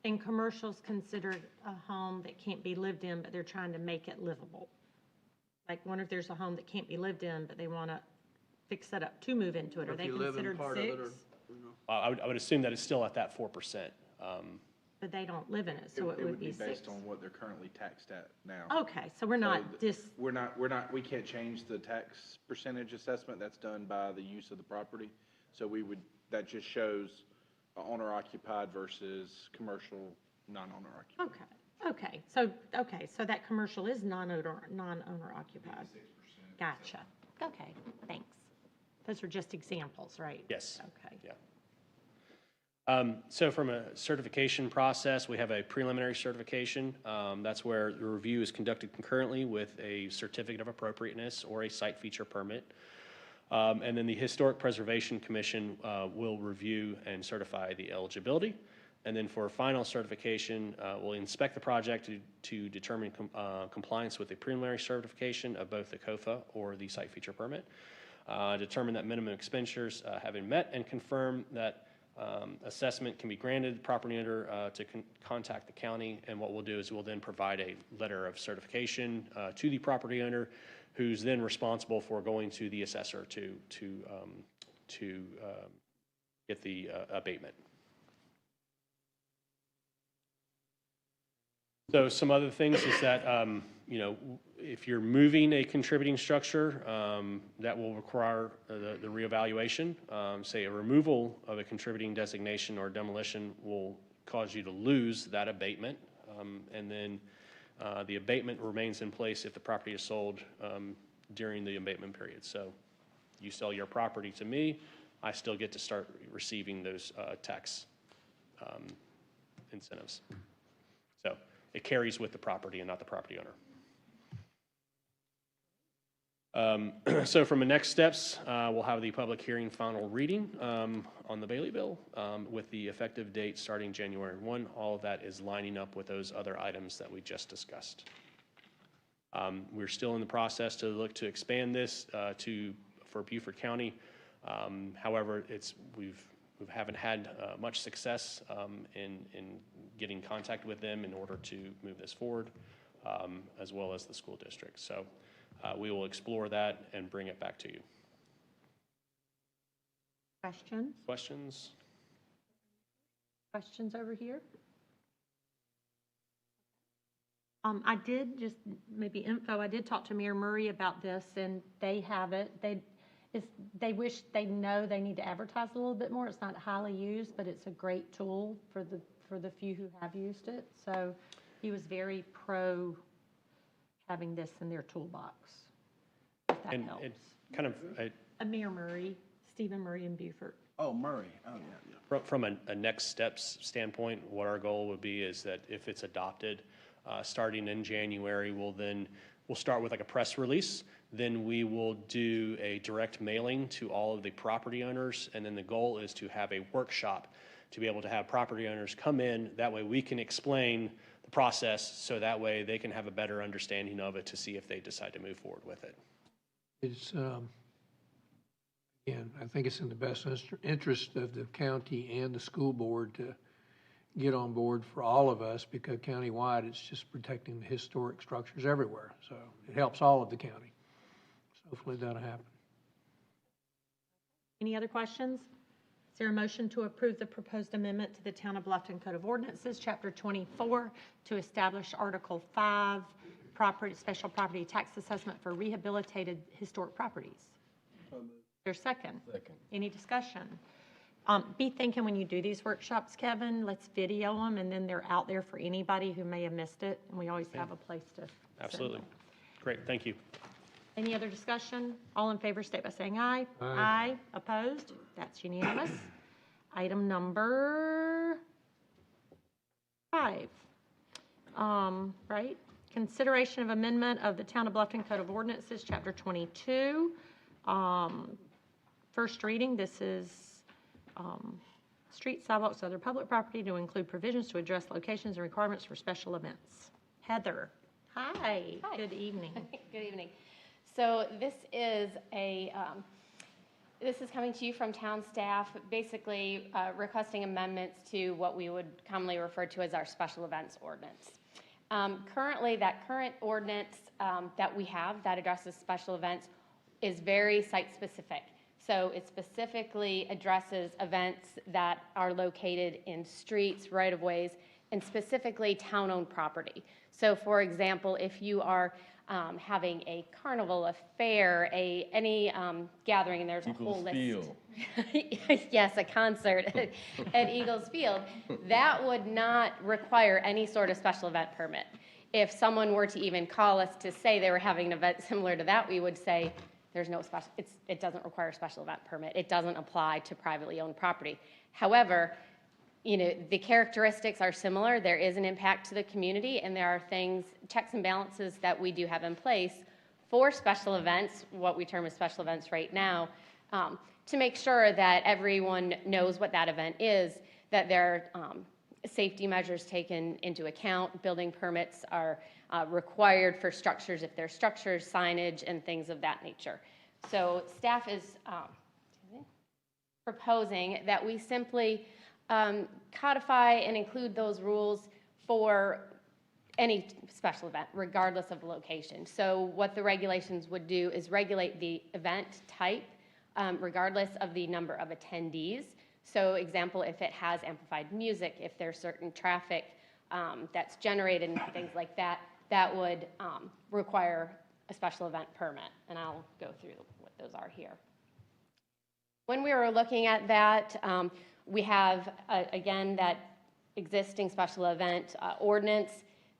S1: And commercial's considered a home that can't be lived in, but they're trying to make it livable. Like, wonder if there's a home that can't be lived in, but they want to fix it up to move into it. Are
S18: If
S1: they
S18: you live in
S1: considered
S18: part of it, or,
S1: six?
S18: you know.
S8: I would assume that it's still at that 4%.
S1: But they don't live in it, so it would be
S3: based
S1: six.
S3: on what they're currently taxed at now.
S1: Okay, so we're not
S3: We can't change the tax percentage assessment. That's done by the use of the property. So that just shows owner occupied versus commercial, non-owner occupied.
S1: Okay, so that commercial is non-owner occupied. Gotcha. Okay, thanks. Those are just examples, right?
S8: Yes.
S1: Okay.
S8: Yeah. So from a certification process, we have a preliminary certification. That's where the review is conducted concurrently with a certificate of appropriateness or a site feature permit. And then the Historic Preservation Commission will review and certify the eligibility. And then for final certification, we'll inspect the project to determine compliance with the preliminary certification of both the COFA or the site feature permit, determine that minimum expenditures have been met, and confirm that assessment can be granted. The property owner to contact the county, and what we'll do is we'll then provide a letter of certification to the property owner, who's then responsible for going to the assessor to get the abatement. So some other things is that, if you're moving a contributing structure, that will require the reevaluation. Say a removal of a contributing designation or demolition will cause you to lose that abatement. And then the abatement remains in place if the property is sold during the abatement period. So you sell your property to me, I still get to start receiving those tax incentives. So it carries with the property and not the property owner. So from the next steps, we'll have the public hearing final reading on the Bailey bill with the effective date starting January 1. All of that is lining up with those other items that we just discussed. We're still in the process to look to expand this for Beaufort County. However, we haven't had much success in getting contact with them in order to move this forward, as well as the school district. So we will explore that and bring it back to you.
S1: Questions?
S8: Questions?
S1: Questions over here? I did just, maybe info, I did talk to Mayor Murray about this, and they have it. They wish they know they need to advertise a little bit more. It's not highly used, but it's a great tool for the few who have used it. So he was very pro having this in their toolbox, if that helps.
S8: And kind of
S1: Mayor Murray, Stephen Murray in Beaufort.
S18: Oh, Murray. Oh, yeah.
S8: From a next steps standpoint, what our goal would be is that if it's adopted, starting in January, we'll start with like a press release. Then we will do a direct mailing to all of the property owners. And then the goal is to have a workshop to be able to have property owners come in. That way we can explain the process, so that way they can have a better understanding of it to see if they decide to move forward with it.
S2: It's, again, I think it's in the best interest of the county and the school board to get on board for all of us, because countywide it's just protecting the historic structures everywhere. So it helps all of the county. So hopefully that'll happen.
S1: Any other questions? Is there a motion to approve the proposed amendment to the Town of Bluffton Code of Ordinances, Chapter 24, to establish Article 5, special property tax assessment for rehabilitated historic properties? There's second.
S20: Second.
S1: Any discussion? Be thinking when you do these workshops, Kevin, let's video them, and then they're out there for anybody who may have missed it, and we always have a place to
S8: Absolutely.
S1: send them.
S8: Great, thank you.
S1: Any other discussion? All in favor, state by saying aye.
S2: Aye.
S1: Opposed? That's unanimous. Item number 5. Right? Consideration of amendment of the Town of Bluffton Code of Ordinances, Chapter 22. First reading. This is street, sidewalks, other public property to include provisions to address locations and requirements for special events. Heather. Hi. Good evening.
S4: Good evening. So this is this is coming to you from town staff, basically requesting amendments to what we would commonly refer to as our special events ordinance. Currently, that current ordinance that we have that addresses special events is very site-specific. So it specifically addresses events that are located in streets, right-of-ways, and specifically town-owned property. So for example, if you are having a carnival, a fair, any gathering, and there's a whole list.
S20: Field.
S4: Yes, a concert at Eagles Field, that would not require any sort of special event permit. If someone were to even call us to say they were having an event similar to that, we would say, there's no special, it doesn't require a special event permit. It doesn't apply to privately owned property. However, the characteristics are similar. There is an impact to the community, and there are things, checks and balances that we do have in place for special events, what we term as special events right now, to make sure that everyone knows what that event is, that there are safety measures taken into account. Building permits are required for structures if there's structures, signage, and things of that nature. So staff is proposing that we simply codify and include those rules for any special event, regardless of the location. So what the regulations would do is regulate the event type, regardless of the number of attendees. So example, if it has amplified music, if there's certain traffic that's generated and things like that, that would require a special event permit. And I'll go through what those are here. When we were looking at that, we have, again, that existing special event ordinance.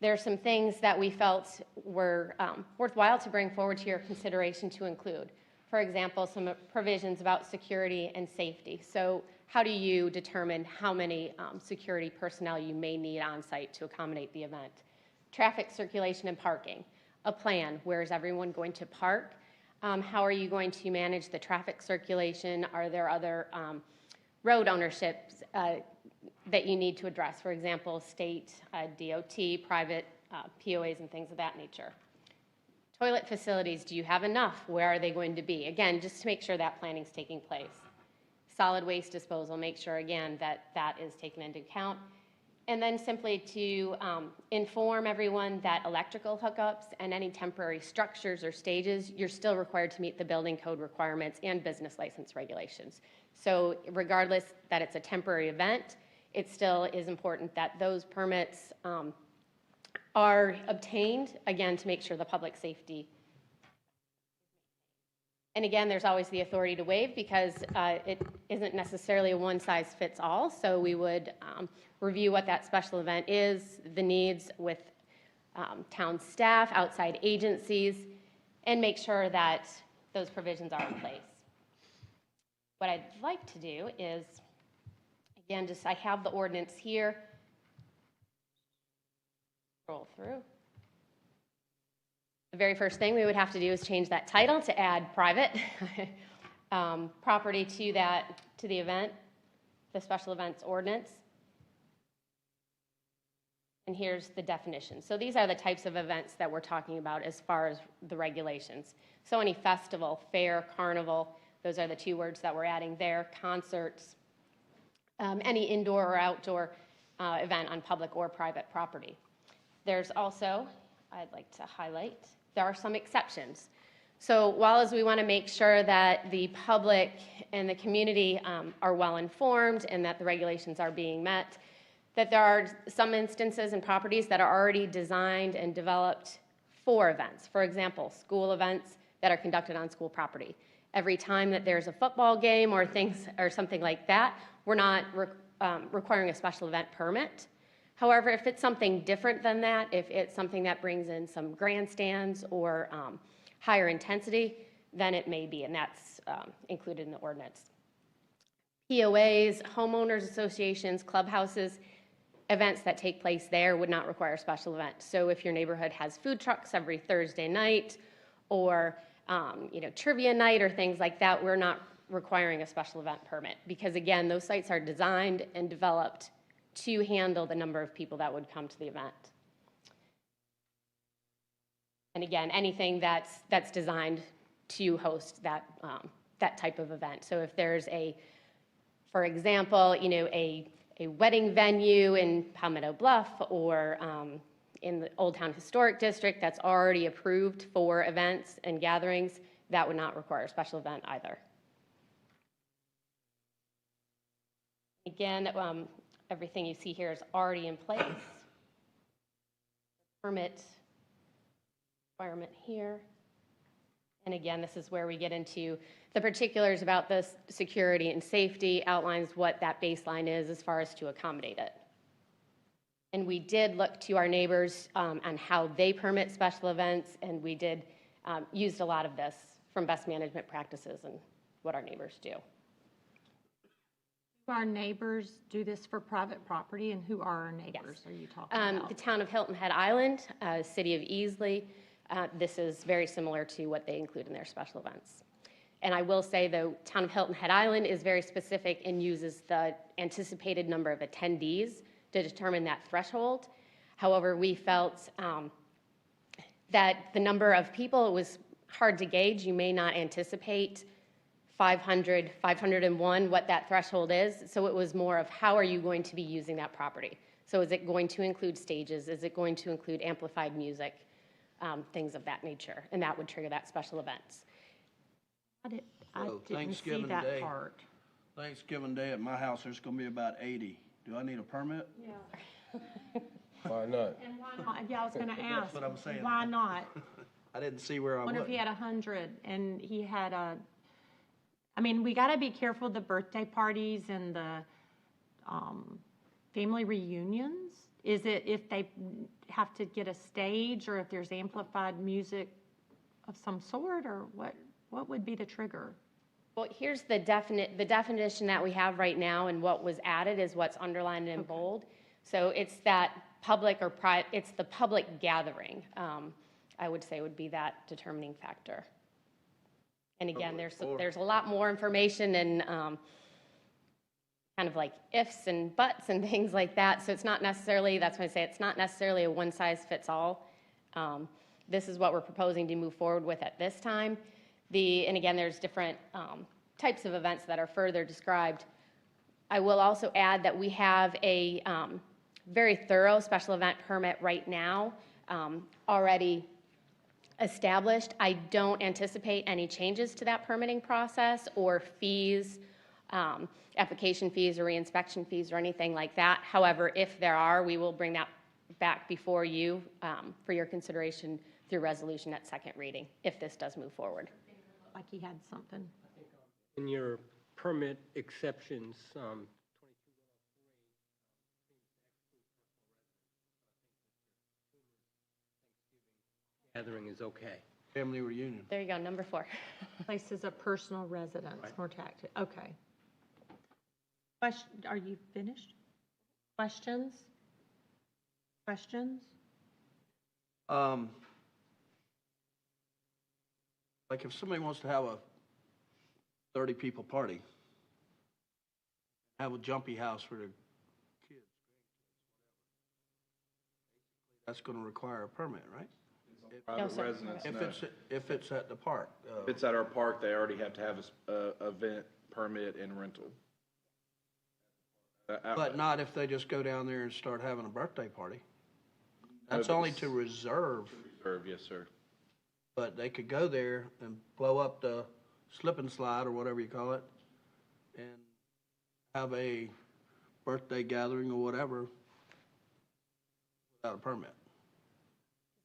S4: There are some things that we felt were worthwhile to bring forward to your consideration to include. For example, some provisions about security and safety. So how do you determine how many security personnel you may need on site to accommodate the event? Traffic circulation and parking. A plan. Where is everyone going to park? How are you going to manage the traffic circulation? Are there other road ownerships that you need to address? For example, state, DOT, private POAs, and things of that nature. Toilet facilities, do you have enough? Where are they going to be? Again, just to make sure that planning is taking place. Solid waste disposal, make sure, again, that that is taken into account. And then simply to inform everyone that electrical hookups and any temporary structures or stages, you're still required to meet the building code requirements and business license regulations. So regardless that it's a temporary event, it still is important that those permits are obtained, again, to make sure the public safety. And again, there's always the authority to waive because it isn't necessarily a one-size-fits-all. So we would review what that special event is, the needs with town staff, outside agencies, and make sure that those provisions are in place. What I'd like to do is, again, I have the ordinance here. Scroll through. The very first thing we would have to do is change that title to add private property to the event, the special events ordinance. And here's the definition. So these are the types of events that we're talking about as far as the regulations. So any festival, fair, carnival, those are the two words that we're adding there. Concerts, any indoor or outdoor event on public or private property. There's also, I'd like to highlight, there are some exceptions. So while as we want to make sure that the public and the community are well informed and that the regulations are being met, that there are some instances and properties that are already designed and developed for events. For example, school events that are conducted on school property. Every time that there's a football game or things or something like that, we're not requiring a special event permit. However, if it's something different than that, if it's something that brings in some grandstands or higher intensity, then it may be, and that's included in the ordinance. POAs, homeowners associations, clubhouses, events that take place there would not require a special event. So if your neighborhood has food trucks every Thursday night or trivia night or things like that, we're not requiring a special event permit because, again, those sites are designed and developed to handle the number of people that would come to the event. And again, anything that's designed to host that type of event. So if there's for example, a wedding venue in Palmetto Bluff or in the Old Town Historic District that's already approved for events and gatherings, that would not require a special event either. Again, everything you see here is already in place. Permit requirement here. And again, this is where we get into the particulars about the security and safety, outlines what that baseline is as far as to accommodate it. And we did look to our neighbors on how they permit special events, and we did used a lot of this from best management practices and what our neighbors do.
S1: Do our neighbors do this for private property, and who are our neighbors are you talking about?
S4: The town of Hilton Head Island, city of Easley, this is very similar to what they include in their special events. And I will say, though, town of Hilton Head Island is very specific and uses the anticipated number of attendees to determine that threshold. However, we felt that the number of people, it was hard to gauge. You may not anticipate 500, 501, what that threshold is. So it was more of how are you going to be using that property? So is it going to include stages? Is it going to include amplified music? Things of that nature. And that would trigger that special events.
S1: I didn't
S18: Thanksgiving
S1: see that
S18: Day,
S1: part.
S18: Thanksgiving Day at my house, there's going to be about 80. Do I need a permit?
S1: Yeah.
S20: Why not?
S1: And why not? Yeah, I was going to ask.
S18: That's what I'm saying.
S1: Why not?
S18: I didn't see where I
S1: What
S18: was.
S1: if he had 100 and he had I mean, we got to be careful of the birthday parties and the family reunions. Is it if they have to get a stage or if there's amplified music of some sort, or what would be the trigger?
S4: Well, here's the definition that we have right now, and what was added is what's underlined in bold. So it's that public or private, it's the public gathering, I would say would be that determining factor. And again, there's a lot more information and kind of like ifs and buts and things like that. So it's not necessarily, that's why I say it's not necessarily a one size fits all. This is what we're proposing to move forward with at this time. And again, there's different types of events that are further described. I will also add that we have a very thorough special event permit right now already established. I don't anticipate any changes to that permitting process or fees, application fees or reinspection fees or anything like that. However, if there are, we will bring that back before you for your consideration through resolution at second reading, if this does move forward.
S1: Like he had something.
S5: In your permit exceptions, gathering is okay.
S18: Family reunion.
S4: There you go, number 4.
S1: Places of personal residence, more taxed. Okay. Are you finished? Questions? Questions?
S18: Like if somebody wants to have a 30 people party, have a jumpy house for their kids, that's going to require a permit, right?
S3: Private residence, no.
S18: If it's at the park.
S3: If it's at our park, they already have to have a event permit and rental.
S18: But not if they just go down there and start having a birthday party. That's
S3: No, but
S18: only
S3: it's-
S18: to reserve.
S3: Reserve, yes, sir.
S18: But they could go there and blow up the slip and slide or whatever you call it and have a birthday gathering or whatever without a permit.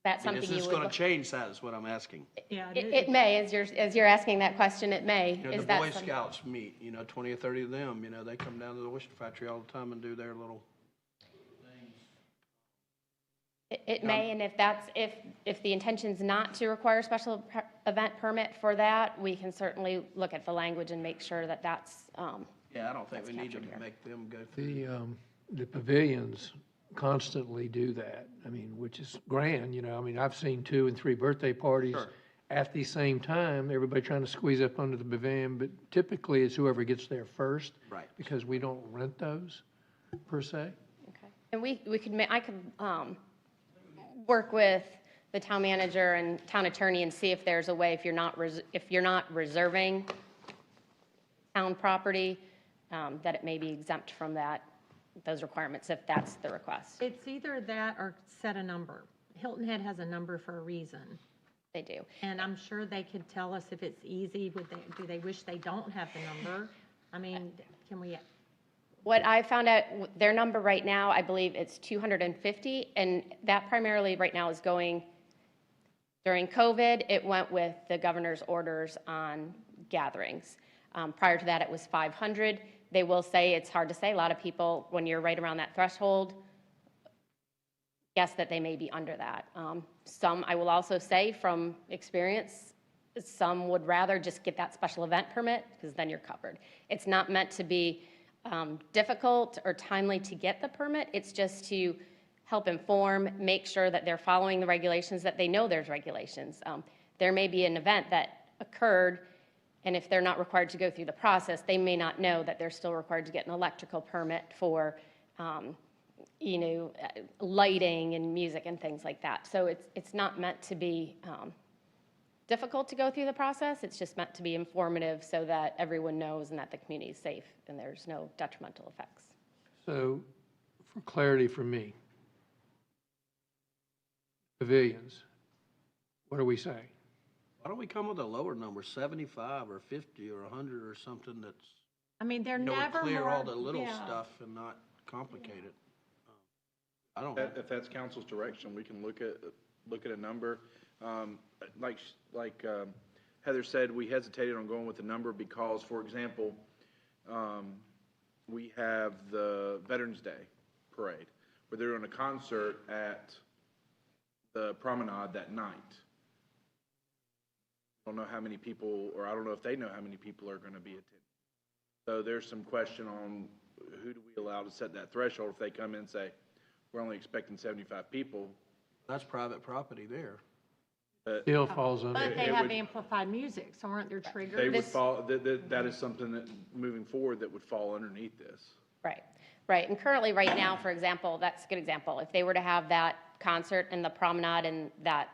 S4: That's
S18: And
S4: something
S18: is
S4: you
S18: this
S4: would
S18: going to
S4: look-
S18: change that is what I'm asking.
S1: Yeah,
S4: It may, as you're asking that question, it may.
S18: You know,
S4: Is
S18: the
S4: that
S18: Boy
S4: some-
S18: Scouts meet, 20 or 30 of them, they come down to the Worcester factory all the time and do their little
S4: It may, and if the intention's not to require a special event permit for that, we can certainly look at the language and make sure that that's.
S18: Yeah, I don't think we need to make them go through.
S2: The pavilions constantly do that, which is grand, I've seen 2 and 3 birthday parties
S18: Sure.
S2: at the same time, everybody trying to squeeze up under the pavilion, but typically it's whoever gets there first.
S18: Right.
S2: Because we don't rent those, per se.
S4: Okay. And I could work with the town manager and town attorney and see if there's a way, if you're not reserving town property, that it may be exempt from that those requirements if that's the request.
S1: It's either that or set a number. Hilton Head has a number for a reason.
S4: They do.
S1: And I'm sure they could tell us if it's easy, do they wish they don't have the number? I mean, can we?
S4: What I found out, their number right now, I believe it's 250, and that primarily right now is going, during COVID, it went with the governor's orders on gatherings. Prior to that, it was 500. They will say, it's hard to say, a lot of people, when you're right around that threshold, guess that they may be under that. Some, I will also say from experience, some would rather just get that special event permit because then you're covered. It's not meant to be difficult or timely to get the permit. It's just to help inform, make sure that they're following the regulations, that they know there's regulations. There may be an event that occurred, and if they're not required to go through the process, they may not know that they're still required to get an electrical permit for lighting and music and things like that. So it's not meant to be difficult to go through the process. It's just meant to be informative so that everyone knows and that the community is safe and there's no detrimental effects.
S2: So, for clarity for me, pavilions, what do we say?
S18: Why don't we come with a lower number, 75 or 50 or 100 or something that's,
S1: I mean, they're
S18: you know,
S1: never
S18: clear
S1: more,
S18: all the little
S1: yeah.
S18: stuff and not complicate it. I don't.
S3: If that's council's direction, we can look at a number. Like Heather said, we hesitated on going with the number because, for example, we have the Veterans Day Parade, where they're doing a concert at the promenade that night. I don't know how many people, or I don't know if they know how many people are going to be attending. So there's some question on who do we allow to set that threshold if they come in and say, we're only expecting 75 people.
S18: That's private property there.
S2: Still falls under.
S1: But they have amplified music, so aren't there triggers?
S3: They would fall, that is something that, moving forward, that would fall underneath this.
S4: Right, right. And currently, right now, for example, that's a good example. If they were to have that concert in the promenade and that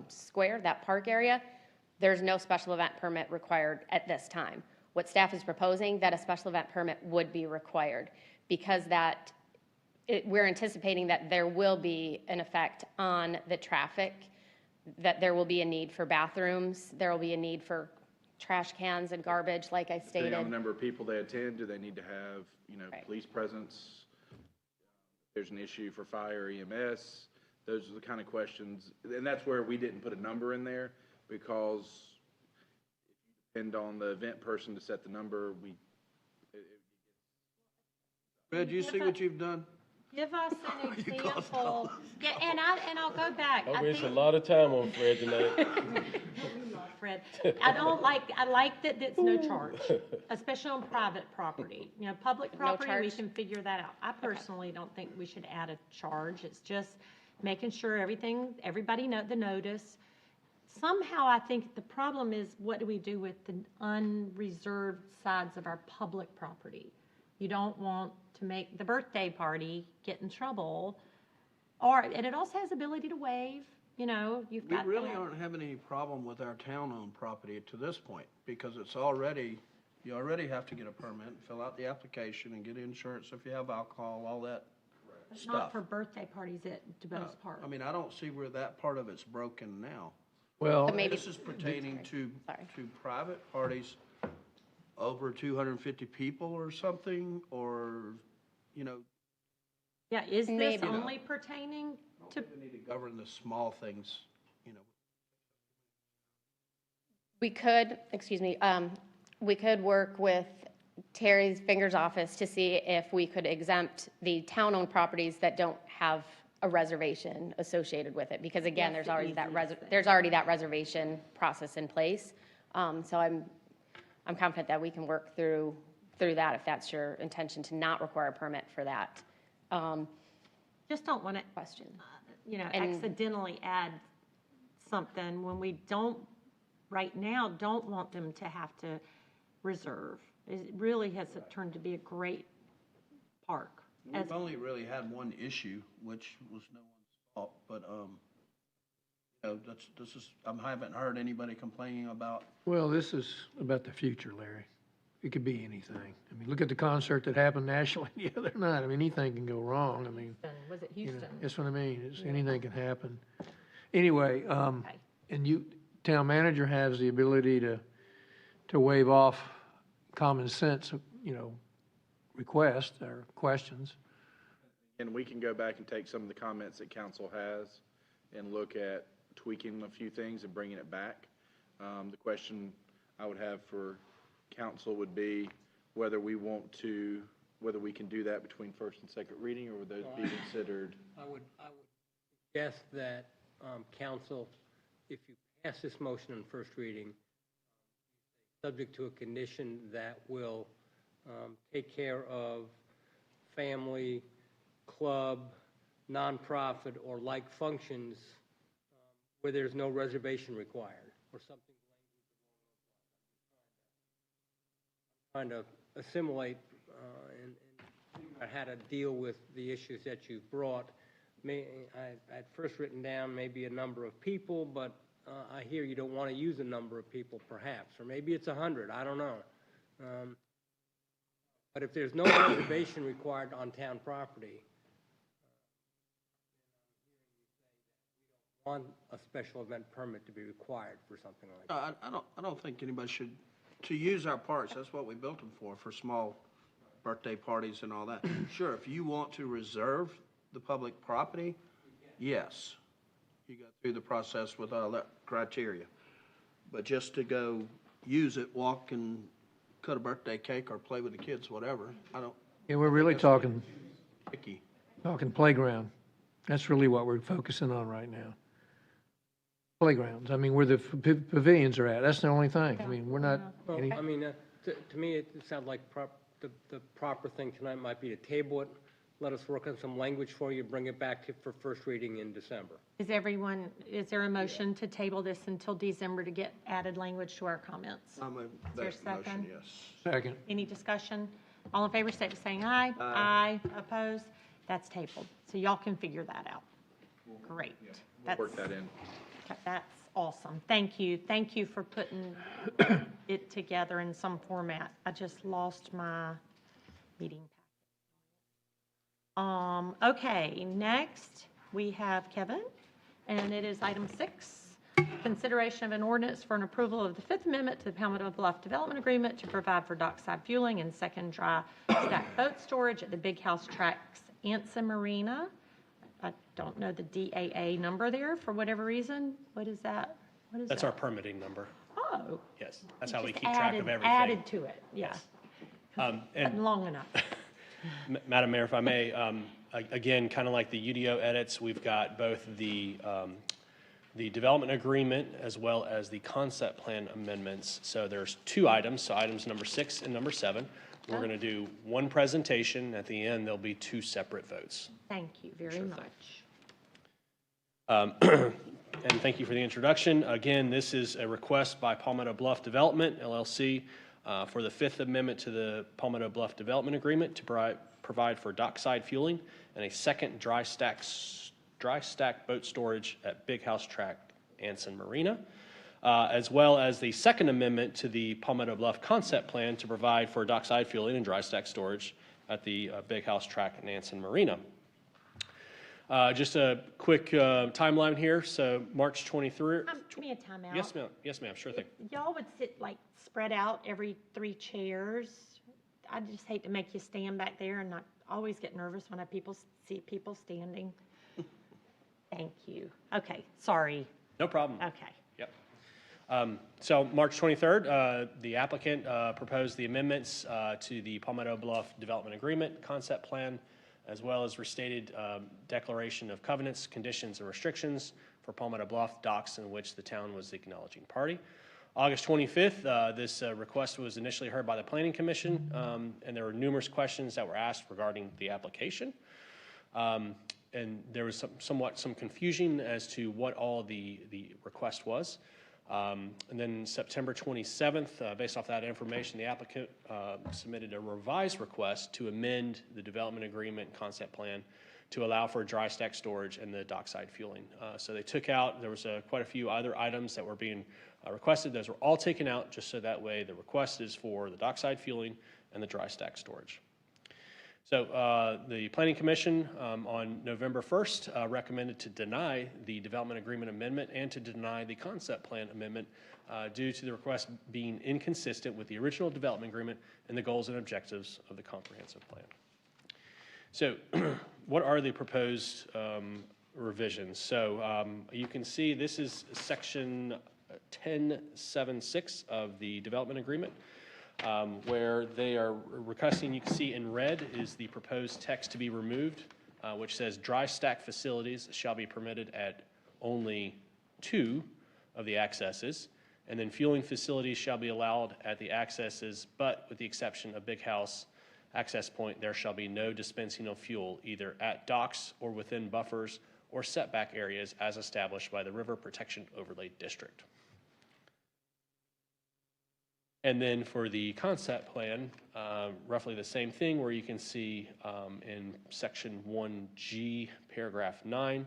S4: square, that park area, there's no special event permit required at this time. What staff is proposing, that a special event permit would be required because we're anticipating that there will be an effect on the traffic, that there will be a need for bathrooms, there will be a need for trash cans and garbage, like I stated.
S3: Depending on the number of people they attend, do they need to have, police presence? If there's an issue for fire, EMS, those are the kind of questions. And that's where we didn't put a number in there because if you depend on the event person to set the number,
S18: Fred, you see what you've done?
S1: Give us an example. Yeah, and I'll go back.
S20: I waste a lot of time on Fred tonight.
S1: Fred, I like that it's no charge, especially on private property. Public property, we can figure that out. I personally don't think we should add a charge. It's just making sure everybody know the notice. Somehow I think the problem is, what do we do with the unreserved sides of our public property? You don't want to make the birthday party get in trouble, and it also has ability to waive. You've got.
S18: We really aren't having any problem with our town-owned property to this point because you already have to get a permit, fill out the application, and get insurance if you have alcohol, all that stuff.
S1: Not for birthday parties at DuBose Park.
S18: I mean, I don't see where that part of it's broken now.
S2: Well,
S18: this is pertaining to private parties over 250 people or something, or,
S1: Yeah, is this only pertaining to?
S18: We need to govern the small things,
S4: We could, we could work with Terry's Fingers office to see if we could exempt the town-owned properties that don't have a reservation associated with it, because again, there's already that reservation process in place. So I'm confident that we can work through that if that's your intention, to not require a permit for that.
S1: Just don't want to
S4: question.
S1: Accidentally add something when we don't want them to have to reserve. It really has turned to be a great park.
S18: We've only really had one issue, which was no one's fault, but, I haven't heard anybody complaining about.
S2: Well, this is about the future, Larry. it could be anything. I mean, look at the concert that happened nationally the other night. I mean, anything can go wrong. I mean,
S1: Was it
S2: you know,
S1: Houston?
S2: that's what I mean. Anything can happen. Anyway, and town manager has the ability to waive off common sense, requests or questions.
S3: And we can go back and take some of the comments that council has and look at tweaking a few things and bringing it back. The question I would have for council would be whether we can do that between first and second reading, or would those be considered?
S5: I would guess that, council, if you pass this motion on first reading, subject to a condition that will take care of family, club, nonprofit, or like functions where there's no reservation required, or something. Trying to assimilate and figure out how to deal with the issues that you've brought. I'd first written down maybe a number of people, but I hear you don't want to use a number of people, perhaps, or maybe it's 100. I don't know. But if there's no reservation required on town property, we don't want a special event permit to be required for something like that.
S18: I don't think anybody should, to use our parks, that's what we built them for small birthday parties and all that. Sure, if you want to reserve the public property, yes. You go through the process with all that criteria. But just to go use it, walk and cut a birthday cake or play with the kids, whatever, I don't.
S2: Yeah, we're really talking
S18: Picky.
S2: playground. That's really what we're focusing on right now. Playgrounds. I mean, where the pavilions are at. That's the only thing. I mean, we're not.
S5: Well, I mean, to me, it sounds like the proper thing tonight might be to table it, let us work on some language for you, bring it back for first reading in December.
S1: Is there a motion to table this until December to get added language to our comments?
S18: I'll move
S1: Is there a
S18: that motion,
S1: second?
S18: yes.
S2: Second.
S1: Any discussion? All in favor, state by saying aye.
S18: Aye.
S1: Opposed? That's tabled. So y'all can figure that out. Great.
S3: We'll work that in.
S1: That's awesome. Thank you. Thank you for putting it together in some format. I just lost my meeting packet. Okay, next we have Kevin, and it is item 6, consideration of an ordinance for an approval of the Fifth Amendment to the Palmetto Bluff Development Agreement to provide for dockside fueling and second dry stack boat storage at the Big House Tracks Anson Marina. I don't know the DAA number there for whatever reason. What is that? What is
S8: That's
S1: that?
S8: our permitting number.
S1: Oh.
S8: Yes, that's how we
S1: Just
S8: keep track of everything.
S1: Added to it, yeah.
S8: And
S1: Wasn't long enough.
S8: Madam Mayor, if I may, again, kind of like the UDO edits, we've got both the development agreement as well as the concept plan amendments. So there's 2 items, so items number 6 and number 7. We're going to do one presentation. At the end, there'll be 2 separate votes.
S1: Thank you very much.
S8: And thank you for the introduction. Again, this is a request by Palmetto Bluff Development, LLC, for the Fifth Amendment to the Palmetto Bluff Development Agreement to provide for dockside fueling and a second dry stack boat storage at Big House Track Anson Marina, as well as the Second Amendment to the Palmetto Bluff Concept Plan to provide for dockside fueling and dry stack storage at the Big House Track and Anson Marina. Just a quick timeline here. So March 23rd.
S1: Give me a timeout.
S8: Yes, ma'am. Yes, ma'am. Sure thing.
S1: Y'all would sit like spread out every 3 chairs. I just hate to make you stand back there, and I always get nervous when I see people standing. Thank you. Okay, sorry.
S8: No problem.
S1: Okay.
S8: Yep. So March 23rd, the applicant proposed the amendments to the Palmetto Bluff Development Agreement Concept Plan, as well as restated declaration of covenants, conditions, and restrictions for Palmetto Bluff docks in which the town was the acknowledging party. August 25th, this request was initially heard by the Planning Commission, and there were numerous questions that were asked regarding the application. And there was some confusion as to what all the request was. And then September 27th, based off that information, the applicant submitted a revised request to amend the development agreement concept plan to allow for dry stack storage and the dockside fueling. So they took out, there was quite a few other items that were being requested. Those were all taken out just so that way the request is for the dockside fueling and the dry stack storage. So the Planning Commission on November 1st recommended to deny the development agreement amendment and to deny the concept plan amendment due to the request being inconsistent with the original development agreement and the goals and objectives of the comprehensive plan. So what are the proposed revisions? So you can see this is section 10.7.6 of the development agreement. Where they are requesting, you can see in red is the proposed text to be removed, which says dry stack facilities shall be permitted at only 2 of the accesses, and then fueling facilities shall be allowed at the accesses, but with the exception of Big House access point, there shall be no dispensing of fuel either at docks or within buffers or setback areas as established by the River Protection Overlay District. And then for the concept plan, roughly the same thing, where you can see in section 1G, paragraph 9,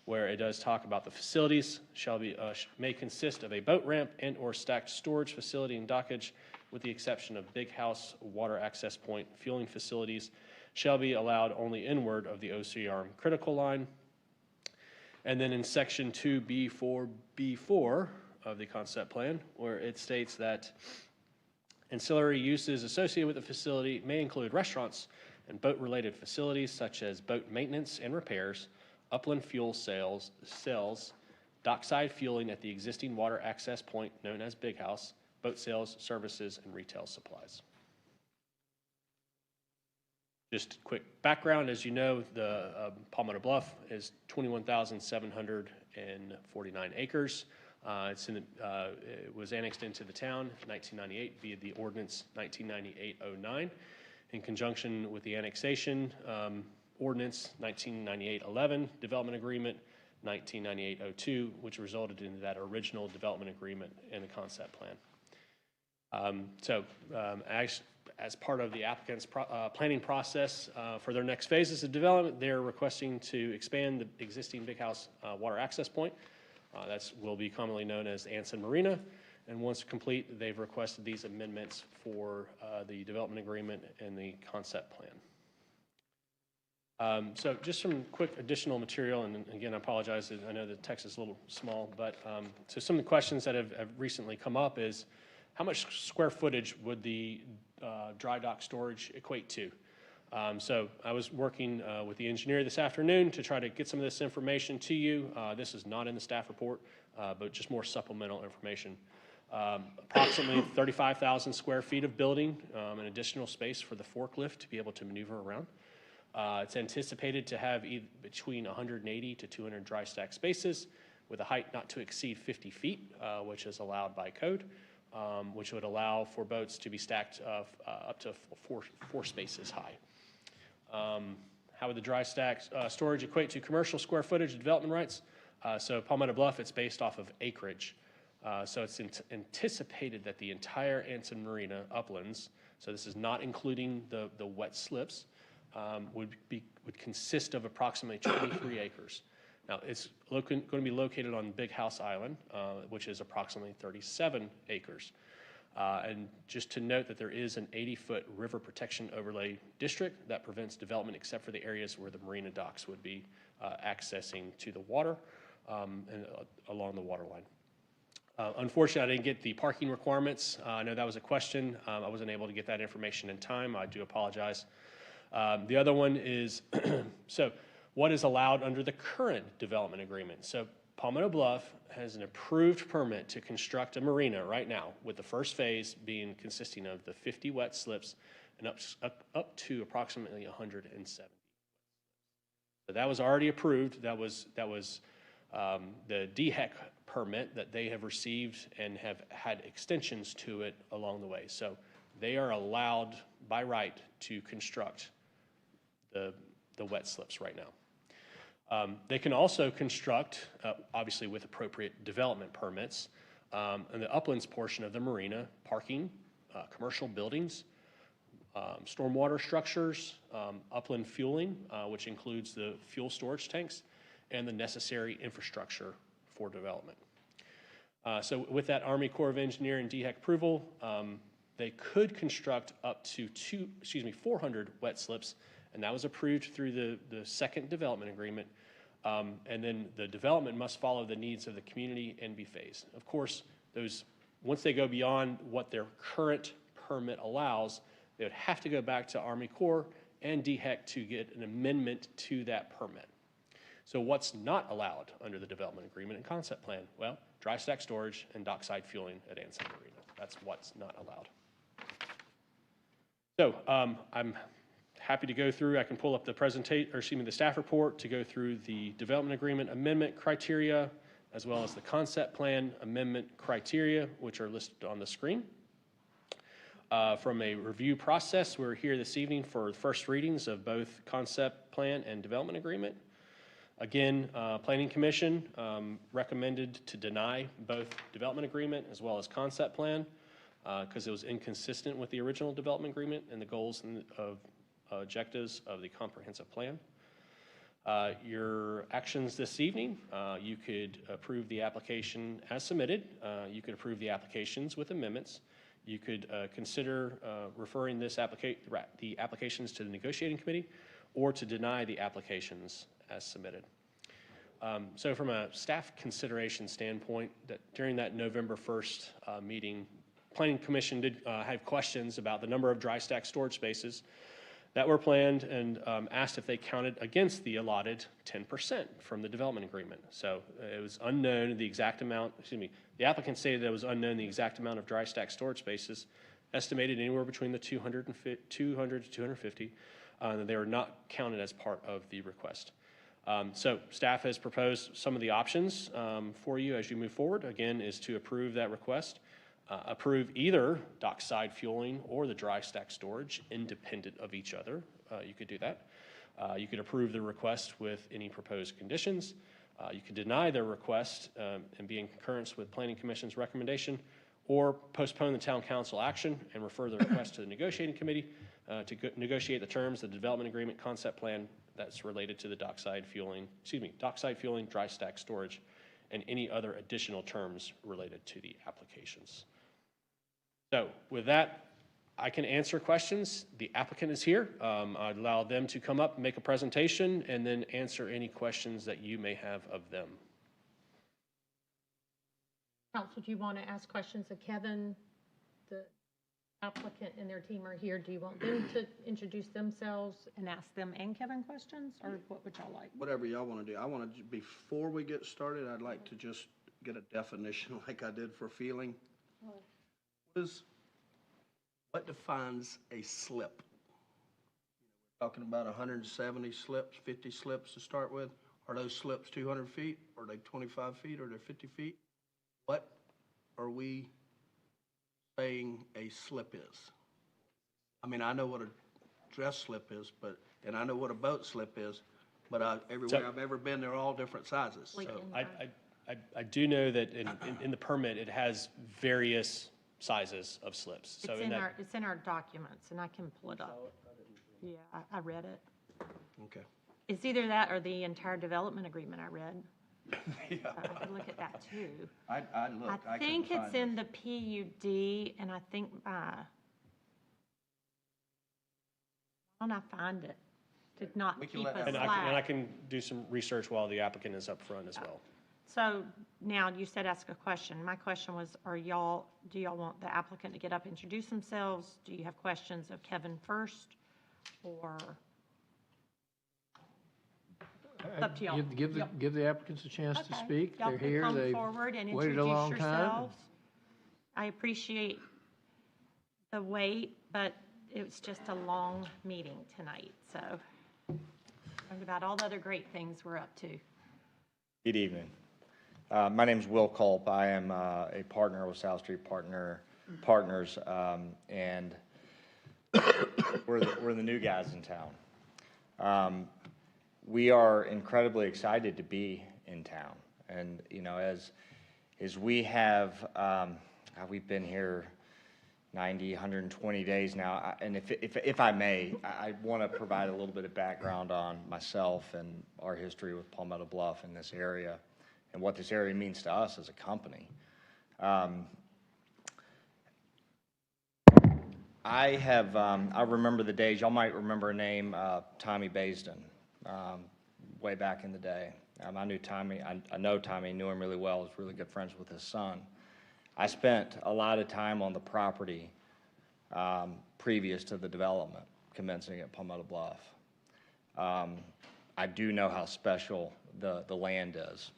S8: where it does talk about the facilities shall be may consist of a boat ramp and or stacked storage facility and dockage, with the exception of Big House water access point. Fueling facilities shall be allowed only inward of the OCR critical line. And then in section 2B4B4 of the concept plan, where it states that ancillary uses associated with the facility may include restaurants and boat-related facilities such as boat maintenance and repairs, upland fuel sales, dockside fueling at the existing water access point known as Big House, boat sales, services, and retail supplies. Just quick background, as you know, the Palmetto Bluff is 21,749 acres. It was annexed into the town in 1998 via the ordinance 1998-09. In conjunction with the annexation ordinance 1998-11, development agreement 1998-02, which resulted in that original development agreement and the concept plan. As part of the applicant's planning process for their next phases of development, they're requesting to expand the existing Big House water access point. That will be commonly known as Anson Marina. And once complete, they've requested these amendments for the development agreement and the concept plan. So just some quick additional material, and again, I apologize, I know the text is a little small, but so some of the questions that have recently come up is, how much square footage would the dry dock storage equate to? So I was working with the engineer this afternoon to try to get some of this information to you. This is not in the staff report, but just more supplemental information. Approximately 35,000 square feet of building, an additional space for the forklift to be able to maneuver around. It's anticipated to have between 180 to 200 dry stack spaces with a height not to exceed 50 feet, which is allowed by code, which would allow for boats to be stacked up to four spaces high. How would the dry stack storage equate to commercial square footage development rights? So Palmetto Bluff, it's based off of acreage. So it's anticipated that the entire Anson Marina uplands, so this is not including the wet slips, would consist of approximately 23 acres. Now, it's going to be located on Big House Island, which is approximately 37 acres. And just to note that there is an 80-foot river protection overlay district that prevents development except for the areas where the marina docks would be accessing to the water and along the water line. Unfortunately, I didn't get the parking requirements. I know that was a question. I wasn't able to get that information in time. I do apologize. The other one is, so what is allowed under the current development agreement? So Palmetto Bluff has an approved permit to construct a marina right now, with the first phase being consisting of the 50 wet slips and up to approximately 170. So that was already approved. That was the DHEC permit that they have received and have had extensions to it along the way. So they are allowed by right to construct the wet slips right now. They can also construct, obviously with appropriate development permits, in the uplands portion of the marina, parking, commercial buildings,
S6: stormwater structures, upland fueling, which includes the fuel storage tanks, and the necessary infrastructure for development. So with that Army Corps of Engineer and DHEC approval, they could construct up to 400 wet slips, and that was approved through the second development agreement. And then the development must follow the needs of the community and be phased. Of course, once they go beyond what their current permit allows, they would have to go back to Army Corps and DHEC to get an amendment to that permit. So what's not allowed under the development agreement and concept plan? Well, dry stack storage and dockside fueling at Anson Arena. That's what's not allowed. So I'm happy to go through. I can pull up the staff report to go through the development agreement amendment criteria, as well as the concept plan amendment criteria, which are listed on the screen. From a review process, we're here this evening for first readings of both concept plan and development agreement. Again, Planning Commission recommended to deny both development agreement as well as concept plan because it was inconsistent with the original development agreement and the goals and objectives of the comprehensive plan. Your actions this evening, you could approve the application as submitted. You could approve the applications with amendments. You could consider referring the applications to the negotiating committee or to deny the applications as submitted. So from a staff consideration standpoint, that during that November 1st meeting, Planning Commission did have questions about the number of dry stack storage spaces that were planned and asked if they counted against the allotted 10% from the development agreement. So it was unknown the exact amount, the applicant stated that it was unknown the exact amount of dry stack storage spaces, estimated anywhere between the 200 to 250, and they were not counted as part of the request. So staff has proposed some of the options for you as you move forward. Again, is to approve that request. Approve either dockside fueling or the dry stack storage independent of each other. You could do that. You could approve the request with any proposed conditions. You could deny their request and be in concurrence with Planning Commission's recommendation, or postpone the town council action and refer the request to the negotiating committee to negotiate the terms of the development agreement concept plan that's related to the dockside fueling, dry stack storage, and any other additional terms related to the applications. So with that, I can answer questions. The applicant is here. I'd allow them to come up, make a presentation, and then answer any questions that you may have of them.
S1: Council, do you want to ask questions of Kevin? The applicant and their team are here. Do you want them to introduce themselves and ask them and Kevin questions, or what would y'all like?
S18: Whatever y'all want to do. I want to, before we get started, I'd like to just get a definition like I did for feeling. What defines a slip? We're talking about 170 slips, 50 slips to start with. Are those slips 200 feet? Are they 25 feet? Or are they 50 feet? What are we saying a slip is? I mean, I know what a dress slip is, and I know what a boat slip is, but everywhere I've ever been, they're all different sizes. So.
S6: I do know that in the permit, it has various sizes of slips. So
S1: It's in our documents, and I can pull it up. Yeah, I read it.
S18: Okay.
S1: It's either that or the entire development agreement I read. Yeah. I could look at that too. I think it's in the PUD, and I think why don't I find it? Did not keep us
S6: and I can do some research while the applicant is up front as well.
S1: So now you said ask a question. My question was, do y'all want the applicant to get up, introduce themselves? Do you have questions of Kevin first, or? It's up to y'all.
S2: Give the applicants a chance to speak.
S1: Y'all
S2: They're
S1: can
S2: here.
S1: come
S2: They've
S1: forward and
S2: waited a
S1: introduce
S2: long time.
S1: yourselves. I appreciate the wait, but it was just a long meeting tonight, so learned about all the other great things we're up to.
S22: Good evening. My name is Will Culp. I am a partner with South Street Partners, and we're the new guys in town. We are incredibly excited to be in town, and as we have, we've been here 90, 120 days now. And if I may, I want to provide a little bit of background on myself and our history with Palmetto Bluff in this area and what this area means to us as a company. I remember the days, y'all might remember a name, Tommy Baisden, way back in the day. I knew Tommy, I know Tommy, knew him really well, was really good friends with his son. I spent a lot of time on the property previous to the development commencing at Palmetto Bluff. I do know how special the land is.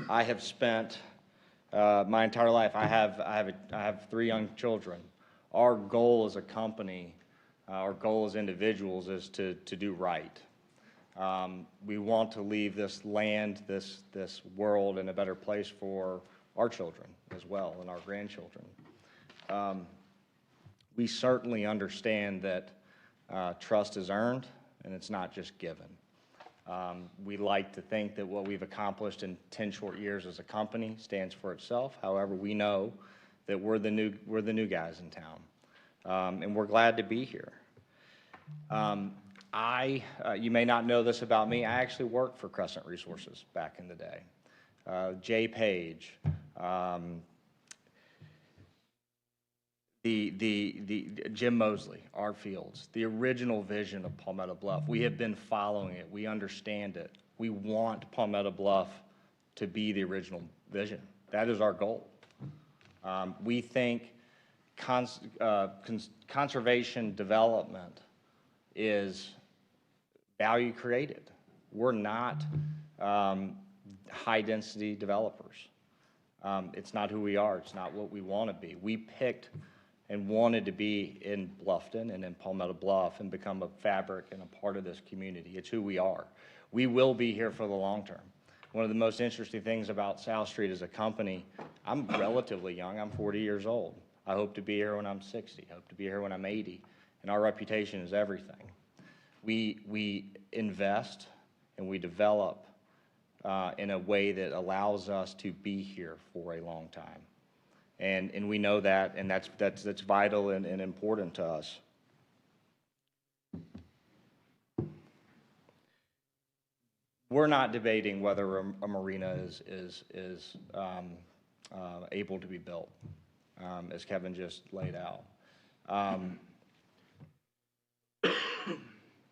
S22: I have spent my entire life, I have 3 young children. Our goal as a company, our goal as individuals is to do right. We want to leave this land, this world in a better place for our children as well and our grandchildren. We certainly understand that trust is earned and it's not just given. We like to think that what we've accomplished in 10 short years as a company stands for itself. However, we know that we're the new guys in town, and we're glad to be here. You may not know this about me. I actually worked for Crescent Resources back in the day. Jay Page, the Jim Mosley, Art Fields, the original vision of Palmetto Bluff. We have been following it. We understand it. We want Palmetto Bluff to be the original vision. That is our goal. We think conservation development is value created. We're not high-density developers. It's not who we are. It's not what we want to be. We picked and wanted to be in Bluffton and in Palmetto Bluff and become a fabric and a part of this community. It's who we are. We will be here for the long term. One of the most interesting things about South Street as a company, I'm relatively young. I'm 40 years old. I hope to be here when I'm 60. I hope to be here when I'm 80. And our reputation is everything. We invest and we develop in a way that allows us to be here for a long time. And we know that, and that's vital and important to us. We're not debating whether a marina is able to be built, as Kevin just laid out.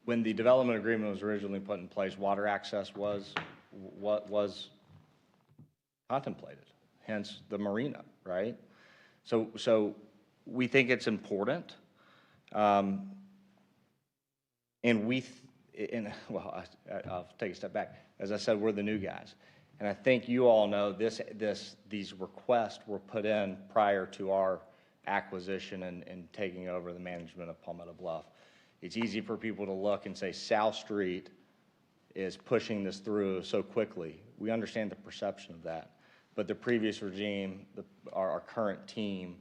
S22: When the development agreement was originally put in place, water access was what was contemplated, hence the marina, right? So we think it's important, and well, I'll take a step back. As I said, we're the new guys, and I think you all know these requests were put in prior to our acquisition and taking over the management of Palmetto Bluff. It's easy for people to look and say South Street is pushing this through so quickly. We understand the perception of that. But the previous regime, our current team,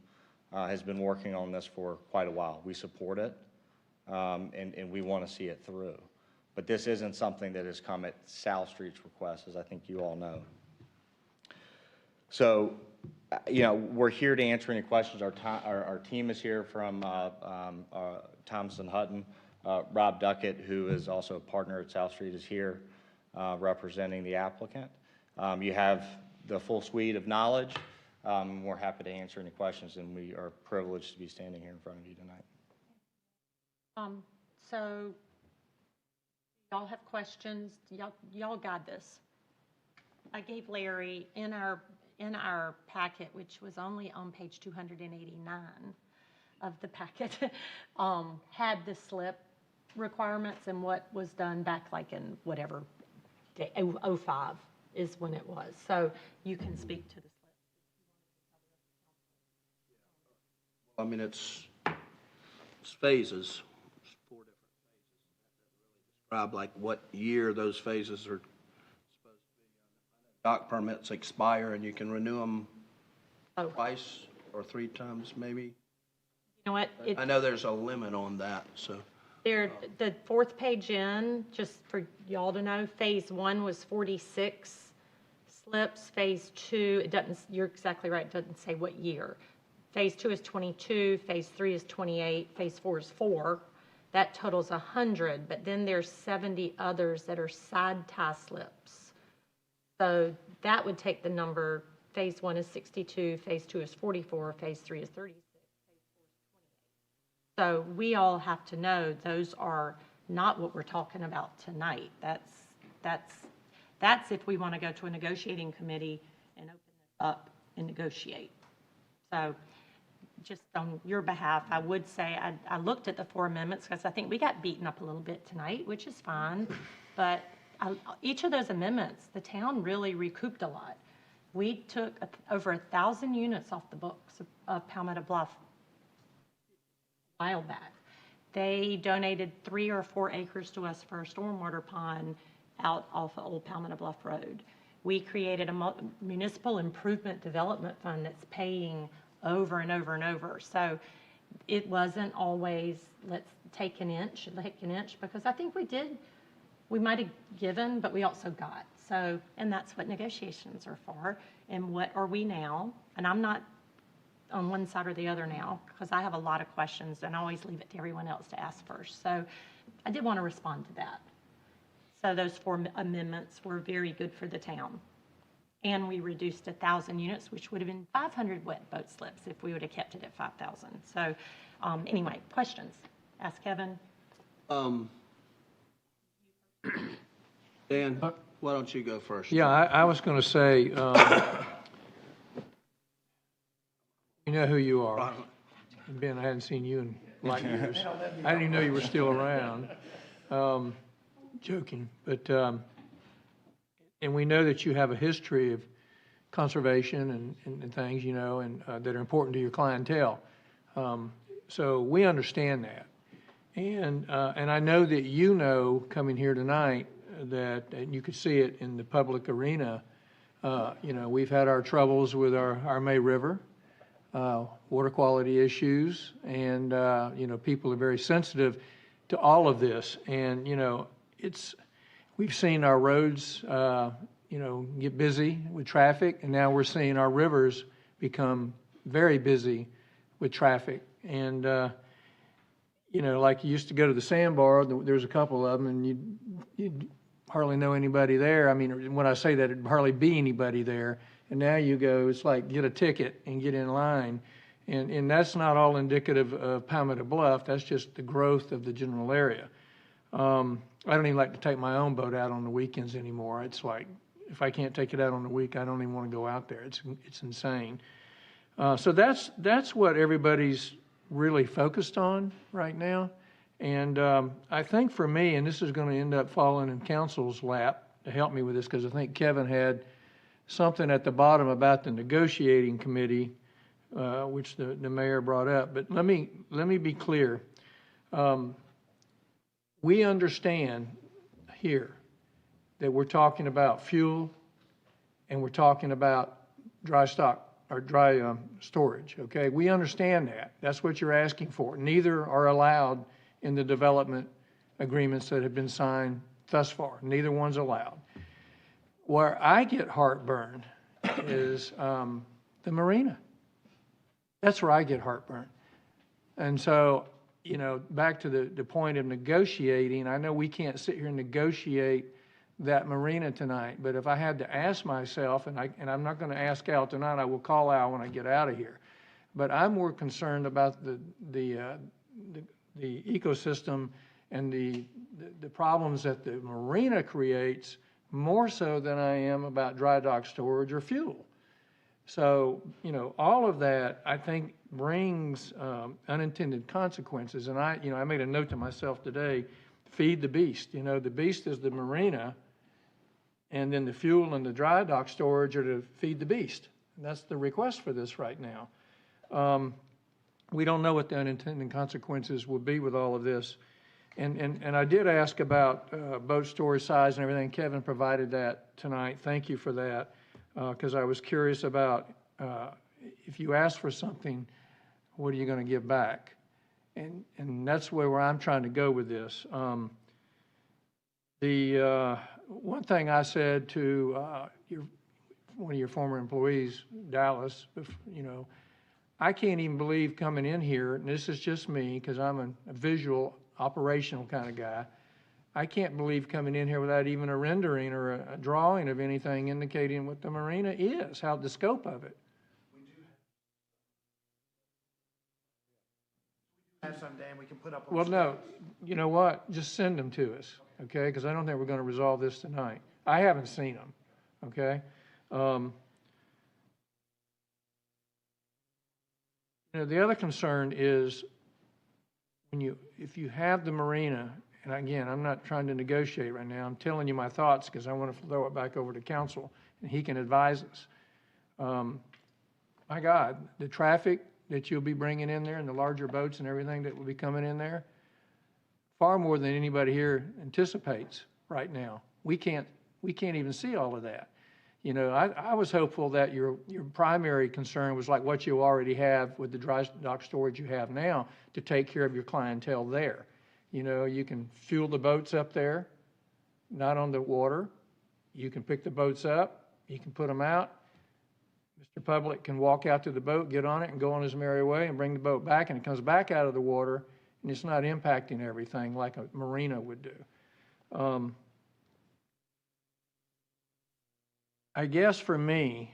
S22: has been working on this for quite a while. We support it, and we want to see it through. But this isn't something that has come at South Street's request, as I think you all know. So, we're here to answer any questions. Our team is here from Thompson Hutton. Rob Duckett, who is also a partner at South Street, is here representing the applicant. You have the full suite of knowledge. We're happy to answer any questions, and we are privileged to be standing here in front of you tonight.
S1: So y'all have questions? Y'all got this. I gave Larry in our packet, which was only on page 289 of the packet, had the slip requirements and what was done back like in whatever day, 05 is when it was. So you can speak to the slip.
S18: I mean, it's phases, it's 4 different phases. That really describe like what year those phases are supposed to be. Dock permits expire and you can renew them twice or 3 times maybe.
S1: You know what?
S18: I know there's a limit on that, so.
S1: The 4th page in, just for y'all to know, phase 1 was 46 slips. Phase 2, it doesn't. You're exactly right. It doesn't say what year. Phase 2 is 22, Phase 3 is 28, Phase 4 is 4. That totals 100, but then there's 70 others that are side tie slips. So that would take the number, Phase 1 is 62, Phase 2 is 44, Phase 3 is 36, Phase 4 is 28. So we all have to know those are not what we're talking about tonight. That's if we want to go to a negotiating committee and open it up and negotiate. So just on your behalf, I would say I looked at the 4 amendments because I think we got beaten up a little bit tonight, which is fine. But each of those amendments, the town really recouped a lot. We took over 1,000 units off the books of Palmetto Bluff a while back. They donated 3 or 4 acres to us for a stormwater pond out off of Old Palmetto Bluff Road. We created a municipal improvement development fund that's paying over and over and over. So it wasn't always, let's take an inch, because I think we might have given, but we also got. So, and that's what negotiations are for. And what are we now? And I'm not on one side or the other now, because I have a lot of questions and I always leave it to everyone else to ask first. So I did want to respond to that. So those 4 amendments were very good for the town. And we reduced 1,000 units, which would have been 500 wet boat slips if we would have kept it at 5,000. So anyway, questions? Ask Kevin.
S18: Dan, why don't you go first?
S2: Yeah, I was going to say, you know who you are. Ben, I hadn't seen you in light years. I didn't even know you were still around. Joking, but and we know that you have a history of conservation and things, you know, and that are important to your clientele. So we understand that, and I know that you know coming here tonight that, and you could see it in the public arena. You know, we've had our troubles with our May River, water quality issues, and you know, people are very sensitive to all of this, and you know. We've seen our roads, you know, get busy with traffic, and now we're seeing our rivers become very busy with traffic. And, you know, like you used to go to the sandbar, there's a couple of them, and you'd hardly know anybody there. I mean, when I say that, it'd hardly be anybody there. And now you go, it's like get a ticket and get in line. And that's not all indicative of Palmetto Bluff. That's just the growth of the general area. I don't even like to take my own boat out on the weekends anymore. It's like, if I can't take it out on the week, I don't even want to go out there. It's insane. So that's what everybody's really focused on right now. And I think for me, and this is going to end up falling in council's lap to help me with this, because I think Kevin had something at the bottom about the negotiating committee, which the mayor brought up. But let me be clear. We understand here that we're talking about fuel and we're talking about dry stock or dry storage, okay? We understand that. That's what you're asking for. Neither are allowed in the development agreements that have been signed thus far. Neither one's allowed. Where I get heartburn is the marina. That's where I get heartburn. And so, you know, back to the point of negotiating, I know we can't sit here and negotiate that marina tonight, but if I had to ask myself, and I'm not going to ask Al tonight, I will call Al when I get out of here, but I'm more concerned about the ecosystem and the problems that the marina creates more so than I am about dry dock storage or fuel. So, you know, all of that, I think, brings unintended consequences. And I made a note to myself today, feed the beast. You know, the beast is the marina, and then the fuel and the dry dock storage are to feed the beast. And that's the request for this right now. We don't know what the unintended consequences will be with all of this. And I did ask about boat storage size and everything. Kevin provided that tonight. Thank you for that, because I was curious about if you ask for something, what are you going to give back? And that's where I'm trying to go with this. The one thing I said to one of your former employees, Dallas, you know, I can't even believe coming in here, and this is just me, because I'm a visual, operational kind of guy. I can't believe coming in here without even a rendering or a drawing of anything indicating what the marina is, how the scope of it.
S7: Have some, Dan, we can put up.
S2: Well, no, you know what? Just send them to us, okay? Because I don't think we're going to resolve this tonight. I haven't seen them, okay? The other concern is if you have the marina, and again, I'm not trying to negotiate right now. I'm telling you my thoughts because I want to throw it back over to council and he can advise us. My God, the traffic that you'll be bringing in there and the larger boats and everything that will be coming in there, far more than anybody here anticipates right now. We can't even see all of that. I was hopeful that your primary concern was like what you already have with the dry dock storage you have now to take care of your clientele there. You can fuel the boats up there, not on the water. You can pick the boats up, you can put them out. Mr. Public can walk out to the boat, get on it, and go on his merry way and bring the boat back, and it comes back out of the water, and it's not impacting everything like a marina would do. I guess for me,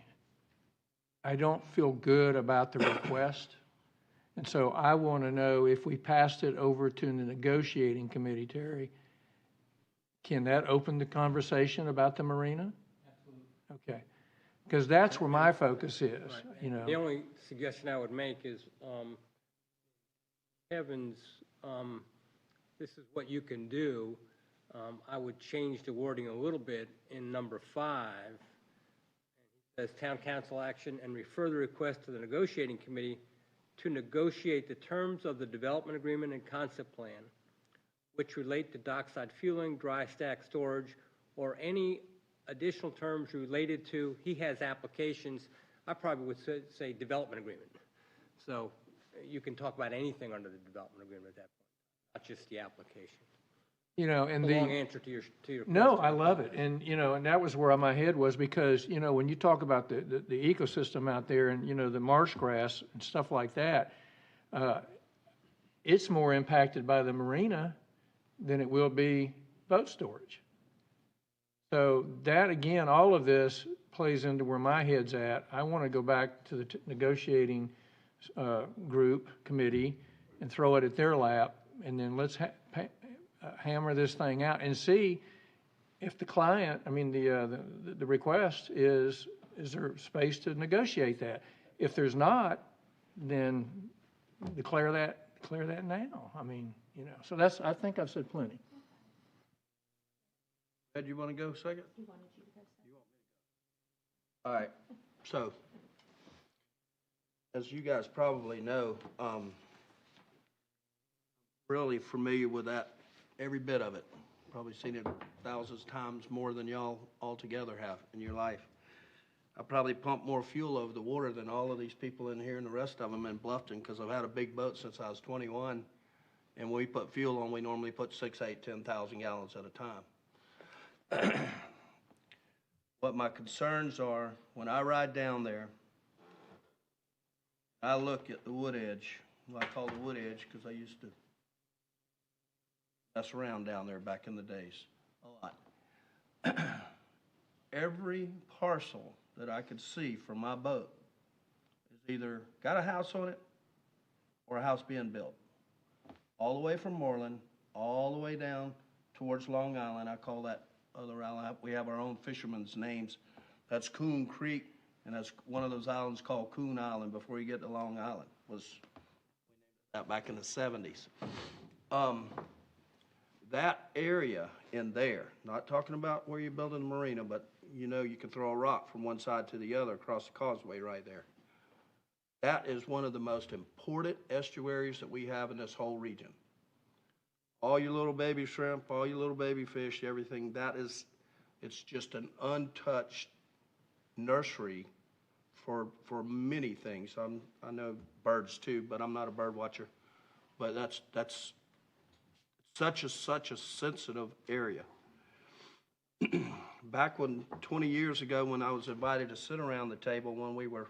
S2: I don't feel good about the request. And so I want to know if we passed it over to the negotiating committee, Terry, can that open the conversation about the marina? Absolutely. Okay. Because that's where my focus is,
S5: Right. The only suggestion I would make is, Kevin's, this is what you can do. I would change the wording a little bit in number 5. It says town council action and refer the request to the negotiating committee to negotiate the terms of the development agreement and concept plan, which relate to dockside fueling, dry stack storage, or any additional terms related to, he has applications, I probably would say development agreement. So you can talk about anything under the development agreement at that point, not just the application.
S2: And
S5: the long answer to your question.
S2: No, I love it. And, and that was where my head was because, when you talk about the ecosystem out there and, the marsh grass and stuff like that, it's more impacted by the marina than it will be boat storage. So that, again, all of this plays into where my head's at. I want to go back to the negotiating group, committee, and throw it at their lap, and then let's hammer this thing out and see if the client, the request is there space to negotiate that? If there's not, then declare that now. So I think I've said plenty.
S18: Ed, you want to go second? He wanted you to go second. All right. So, as you guys probably know, really familiar with that, every bit of it. Probably seen it thousands of times more than y'all altogether have in your life. I probably pump more fuel over the water than all of these people in here and the rest of them in Bluffton because I've had a big boat since I was 21. And when we put fuel on, we normally put 6, 8, 10,000 gallons at a time. What my concerns are, when I ride down there, I look at the wood edge. Well, I call the wood edge because I used to mess around down there back in the days a lot. Every parcel that I could see from my boat is either got a house on it or a house being built. All the way from Moreland, all the way down towards Long Island. I call that other island, we have our own fishermen's names. That's Coon Creek, and that's one of those islands called Coon Island before you get to Long Island. We named that back in the 70s. That area in there, not talking about where you're building the marina, but you can throw a rock from one side to the other across the causeway right there. That is one of the most important estuaries that we have in this whole region. All your little baby shrimp, all your little baby fish, everything, it's just an untouched nursery for many things. I know birds too, but I'm not a bird watcher. But that's such a sensitive area. Back 20 years ago when I was invited to sit around the table when we were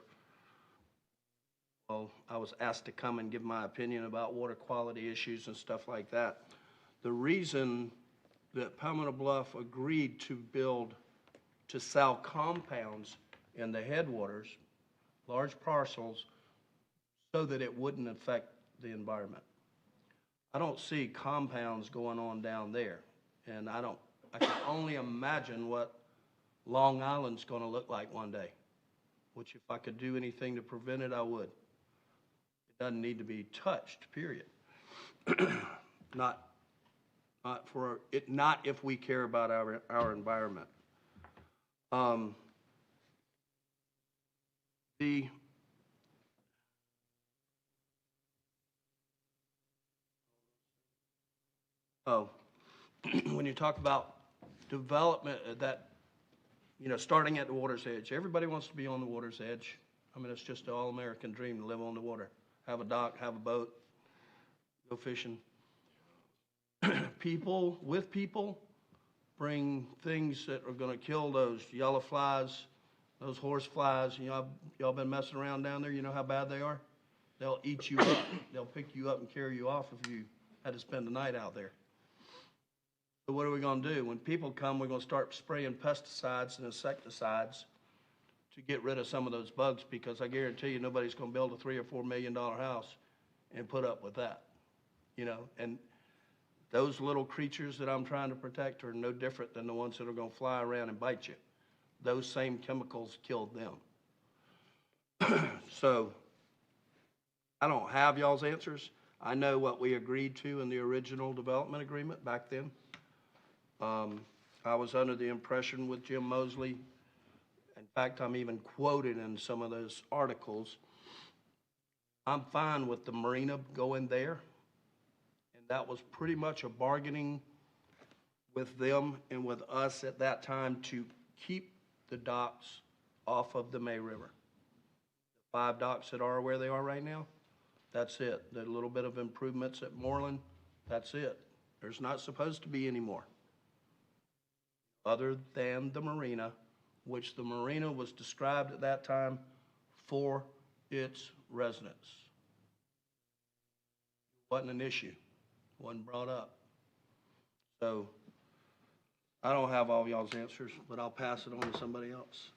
S18: well, I was asked to come and give my opinion about water quality issues and stuff like that. The reason that Palmetto Bluff agreed to sell compounds in the headwaters, large parcels, so that it wouldn't affect the environment. I don't see compounds going on down there, and I can only imagine what Long Island's gonna look like one day, which if I could do anything to prevent it, I would. It doesn't need to be touched, period. Not if we care about our environment. When you talk about development that, starting at the water's edge, everybody wants to be on the water's edge. I mean, it's just an all-American dream to live on the water, have a dock, have a boat, go fishing. People bring things that are going to kill those yellow flies, those horse flies. Y'all been messing around down there. You know how bad they are? They'll eat you up. They'll pick you up and carry you off if you had to spend the night out there. So what are we going to do? When people come, we're going to start spraying pesticides and insecticides to get rid of some of those bugs, because I guarantee you nobody's going to build a $3 or $4 million house and put up with that. And those little creatures that I'm trying to protect are no different than the ones that are going to fly around and bite you. Those same chemicals killed them. So I don't have y'all's answers. I know what we agreed to in the original development agreement back then. I was under the impression with Jim Mosley, in fact, I'm even quoted in some of those articles, I'm fine with the marina going there. And that was pretty much a bargaining with them and with us at that time to keep the docks off of the May River. The 5 docks that are where they are right now, that's it. The little bit of improvements at Moreland, that's it. There's not supposed to be any more, other than the marina, which the marina was described at that time for its residents. It wasn't an issue, it wasn't brought up. So I don't have all y'all's answers, but I'll pass it on to somebody else.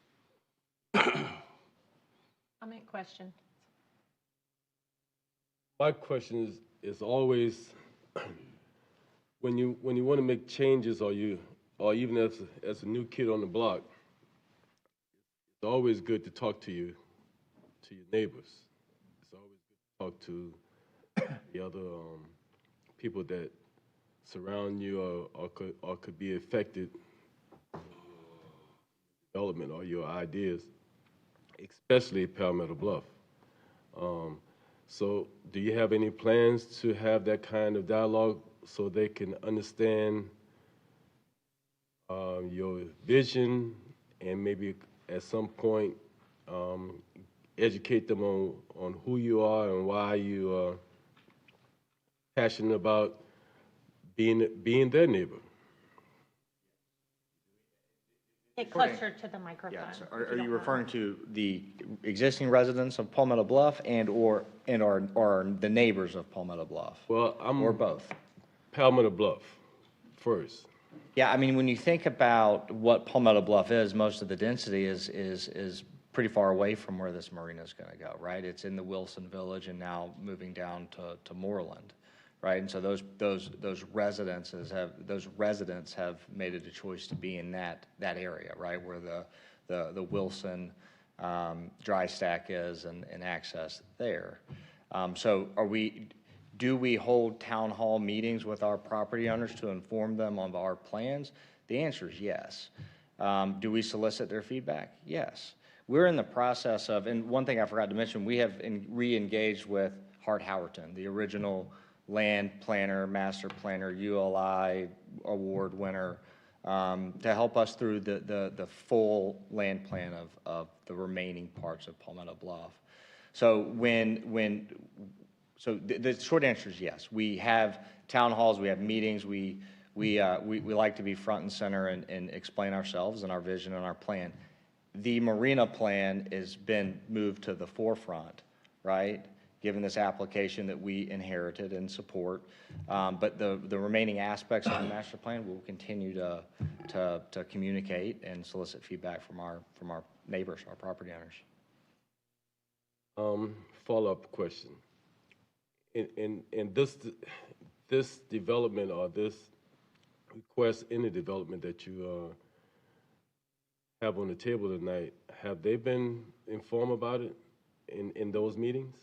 S1: Comment, question?
S20: My question is always when you want to make changes, or even as a new kid on the block, it's always good to talk to your neighbors. It's always good to talk to the other people that surround you or could be affected development or your ideas, especially Palmetto Bluff. So do you have any plans to have that kind of dialogue so they can understand your vision and maybe at some point educate them on who you are and why you are passionate about being their neighbor?
S1: Get closer to the microphone.
S22: Yes. Are you referring to the existing residents of Palmetto Bluff or the neighbors of Palmetto Bluff?
S20: Well,
S22: or both?
S20: Palmetto Bluff first.
S22: Yeah, I mean, when you think about what Palmetto Bluff is, most of the density is pretty far away from where this marina is going to go, right? It's in the Wilson Village and now moving down to Moreland, right? And so those residents have made it a choice to be in that area, right, where the Wilson dry stack is and access there. So do we hold town hall meetings with our property owners to inform them of our plans? The answer is yes. Do we solicit their feedback? Yes. We're in the process of, and one thing I forgot to mention, we have re-engaged with Hart Howerton, the original land planner, master planner, ULI award winner, to help us through the full land plan of the remaining parts of Palmetto Bluff. So So the short answer is yes. We have town halls, we have meetings, we like to be front and center and explain ourselves and our vision and our plan. The marina plan has been moved to the forefront right? Given this application that we inherited and support. But the remaining aspects of the master plan, we'll continue to communicate and solicit feedback from our neighbors, our property owners.
S20: Follow-up question. In this development or this request in the development that you have on the table tonight, have they been informed about it in those meetings?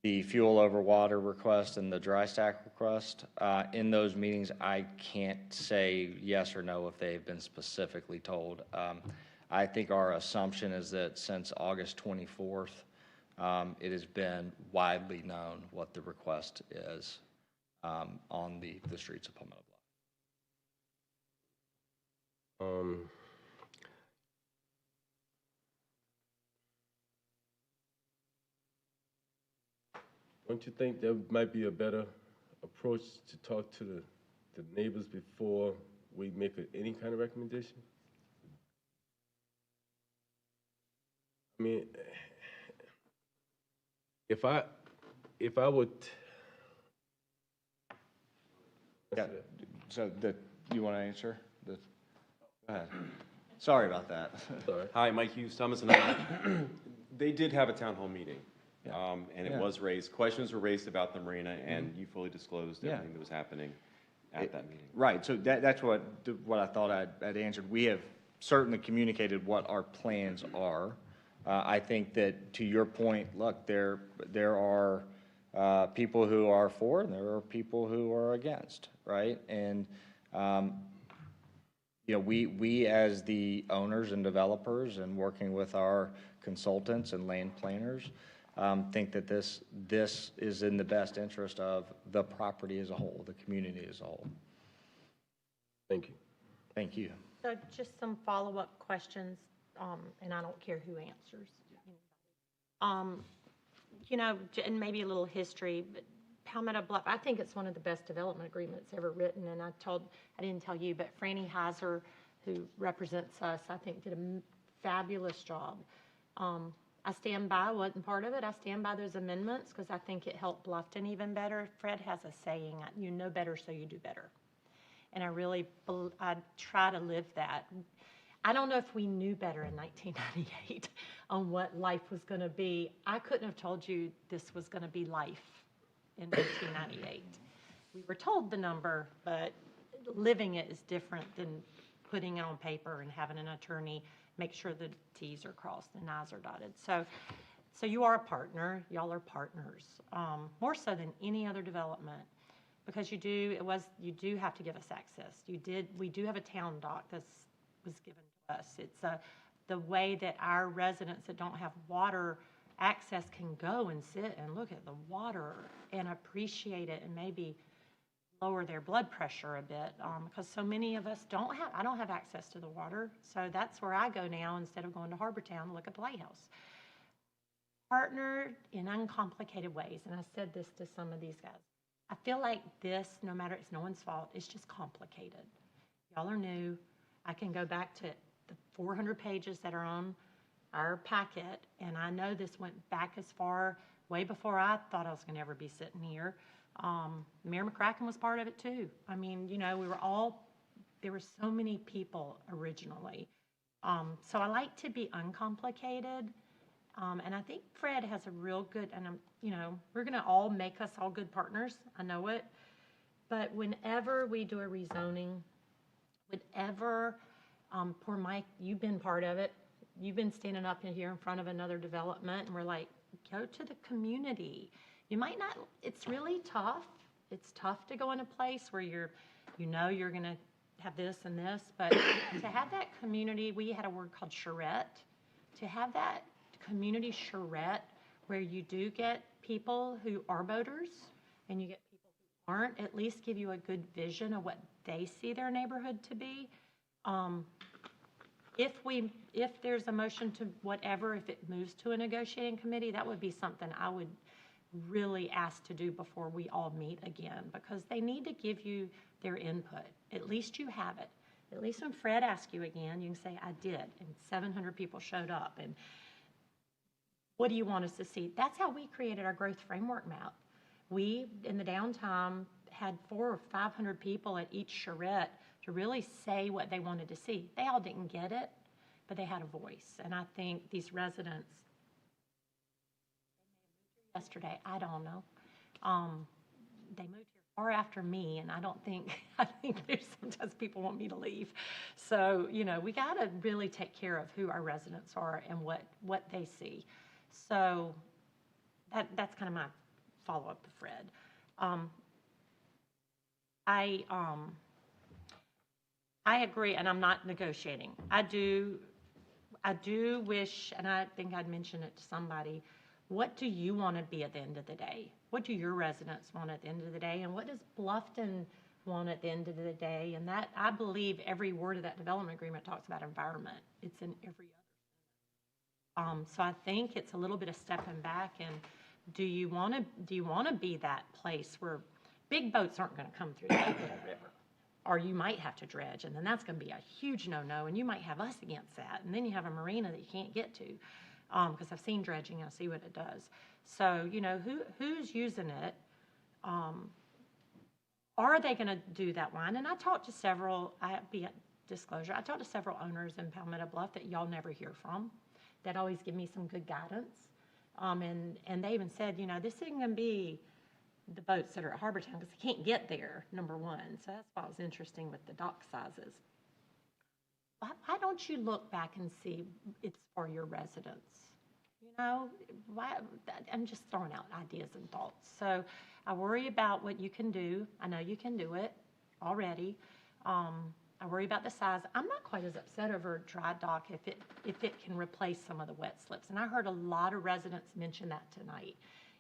S22: The fuel over water request and the dry stack request, in those meetings, I can't say yes or no if they've been specifically told. I think our assumption is that since August 24th, it has been widely known what the request is on the streets of Palmetto Bluff.
S20: Don't you think there might be a better approach to talk to the neighbors before we make any kind of recommendation? I mean, if I would.
S22: Yeah. So you want to answer? Go ahead. Sorry about that.
S20: Sorry.
S9: Hi, Mike Hughes, Thomas and I. They did have a town hall meeting. And it was raised, questions were raised about the marina, and you fully disclosed everything that was happening at that meeting.
S22: Right, so that's what I thought I'd answered. We have certainly communicated what our plans are. I think that, to your point, look, there are people who are for, and there are people who are against, right? And, we as the owners and developers and working with our consultants and land planners, think that this is in the best interest of the property as a whole, the community as a whole.
S20: Thank you.
S22: Thank you.
S1: So just some follow-up questions, and I don't care who answers. And maybe a little history, but Palmetto Bluff, I think it's one of the best development agreements ever written, and I didn't tell you, but Franny Heiser, who represents us, I think did a fabulous job. I stand by, wasn't part of it, I stand by those amendments because I think it helped Bluffton even better. Fred has a saying, you know better so you do better. And I try to live that. I don't know if we knew better in 1998 on what life was going to be. I couldn't have told you this was going to be life in 1998. We were told the number, but living it is different than putting it on paper and having an attorney make sure the T's are crossed and I's are dotted. So you are a partner. Y'all are partners, more so than any other development, because you do have to give us access. We do have a town dock that was given to us. It's the way that our residents that don't have water access can go and sit and look at the water and appreciate it and maybe lower their blood pressure a bit, because so many of us I don't have access to the water, so that's where I go now instead of going to Harbortown to look at the lighthouse. Partnered in uncomplicated ways, and I said this to some of these guys. I feel like this, no matter, it's no one's fault, it's just complicated. Y'all are new. I can go back to the 400 pages that are on our packet, and I know this went back as far, way before I thought I was going to ever be sitting here. Mayor McCracken was part of it too. I mean, there were so many people originally. So I like to be uncomplicated. And I think Fred has a real good, and we're going to all make us all good partners. I know it. But whenever we do a rezoning, poor Mike, you've been part of it. You've been standing up in here in front of another development, and we're like, go to the community. You might not, it's really tough. It's tough to go in a place where you're going to have this and this, but to have that community, we had a word called charrette, to have that community charrette where you do get people who are boaters and you get people who aren't, at least give you a good vision of what they see their neighborhood to be. If there's a motion to whatever, if it moves to a negotiating committee, that would be something I would really ask to do before we all meet again, because they need to give you their input. At least you have it. At least when Fred asks you again, you can say, I did, and 700 people showed up. And What do you want us to see? That's how we created our growth framework map. We, in the downtime, had 400 or 500 people at each charrette to really say what they wanted to see. They all didn't get it, but they had a voice. And I think these residents, yesterday, I don't know, they moved here far after me, and I think there's sometimes people want me to leave. So, you know, we got to really take care of who our residents are and what they see. So that's kind of my follow-up to Fred. I agree, and I'm not negotiating. I do wish, and I think I'd mention it to somebody, what do you want to be at the end of the day? What do your residents want at the end of the day? And what does Bluffton want at the end of the day? And that, I believe every word of that development agreement talks about environment. It's in every other. So I think it's a little bit of stepping back, and do you want to be that place where big boats aren't going to come through that little river? Or you might have to dredge, and then that's going to be a huge no-no, and you might have us against that. And then you have a marina that you can't get to, because I've seen dredging, I see what it does. So, you know, who's using it? Are they going to do that line? And I talked to several, disclosure, I talked to several owners in Palmetto Bluff that y'all never hear from, that always give me some good guidance. And they even said, you know, this isn't going to be the boats that are at Harbortown because they can't get there, number one. So that's why it was interesting with the dock sizes. Why don't you look back and see it's for your residents? You know, I'm just throwing out ideas and thoughts. So I worry about what you can do. I know you can do it already. I worry about the size. I'm not quite as upset over dry dock if it can replace some of the wet slips. And I heard a lot of residents mention that tonight.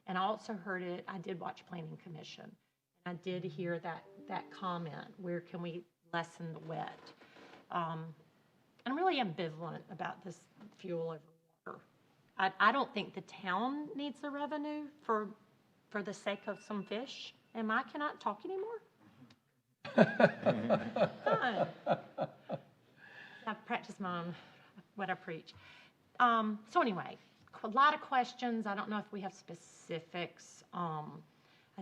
S1: And I also heard it, I did watch Planning Commission. And I did hear that comment, where can we lessen the wet? I'm really ambivalent about this fuel over water. I don't think the town needs the revenue for the sake of some fish. Can I talk anymore? I've practiced what I preach. So anyway, a lot of questions. I don't know if we have specifics. I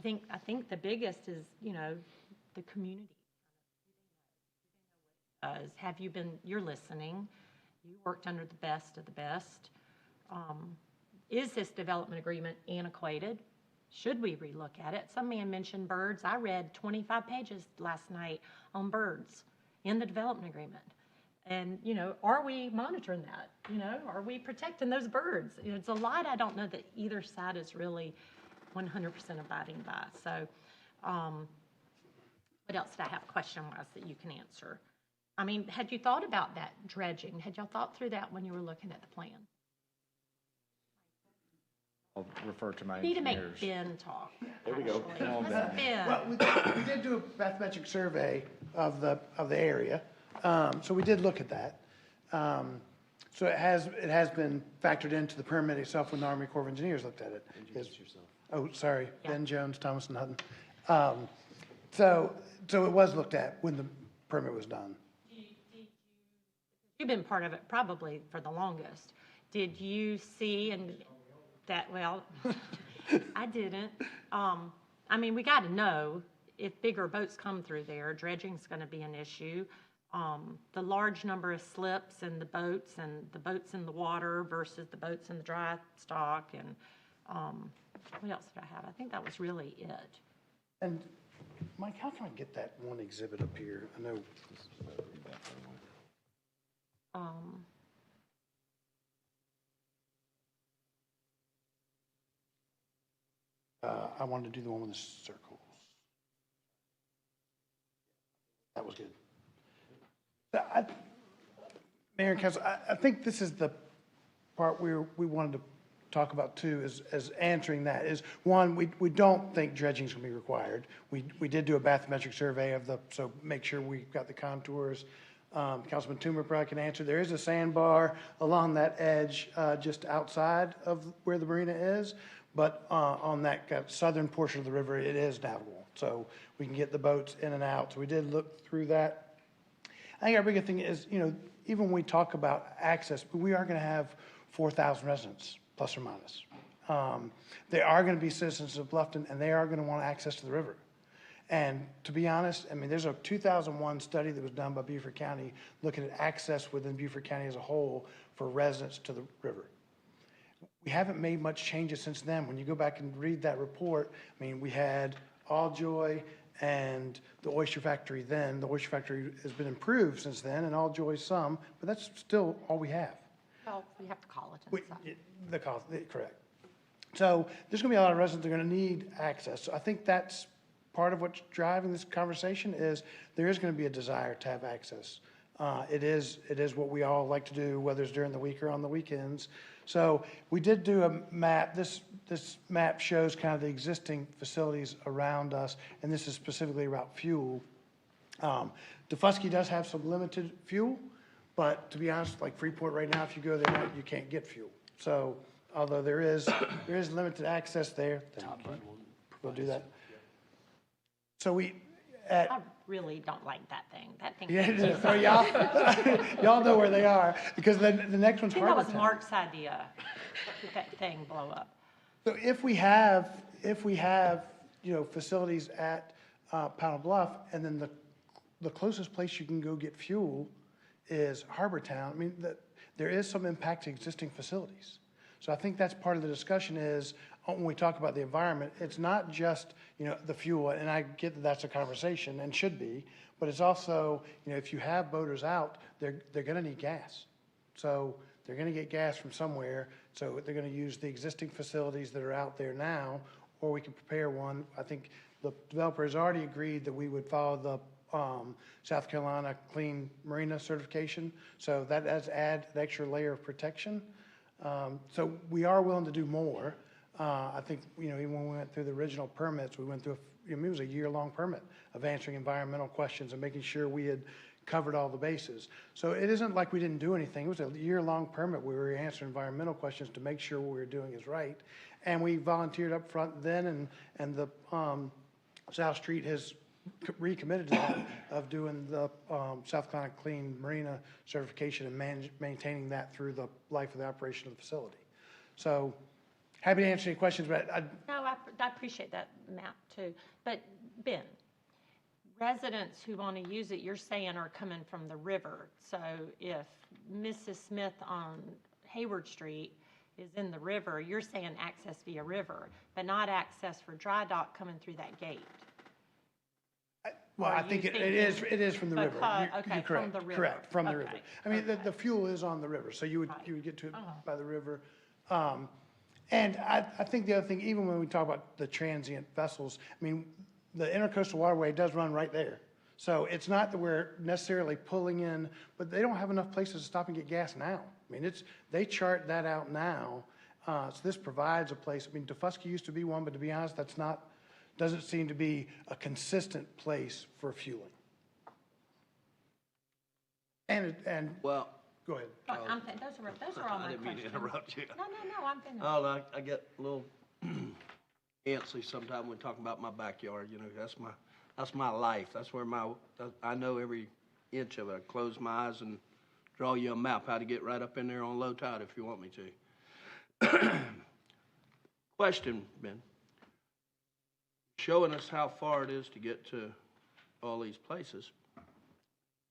S1: think the biggest is, you know, the community. Have you been, you're listening, you worked under the best of the best. Is this development agreement antiquated? Should we relook at it? Some man mentioned birds. I read 25 pages last night on birds in the development agreement. And, you know, are we monitoring that? You know, are we protecting those birds? You know, it's a lot I don't know that either side is really 100% abiding by. So what else did I have question-wise that you can answer? I mean, had you thought about that dredging? Had y'all thought through that when you were looking at the plan?
S22: I'll refer to my
S1: We need to make
S22: engineers.
S1: Ben talk.
S22: There we go.
S1: actually.
S22: Come on,
S1: Let's
S22: Ben.
S1: Ben.
S7: Well, we did do a bathymetric survey of the area, so we did look at that. So it has been factored into the permit itself when the Army Corps of Engineers looked at it.
S9: Introduce yourself.
S7: Oh, sorry, Ben Jones, Thomas and Hutton. So it was looked at when the permit was done.
S1: You've been part of it probably for the longest. Did you see that, well, I didn't. I mean, we got to know if bigger boats come through there, dredging's going to be an issue. The large number of slips and the boats in the water versus the boats in the dry stock. And what else did I have? I think that was really it.
S7: And Mike, how can I get that one exhibit up here? I know. I wanted to do the one with the circles. That was good. Mayor and Council, I think this is the part we wanted to talk about too, as answering that is, one, we don't think dredging is going to be required. We did do a bathymetric survey so make sure we've got the contours. Councilman Toomer probably can answer. There is a sandbar along that edge just outside of where the marina is, but on that southern portion of the river, it is navigable. So we can get the boats in and out. So we did look through that. I think our biggest thing is, you know, even when we talk about access, we are going to have 4,000 residents plus or minus. They are going to be citizens of Bluffton, and they are going to want access to the river. And to be honest, I mean, there's a 2001 study that was done by Beaufort County looking at access within Beaufort County as a whole for residents to the river. We haven't made much changes since then. When you go back and read that report, I mean, we had All Joy and the Oyster Factory then. The Oyster Factory has been improved since then, and All Joy some, but that's still all we have.
S1: Well, we have to call it.
S7: Correct. So there's going to be a lot of residents that are going to need access. So I think that's part of what's driving this conversation is there is going to be a desire to have access. It is what we all like to do, whether it's during the week or on the weekends. So we did do a map. This map shows kind of the existing facilities around us, and this is specifically about fuel. DeFusky does have some limited fuel, but to be honest, like Freeport right now, if you go there, you can't get fuel. So although there is limited access there, we'll do that. So
S1: I really don't like that thing. That thing.
S7: Yeah, so y'all know where they are, because the next one's
S1: I think that was
S7: Harbortown.
S1: Mark's idea, to that thing blow up.
S7: So if we have, facilities at Powell Bluff, and then the closest place you can go get fuel is Harbortown, I mean, there is some impact to existing facilities. So I think that's part of the discussion is, when we talk about the environment, it's not just, the fuel, and I get that that's a conversation and should be, but it's also, if you have boaters out, they're going to need gas. So they're going to get gas from somewhere, so they're going to use the existing facilities that are out there now, or we can prepare one. I think the developer has already agreed that we would follow the South Carolina Clean Marina certification, so that does add an extra layer of protection. So we are willing to do more. I think, even when we went through the original permits, we went through, it was a year-long permit of answering environmental questions and making sure we had covered all the bases. So it isn't like we didn't do anything. It was a year-long permit where we were answering environmental questions to make sure what we were doing is right. And we volunteered up front then, and the South Street has recommitted to that of doing the South Carolina Clean Marina certification and maintaining that through the life of the operation of the facility. So happy to answer any questions, but
S1: No, I appreciate that, Matt, too. But Ben, residents who want to use it, you're saying are coming from the river. So if Mrs. Smith on Hayward Street is in the river, you're saying access via river, but not access for dry dock coming through that gate.
S7: Well, I think it is from the river.
S1: Okay,
S7: You're correct.
S1: from the river.
S7: Correct, from the river.
S1: Okay.
S7: I mean, the fuel is on the river, so you would get to it by the river. And I think the other thing, even when we talk about the transient vessels, I mean, the intercoastal waterway does run right there. So it's not that we're necessarily pulling in, but they don't have enough places to stop and get gas now. I mean, they chart that out now. So this provides a place. I mean, DeFusky used to be one, but to be honest, doesn't seem to be a consistent place for fueling. And
S18: well,
S7: go ahead.
S1: Those are all my
S18: I didn't mean to
S1: questions.
S18: interrupt you.
S1: No, I'm finished.
S18: Oh, I get a little antsy sometimes when talking about my backyard. That's my life. That's where I know every inch of it. I close my eyes and draw you a map how to get right up in there on low tide if you want me to. Question, Ben. Showing us how far it is to get to all these places,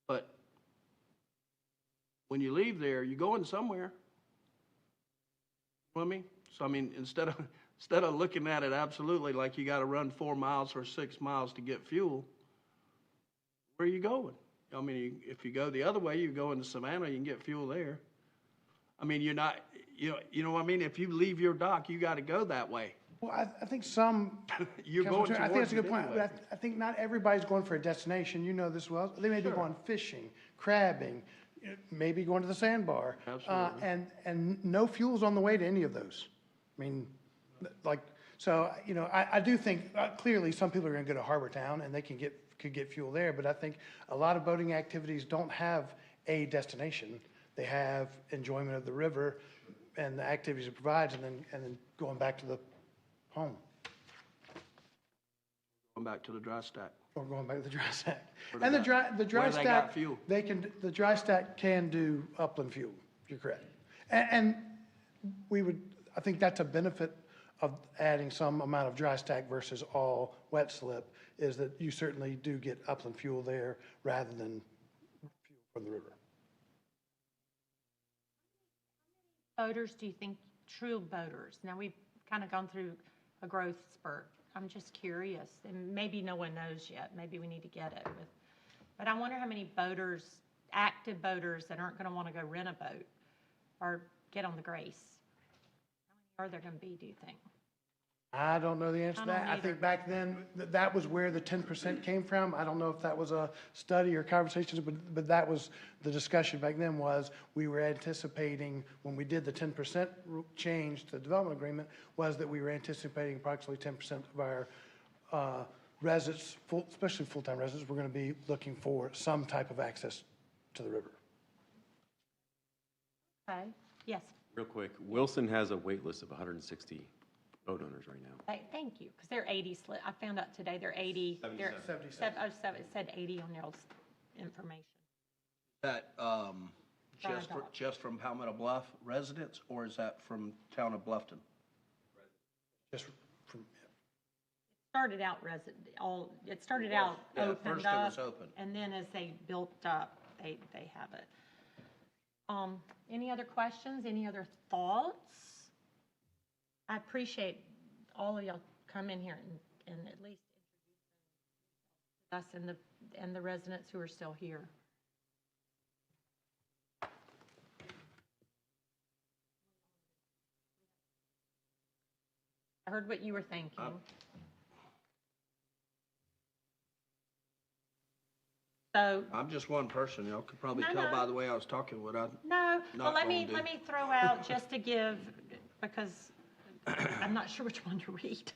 S18: but when you leave there, you're going somewhere. You know what I mean? So I mean, instead of looking at it absolutely like you got to run 4 miles or 6 miles to get fuel, where are you going? I mean, if you go the other way, you go into Savannah, you can get fuel there. I mean, you're not, you know what I mean? If you leave your dock, you got to go that way.
S7: Well, I think some,
S18: You're going
S7: I think that's a good
S18: towards it
S7: point.
S18: anyway.
S7: But I think not everybody's going for a destination. You know this well. They may be going fishing, crabbing, maybe going to the sandbar.
S18: Absolutely.
S7: And no fuel's on the way to any of those. I mean, so, I do think clearly some people are going to go to Harbortown and they could get fuel there. But I think a lot of boating activities don't have a destination. They have enjoyment of the river and the activities it provides, and then going back to the home.
S18: Going back to the dry stack.
S7: Or going back to the dry stack.
S18: Where
S7: And
S18: they
S7: the dry
S18: where they got
S7: stack,
S18: fuel.
S7: the dry stack can do upland fuel. You're correct. And I think that's a benefit of adding some amount of dry stack versus all wet slip, is that you certainly do get upland fuel there rather than fuel from the river.
S1: Boaters, do you think, true boaters? Now, we've kind of gone through a growth spurt. I'm just curious, and maybe no one knows yet. Maybe we need to get it with, but I wonder how many boaters, active boaters that aren't going to want to go rent a boat or get on the Grace. How many are there going to be, do you think?
S7: I don't know the answer to
S1: I don't
S7: that. I
S1: either.
S7: think back then, that was where the 10% came from. I don't know if that was a study or conversations, but that was the discussion back then. Was we were anticipating, when we did the 10% change to the development agreement, was that we were anticipating approximately 10% of our residents, especially full-time residents, were going to be looking for some type of access to the river.
S1: Okay, yes.
S9: Real quick, Wilson has a wait list of 160 boat owners right now.
S1: Thank you, because they're 80 slip. I found out today they're 80.
S7: 77.
S1: It said 80 on y'all's information.
S18: That,
S1: Just
S18: just from Palmetto Bluff residents, or is that from town of Bluffton?
S7: Just from,
S1: Started out it started out
S18: Yeah,
S1: opened
S18: first it
S1: up.
S18: was open.
S1: And then as they built up, they have it. Any other questions? Any other thoughts? I appreciate all of y'all come in here and at least introduce us and the residents who are still here. I heard what you were thinking. So
S18: I'm just one person. Y'all could probably
S1: No,
S18: tell
S1: no.
S18: by the way I was talking what I.
S1: No, well,
S18: Not
S1: let me
S18: gonna do.
S1: throw out just to give, because I'm not sure which one to read.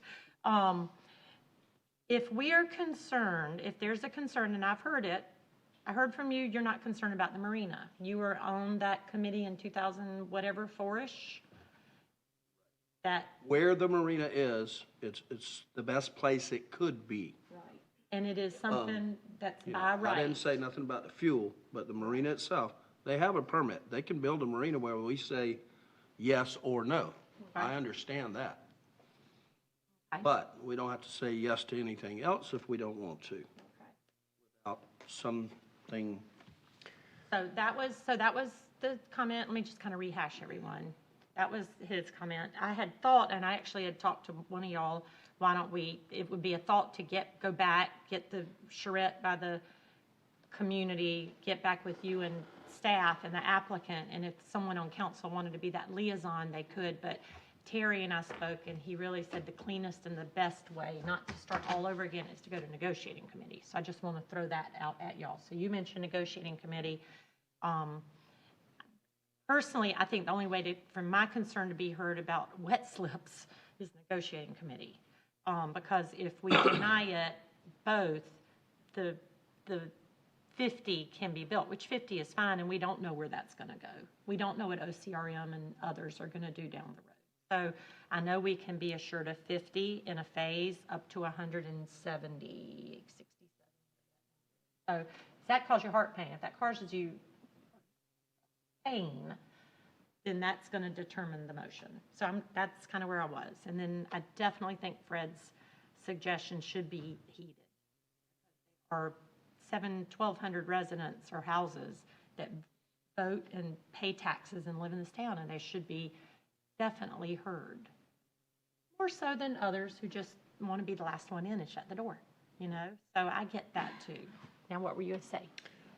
S1: If we're concerned, if there's a concern, and I've heard it, I heard from you, you're not concerned about the marina. You were on that committee in 2000, whatever, four-ish? That,
S18: Where the marina is, it's the best place it could be.
S1: and it is something that's
S18: You
S1: by
S18: know, I didn't
S1: right.
S18: say nothing about the fuel, but the marina itself, they have a permit. They can build a marina where we say yes or no. I understand that. But we don't have to say yes to anything else if we don't want to. Without something,
S1: So that was the comment. Let me just kind of rehash everyone. That was his comment. I had thought, and I actually had talked to one of y'all, why don't we, it would be a thought to go back, get the charrette by the community, get back with you and staff and the applicant, and if someone on council wanted to be that liaison, they could, but Terry and I spoke, and he really said the cleanest and the best way, not to start all over again, is to go to negotiating committee. So I just want to throw that out at y'all. So you mentioned negotiating committee. Personally, I think the only way to, from my concern, to be heard about wet slips is negotiating committee. Because if we deny it, both, the 50 can be built, which 50 is fine, and we don't know where that's going to go. We don't know what OCRM and others are going to do down the road. So I know we can be assured of 50 in a phase up to 170, 67. So if that causes you heart pain, if that causes you pain, then that's going to determine the motion. So that's kind of where I was. And then I definitely think Fred's suggestion should be heeded. Our 1,200 residents or houses that vote and pay taxes and live in this town, and they should be definitely heard. More so than others who just want to be the last one in and shut the door, you know? So I get that too. Now, what were you going to say?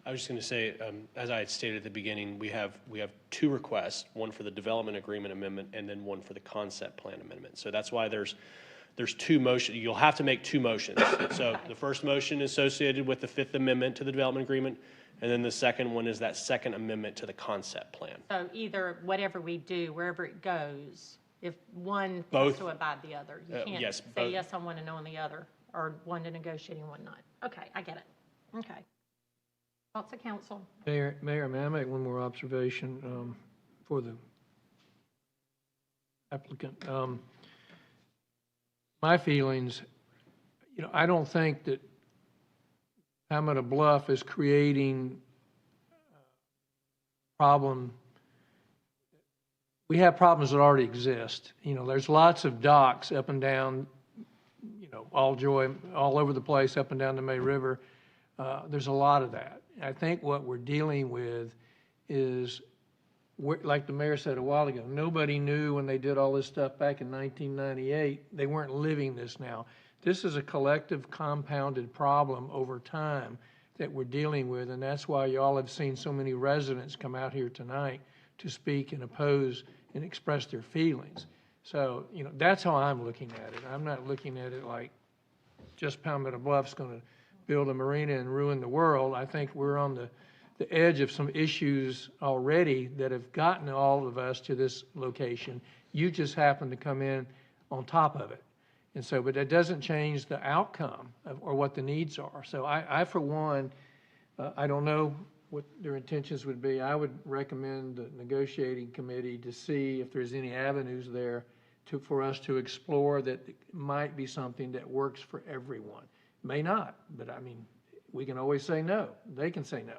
S6: I was just going to say, as I had stated at the beginning, we have two requests, one for the development agreement amendment and then one for the concept plan amendment. So that's why there's two motions. You'll have to make two motions. So the first motion is associated with the Fifth Amendment to the development agreement, and then the second one is that second amendment to the concept plan.
S1: So either whatever we do, wherever it goes, if one
S6: Both.
S1: has to abide the other, you can't
S6: yes,
S1: say
S6: both.
S1: yes on one and no on the other, or one to negotiating, one not. Okay, I get it. Okay. Thoughts of council?
S2: Mayor, may I make one more observation for the applicant? My feelings, you know, I don't think that Palmetto Bluff is creating a problem we have problems that already exist. You know, there's lots of docks up and down, you know, all over the place, up and down the May River. There's a lot of that. I think what we're dealing with is, like the mayor said a while ago, nobody knew when they did all this stuff back in 1998. They weren't living this now. This is a collective compounded problem over time that we're dealing with, and that's why y'all have seen so many residents come out here tonight to speak and oppose and express their feelings. So, you know, that's how I'm looking at it. I'm not looking at it like just Palmetto Bluff's going to build a marina and ruin the world. I think we're on the edge of some issues already that have gotten all of us to this location. You just happen to come in on top of it. And so, but that doesn't change the outcome or what the needs are. So I for one, I don't know what their intentions would be. I would recommend the negotiating committee to see if there's any avenues there for us to explore that might be something that works for everyone. May not, but I mean, we can always say no. They can say no.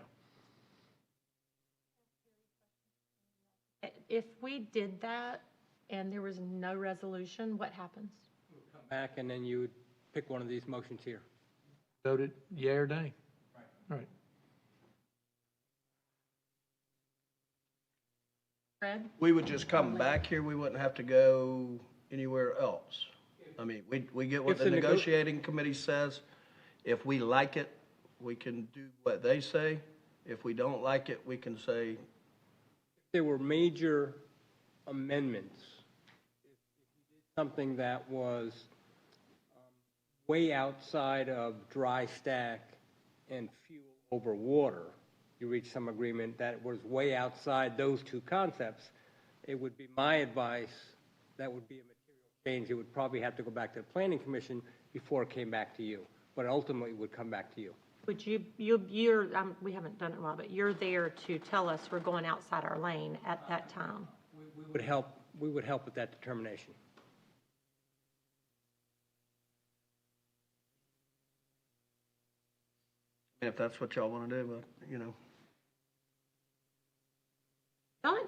S1: If we did that and there was no resolution, what happens?
S5: Come back, and then you would pick one of these motions here.
S2: Voted yea or nay. Right.
S1: Fred?
S18: We would just come back here, we wouldn't have to go anywhere else. I mean, we get what
S5: If
S18: the
S5: the
S18: negotiating committee says. If we like it, we can do what they say. If we don't like it, we can say,
S5: There were major amendments. If you did something that was way outside of dry stack and fuel over water, you reach some agreement that was way outside those two concepts, it would be my advice that would be a material change. It would probably have to go back to the planning commission before it came back to you, but ultimately it would come back to you.
S1: Would you're, we haven't done it in a while, but you're there to tell us we're going outside our lane at that time.
S5: We would help with that determination.
S18: if that's what y'all want to do, but, you know.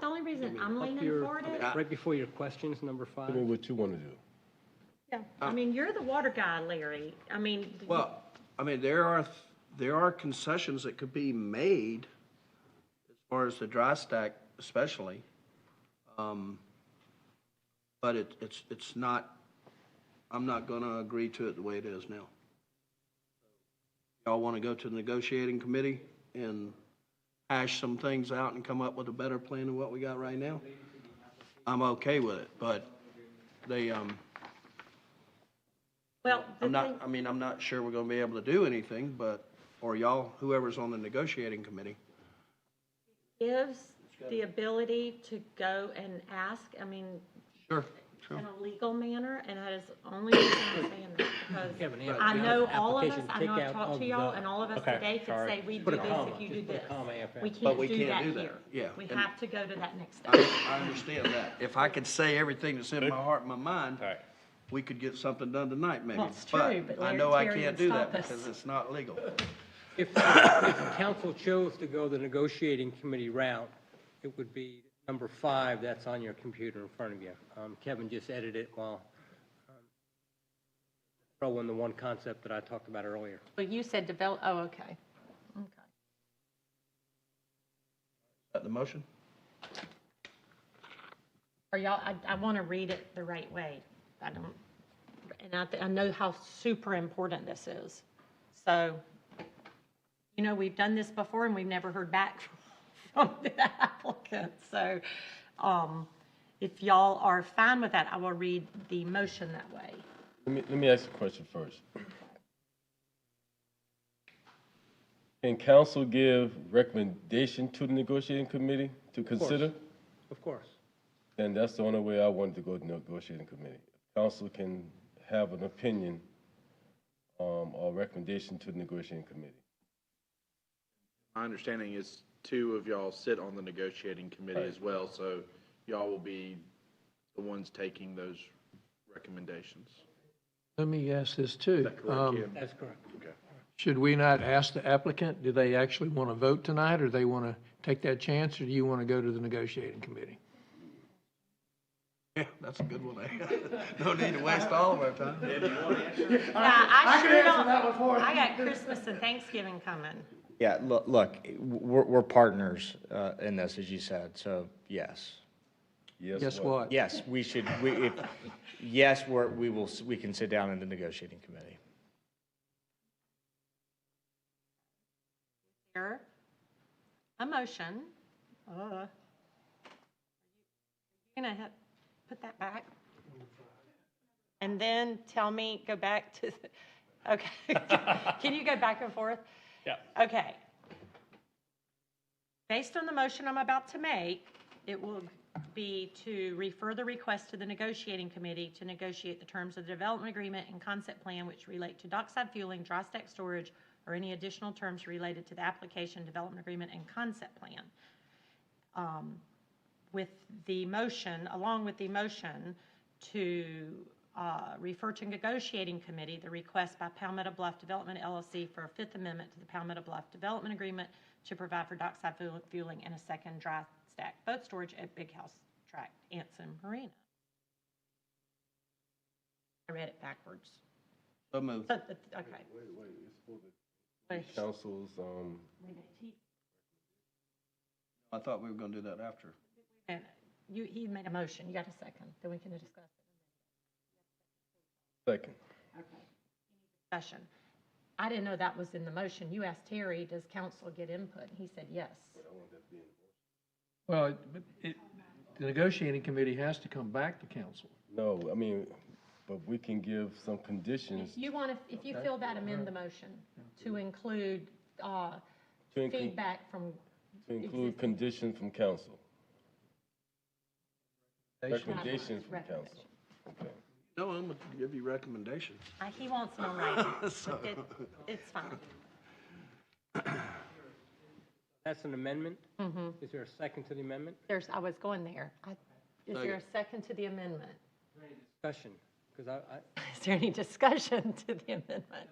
S1: The only reason I'm leaning forward is,
S5: Right before your questions, number 5.
S20: Tell me what you want to do.
S1: yeah, I mean, you're the water guy, Larry. I mean.
S18: Well, I mean, there are concessions that could be made as far as the dry stack especially. But it's not, I'm not gonna agree to it the way it is now. Y'all wanna go to the negotiating committee and hash some things out and come up with a better plan than what we got right now? I'm okay with it, but they,
S1: Well,
S18: I'm not sure we're gonna be able to do anything, but, or y'all, whoever's on the negotiating committee.
S1: gives the ability to go and ask, I mean,
S18: Sure.
S1: in a legal manner, and that is the only reason I'm saying that, because I know all of us, I know I've talked to y'all, and all of us today could say, we do this if you do this. We
S18: But we
S1: can't do that
S18: can't do that,
S1: here.
S18: yeah.
S1: We
S18: And
S1: have to go to that next step.
S18: I understand that. If I could say everything that's in my heart and my mind, we could get something done tonight, maybe.
S1: Well, it's true, but
S18: I know I
S1: Terry
S18: can't
S1: would
S18: do that
S1: stop us.
S18: because it's not legal.
S5: If council chose to go the negotiating committee route, it would be number 5 that's on your computer in front of you. Kevin just edited it while throw in the one concept that I talked about earlier.
S1: But you said develop, oh, okay. Okay.
S18: Is that the motion?
S1: Or y'all, I want to read it the right way. I don't, and I know how super important this is. So, you know, we've done this before and we've never heard back from the applicant. So, if y'all are fine with that, I will read the motion that way.
S20: Let me ask a question first. Can council give recommendation to the negotiating committee to consider?
S5: Of course.
S20: And that's the only way I wanted to go to the negotiating committee. Council can have an opinion or recommendation to the negotiating committee.
S3: My understanding is 2 of y'all sit on the negotiating committee as well, so y'all will be the ones taking those recommendations.
S2: Let me ask this too.
S3: Is that correct, Ken?
S5: That's correct.
S3: Okay.
S2: Should we not ask the applicant, do they actually want to vote tonight, or they want to take that chance, or do you want to go to the negotiating committee?
S18: Yeah, that's a good one. No need to waste all of our time.
S1: I
S7: could
S1: sure
S7: answer
S1: don't.
S7: that one for you.
S1: I got Christmas and Thanksgiving coming.
S22: Yeah, look, we're partners in this, as you said, so yes.
S2: Guess what?
S22: Yes, we should, we can sit down in the negotiating committee.
S1: Here, a motion. You're gonna put that back? And then tell me, go back to, okay. Can you go back and forth?
S19: Yeah.
S1: Okay. Based on the motion I'm about to make, it will be to refer the request to the negotiating committee to negotiate the terms of the development agreement and concept plan which relate to dockside fueling, dry stack storage, or any additional terms related to the application, development agreement, and concept plan. With the motion, along with the motion to refer to negotiating committee the request by Palmetto Bluff Development LLC for a Fifth Amendment to the Palmetto Bluff Development Agreement to provide for dockside fueling and a second dry stack boat storage at Big House Track, Anson Marina. I read it backwards.
S18: So moved.
S1: Okay.
S20: Wait, it's for the council's,
S18: I thought we were gonna do that after.
S1: And he made a motion. You got a second? Then we can discuss it.
S20: second.
S1: Okay.
S2: discussion. I didn't know that was in the motion. You asked Terry, does council get input? He said yes.
S10: Well, the negotiating committee has to come back to council.
S20: No, I mean, but we can give some conditions.
S2: If you want to, if you feel that, amend the motion to include feedback from.
S20: To include conditions from council. Recommendations from council. Okay.
S18: No, I'm gonna give you recommendations.
S2: He wants them right. It's fine.
S5: That's an amendment?
S2: Mm-hmm.
S5: Is there a second to the amendment?
S2: I was going there. Is there a second to the amendment?
S5: Discussion, because
S2: Is there any discussion to the amendment?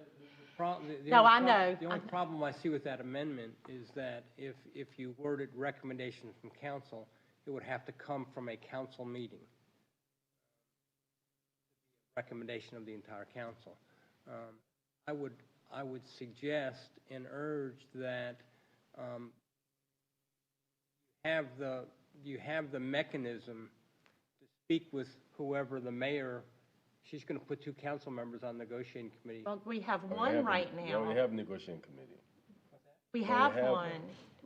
S5: The
S2: No,
S5: only
S2: I know.
S5: The only problem I see with that amendment is that if you worded recommendation from council, it would have to come from a council meeting. Recommendation of the entire council. I would suggest and urge that you have the mechanism to speak with whoever the mayor. She's going to put 2 council members on the negotiating committee.
S2: Well, we have one right now.
S20: We already have a negotiating committee.
S2: We have one.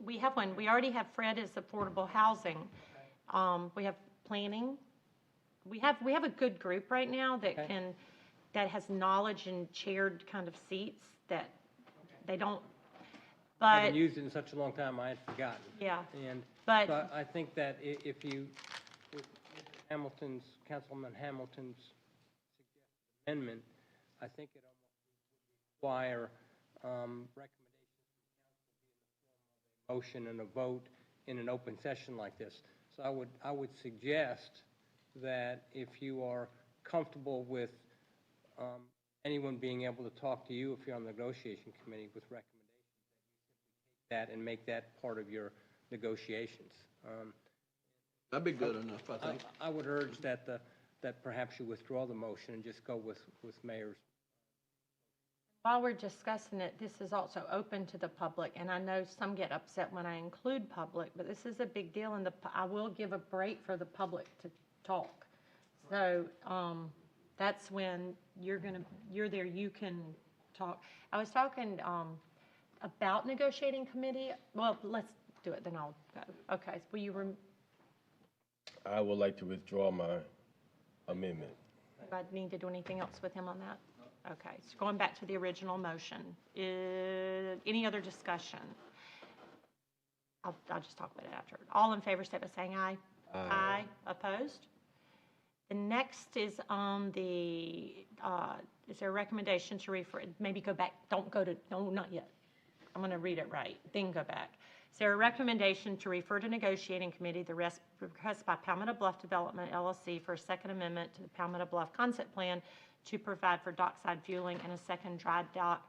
S2: We have one. We already have Fred as affordable housing. We have planning. We have a good group right now that that has knowledge and chaired kind of seats that they don't,
S5: I
S2: but.
S5: haven't used it in such a long time, I had forgotten.
S2: Yeah.
S5: And
S2: But-
S5: so I think that if you, with Councilman Hamilton's amendment, I think it almost would require recommendations from council be in the form of a motion and a vote in an open session like this. So I would suggest that if you are comfortable with anyone being able to talk to you if you're on the negotiation committee with recommendations, that and make that part of your negotiations.
S18: That'd be good enough, I think.
S5: I would urge that that perhaps you withdraw the motion and just go with mayor's.
S2: While we're discussing it, this is also open to the public, and I know some get upset when I include public, but this is a big deal, and I will give a break for the public to talk. So that's when you're there, you can talk. I was talking about negotiating committee. Well, let's do it, then I'll go. Okay, will you
S20: I would like to withdraw my amendment.
S2: do I need to do anything else with him on that? Okay, so going back to the original motion, any other discussion? I'll just talk about it after. All in favor, say by saying aye. Aye. Opposed? The next is on the, is there a recommendation to refer, maybe go back, no, not yet. I'm going to read it right, then go back. Is there a recommendation to refer to negotiating committee the request by Palmetto Bluff Development LLC for a second amendment to the Palmetto Bluff concept plan to provide for dockside fueling and a second dry dock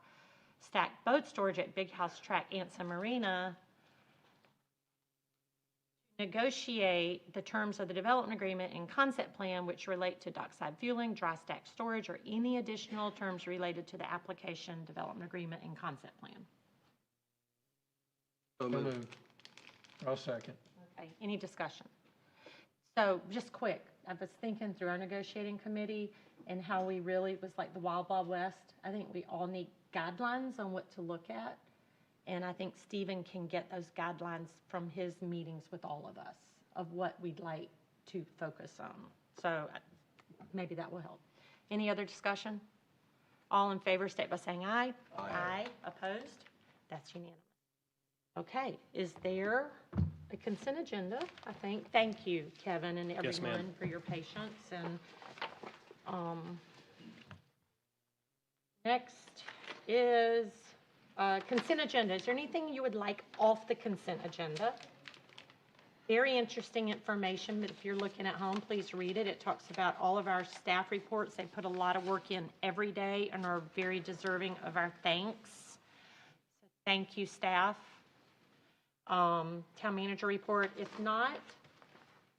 S2: stack boat storage at Big House Track, Anson Marina,
S1: negotiate the terms of the development agreement and concept plan which relate to dockside fueling, dry stack storage, or any additional terms related to the application, development agreement, and concept plan.
S10: So moved. I'll second.
S1: Okay, any discussion? So just quick, I was thinking through our negotiating committee and how we really, it was like the Wild Wild West. I think we all need guidelines on what to look at. And I think Stephen can get those guidelines from his meetings with all of us of what we'd like to focus on. So maybe that will help. Any other discussion? All in favor, state by saying aye. Aye. Opposed? That's unanimous. Okay, is there a consent agenda? I think. Thank you, Kevin, and
S6: Yes, ma'am.
S1: everyone for your patience. And next is consent agenda. Is there anything you would like off the consent agenda? Very interesting information, but if you're looking at home, please read it. It talks about all of our staff reports. They put a lot of work in every day and are very deserving of our thanks. So thank you, staff. Town manager report. If not,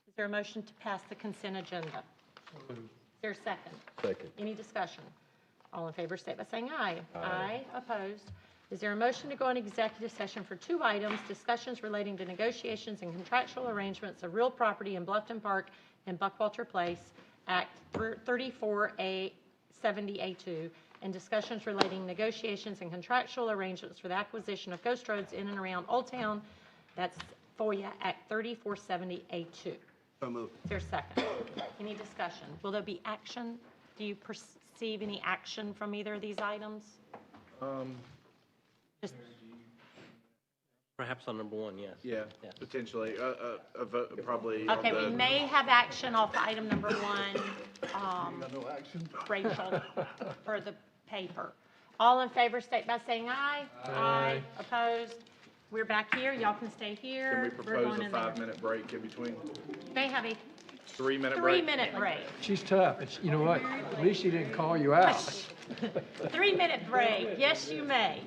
S1: is there a motion to pass the consent agenda? Is there a second?
S20: Second.
S1: Any discussion? All in favor, state by saying aye. Aye. Opposed? Is there a motion to go on executive session for 2 items, discussions relating to negotiations and contractual arrangements of real property in Bluffton Park and Buckwalter Place, Act 34A70A2, and discussions relating negotiations and contractual arrangements for the acquisition of ghost roads in and around Old Town, that's FOIA Act 3470A2.
S18: So moved.
S1: Is there a second? Any discussion? Will there be action? Do you perceive any action from either of these items? Just
S5: Perhaps on number 1, yes.
S3: Yeah, potentially. A vote, probably.
S1: okay,
S3: on
S1: we
S3: the-
S1: may have action off item number 1. Rachel, for the paper. All in favor, state by saying aye. Aye. Opposed? We're back here. Y'all can stay here.
S3: Can we
S1: We're
S3: propose
S1: going
S3: a
S1: in there.
S3: 5-minute break in between?
S1: May have a
S3: 3-minute break?
S1: 3-minute break.
S10: She's tough. It's, you know what? At least she didn't call you out.
S1: 3-minute break. Yes, you may.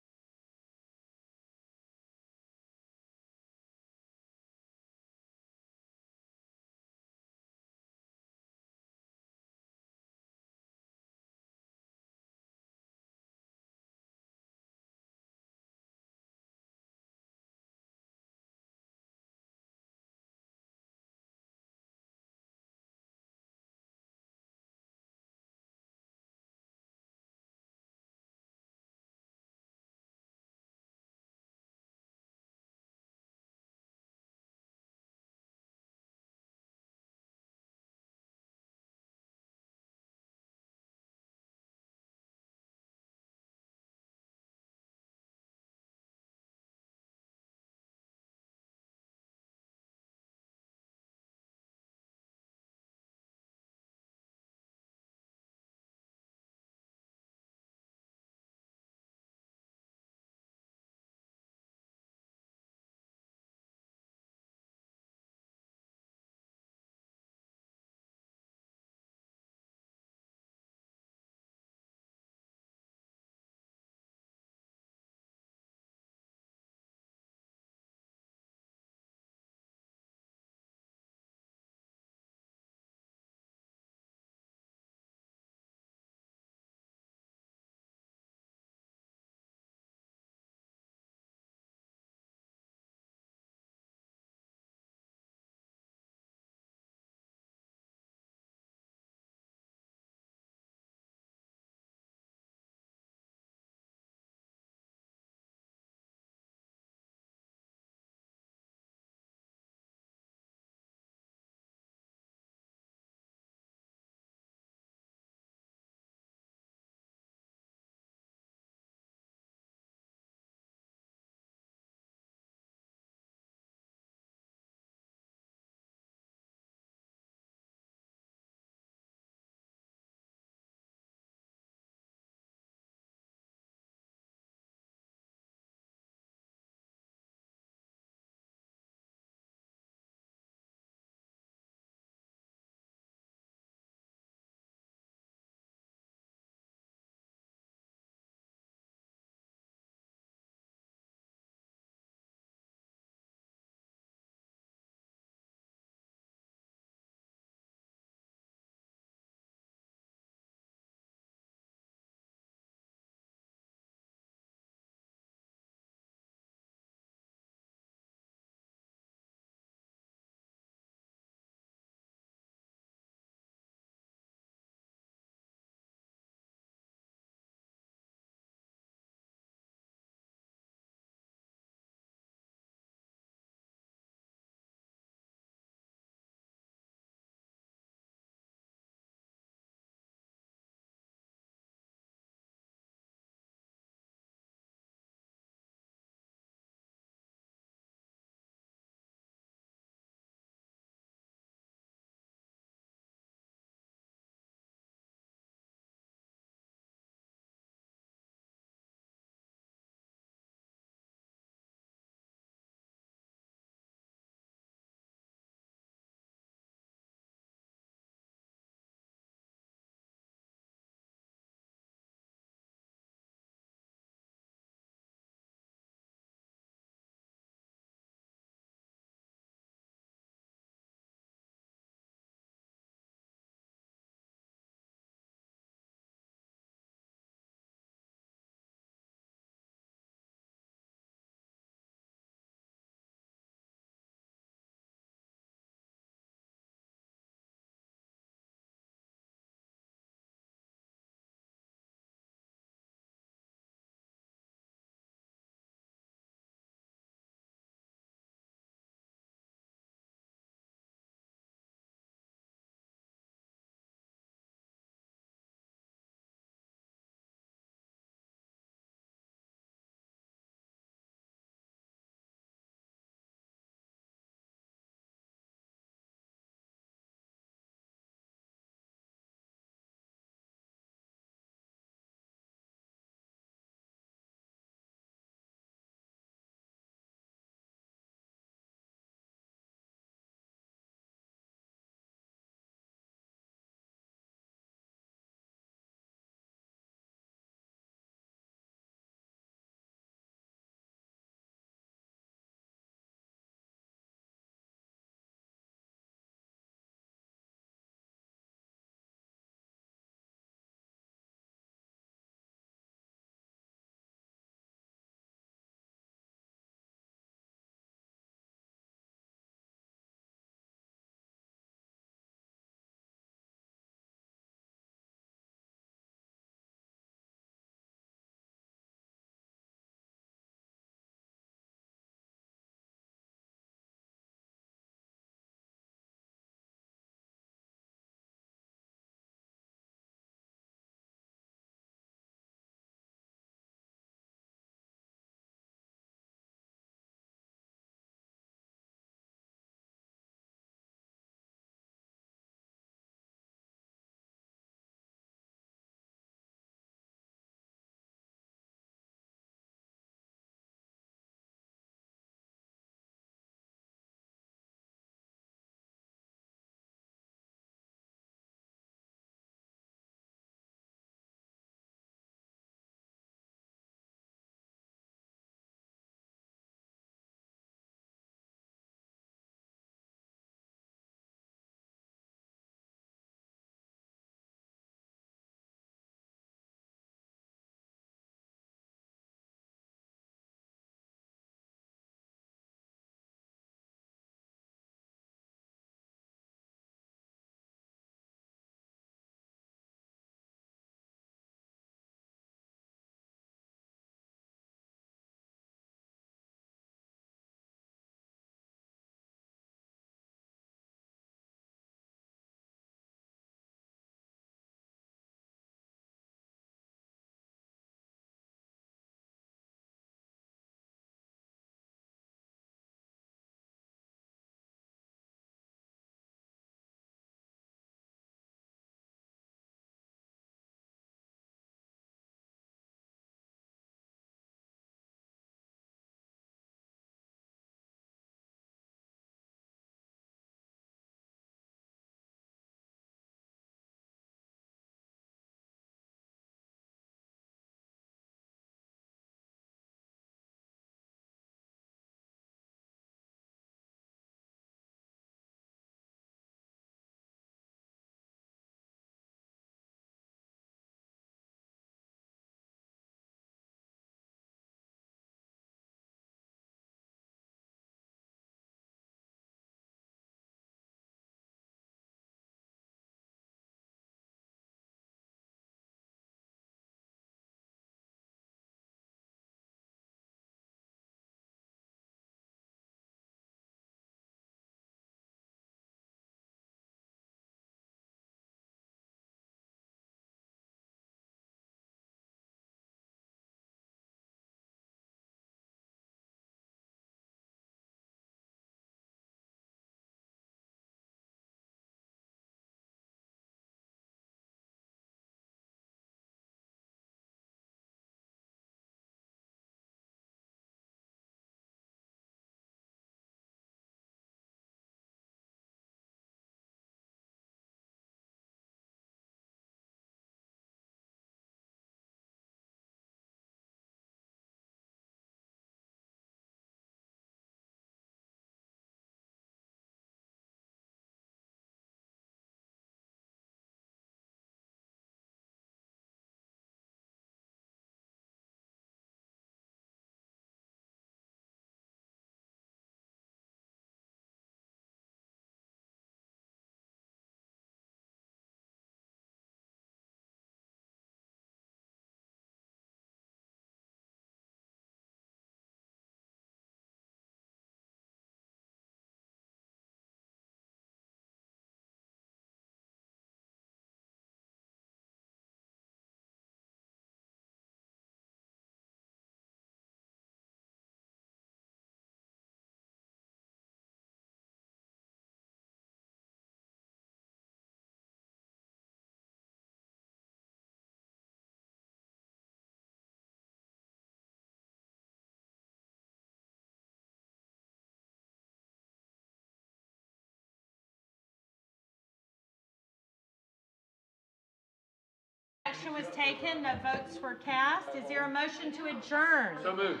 S1: action was taken, no votes were cast. Is there a motion to adjourn?
S10: So moved.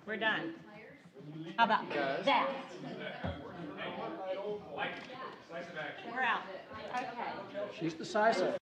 S1: We're done. How about that? We're out. Okay.
S10: She's decisive.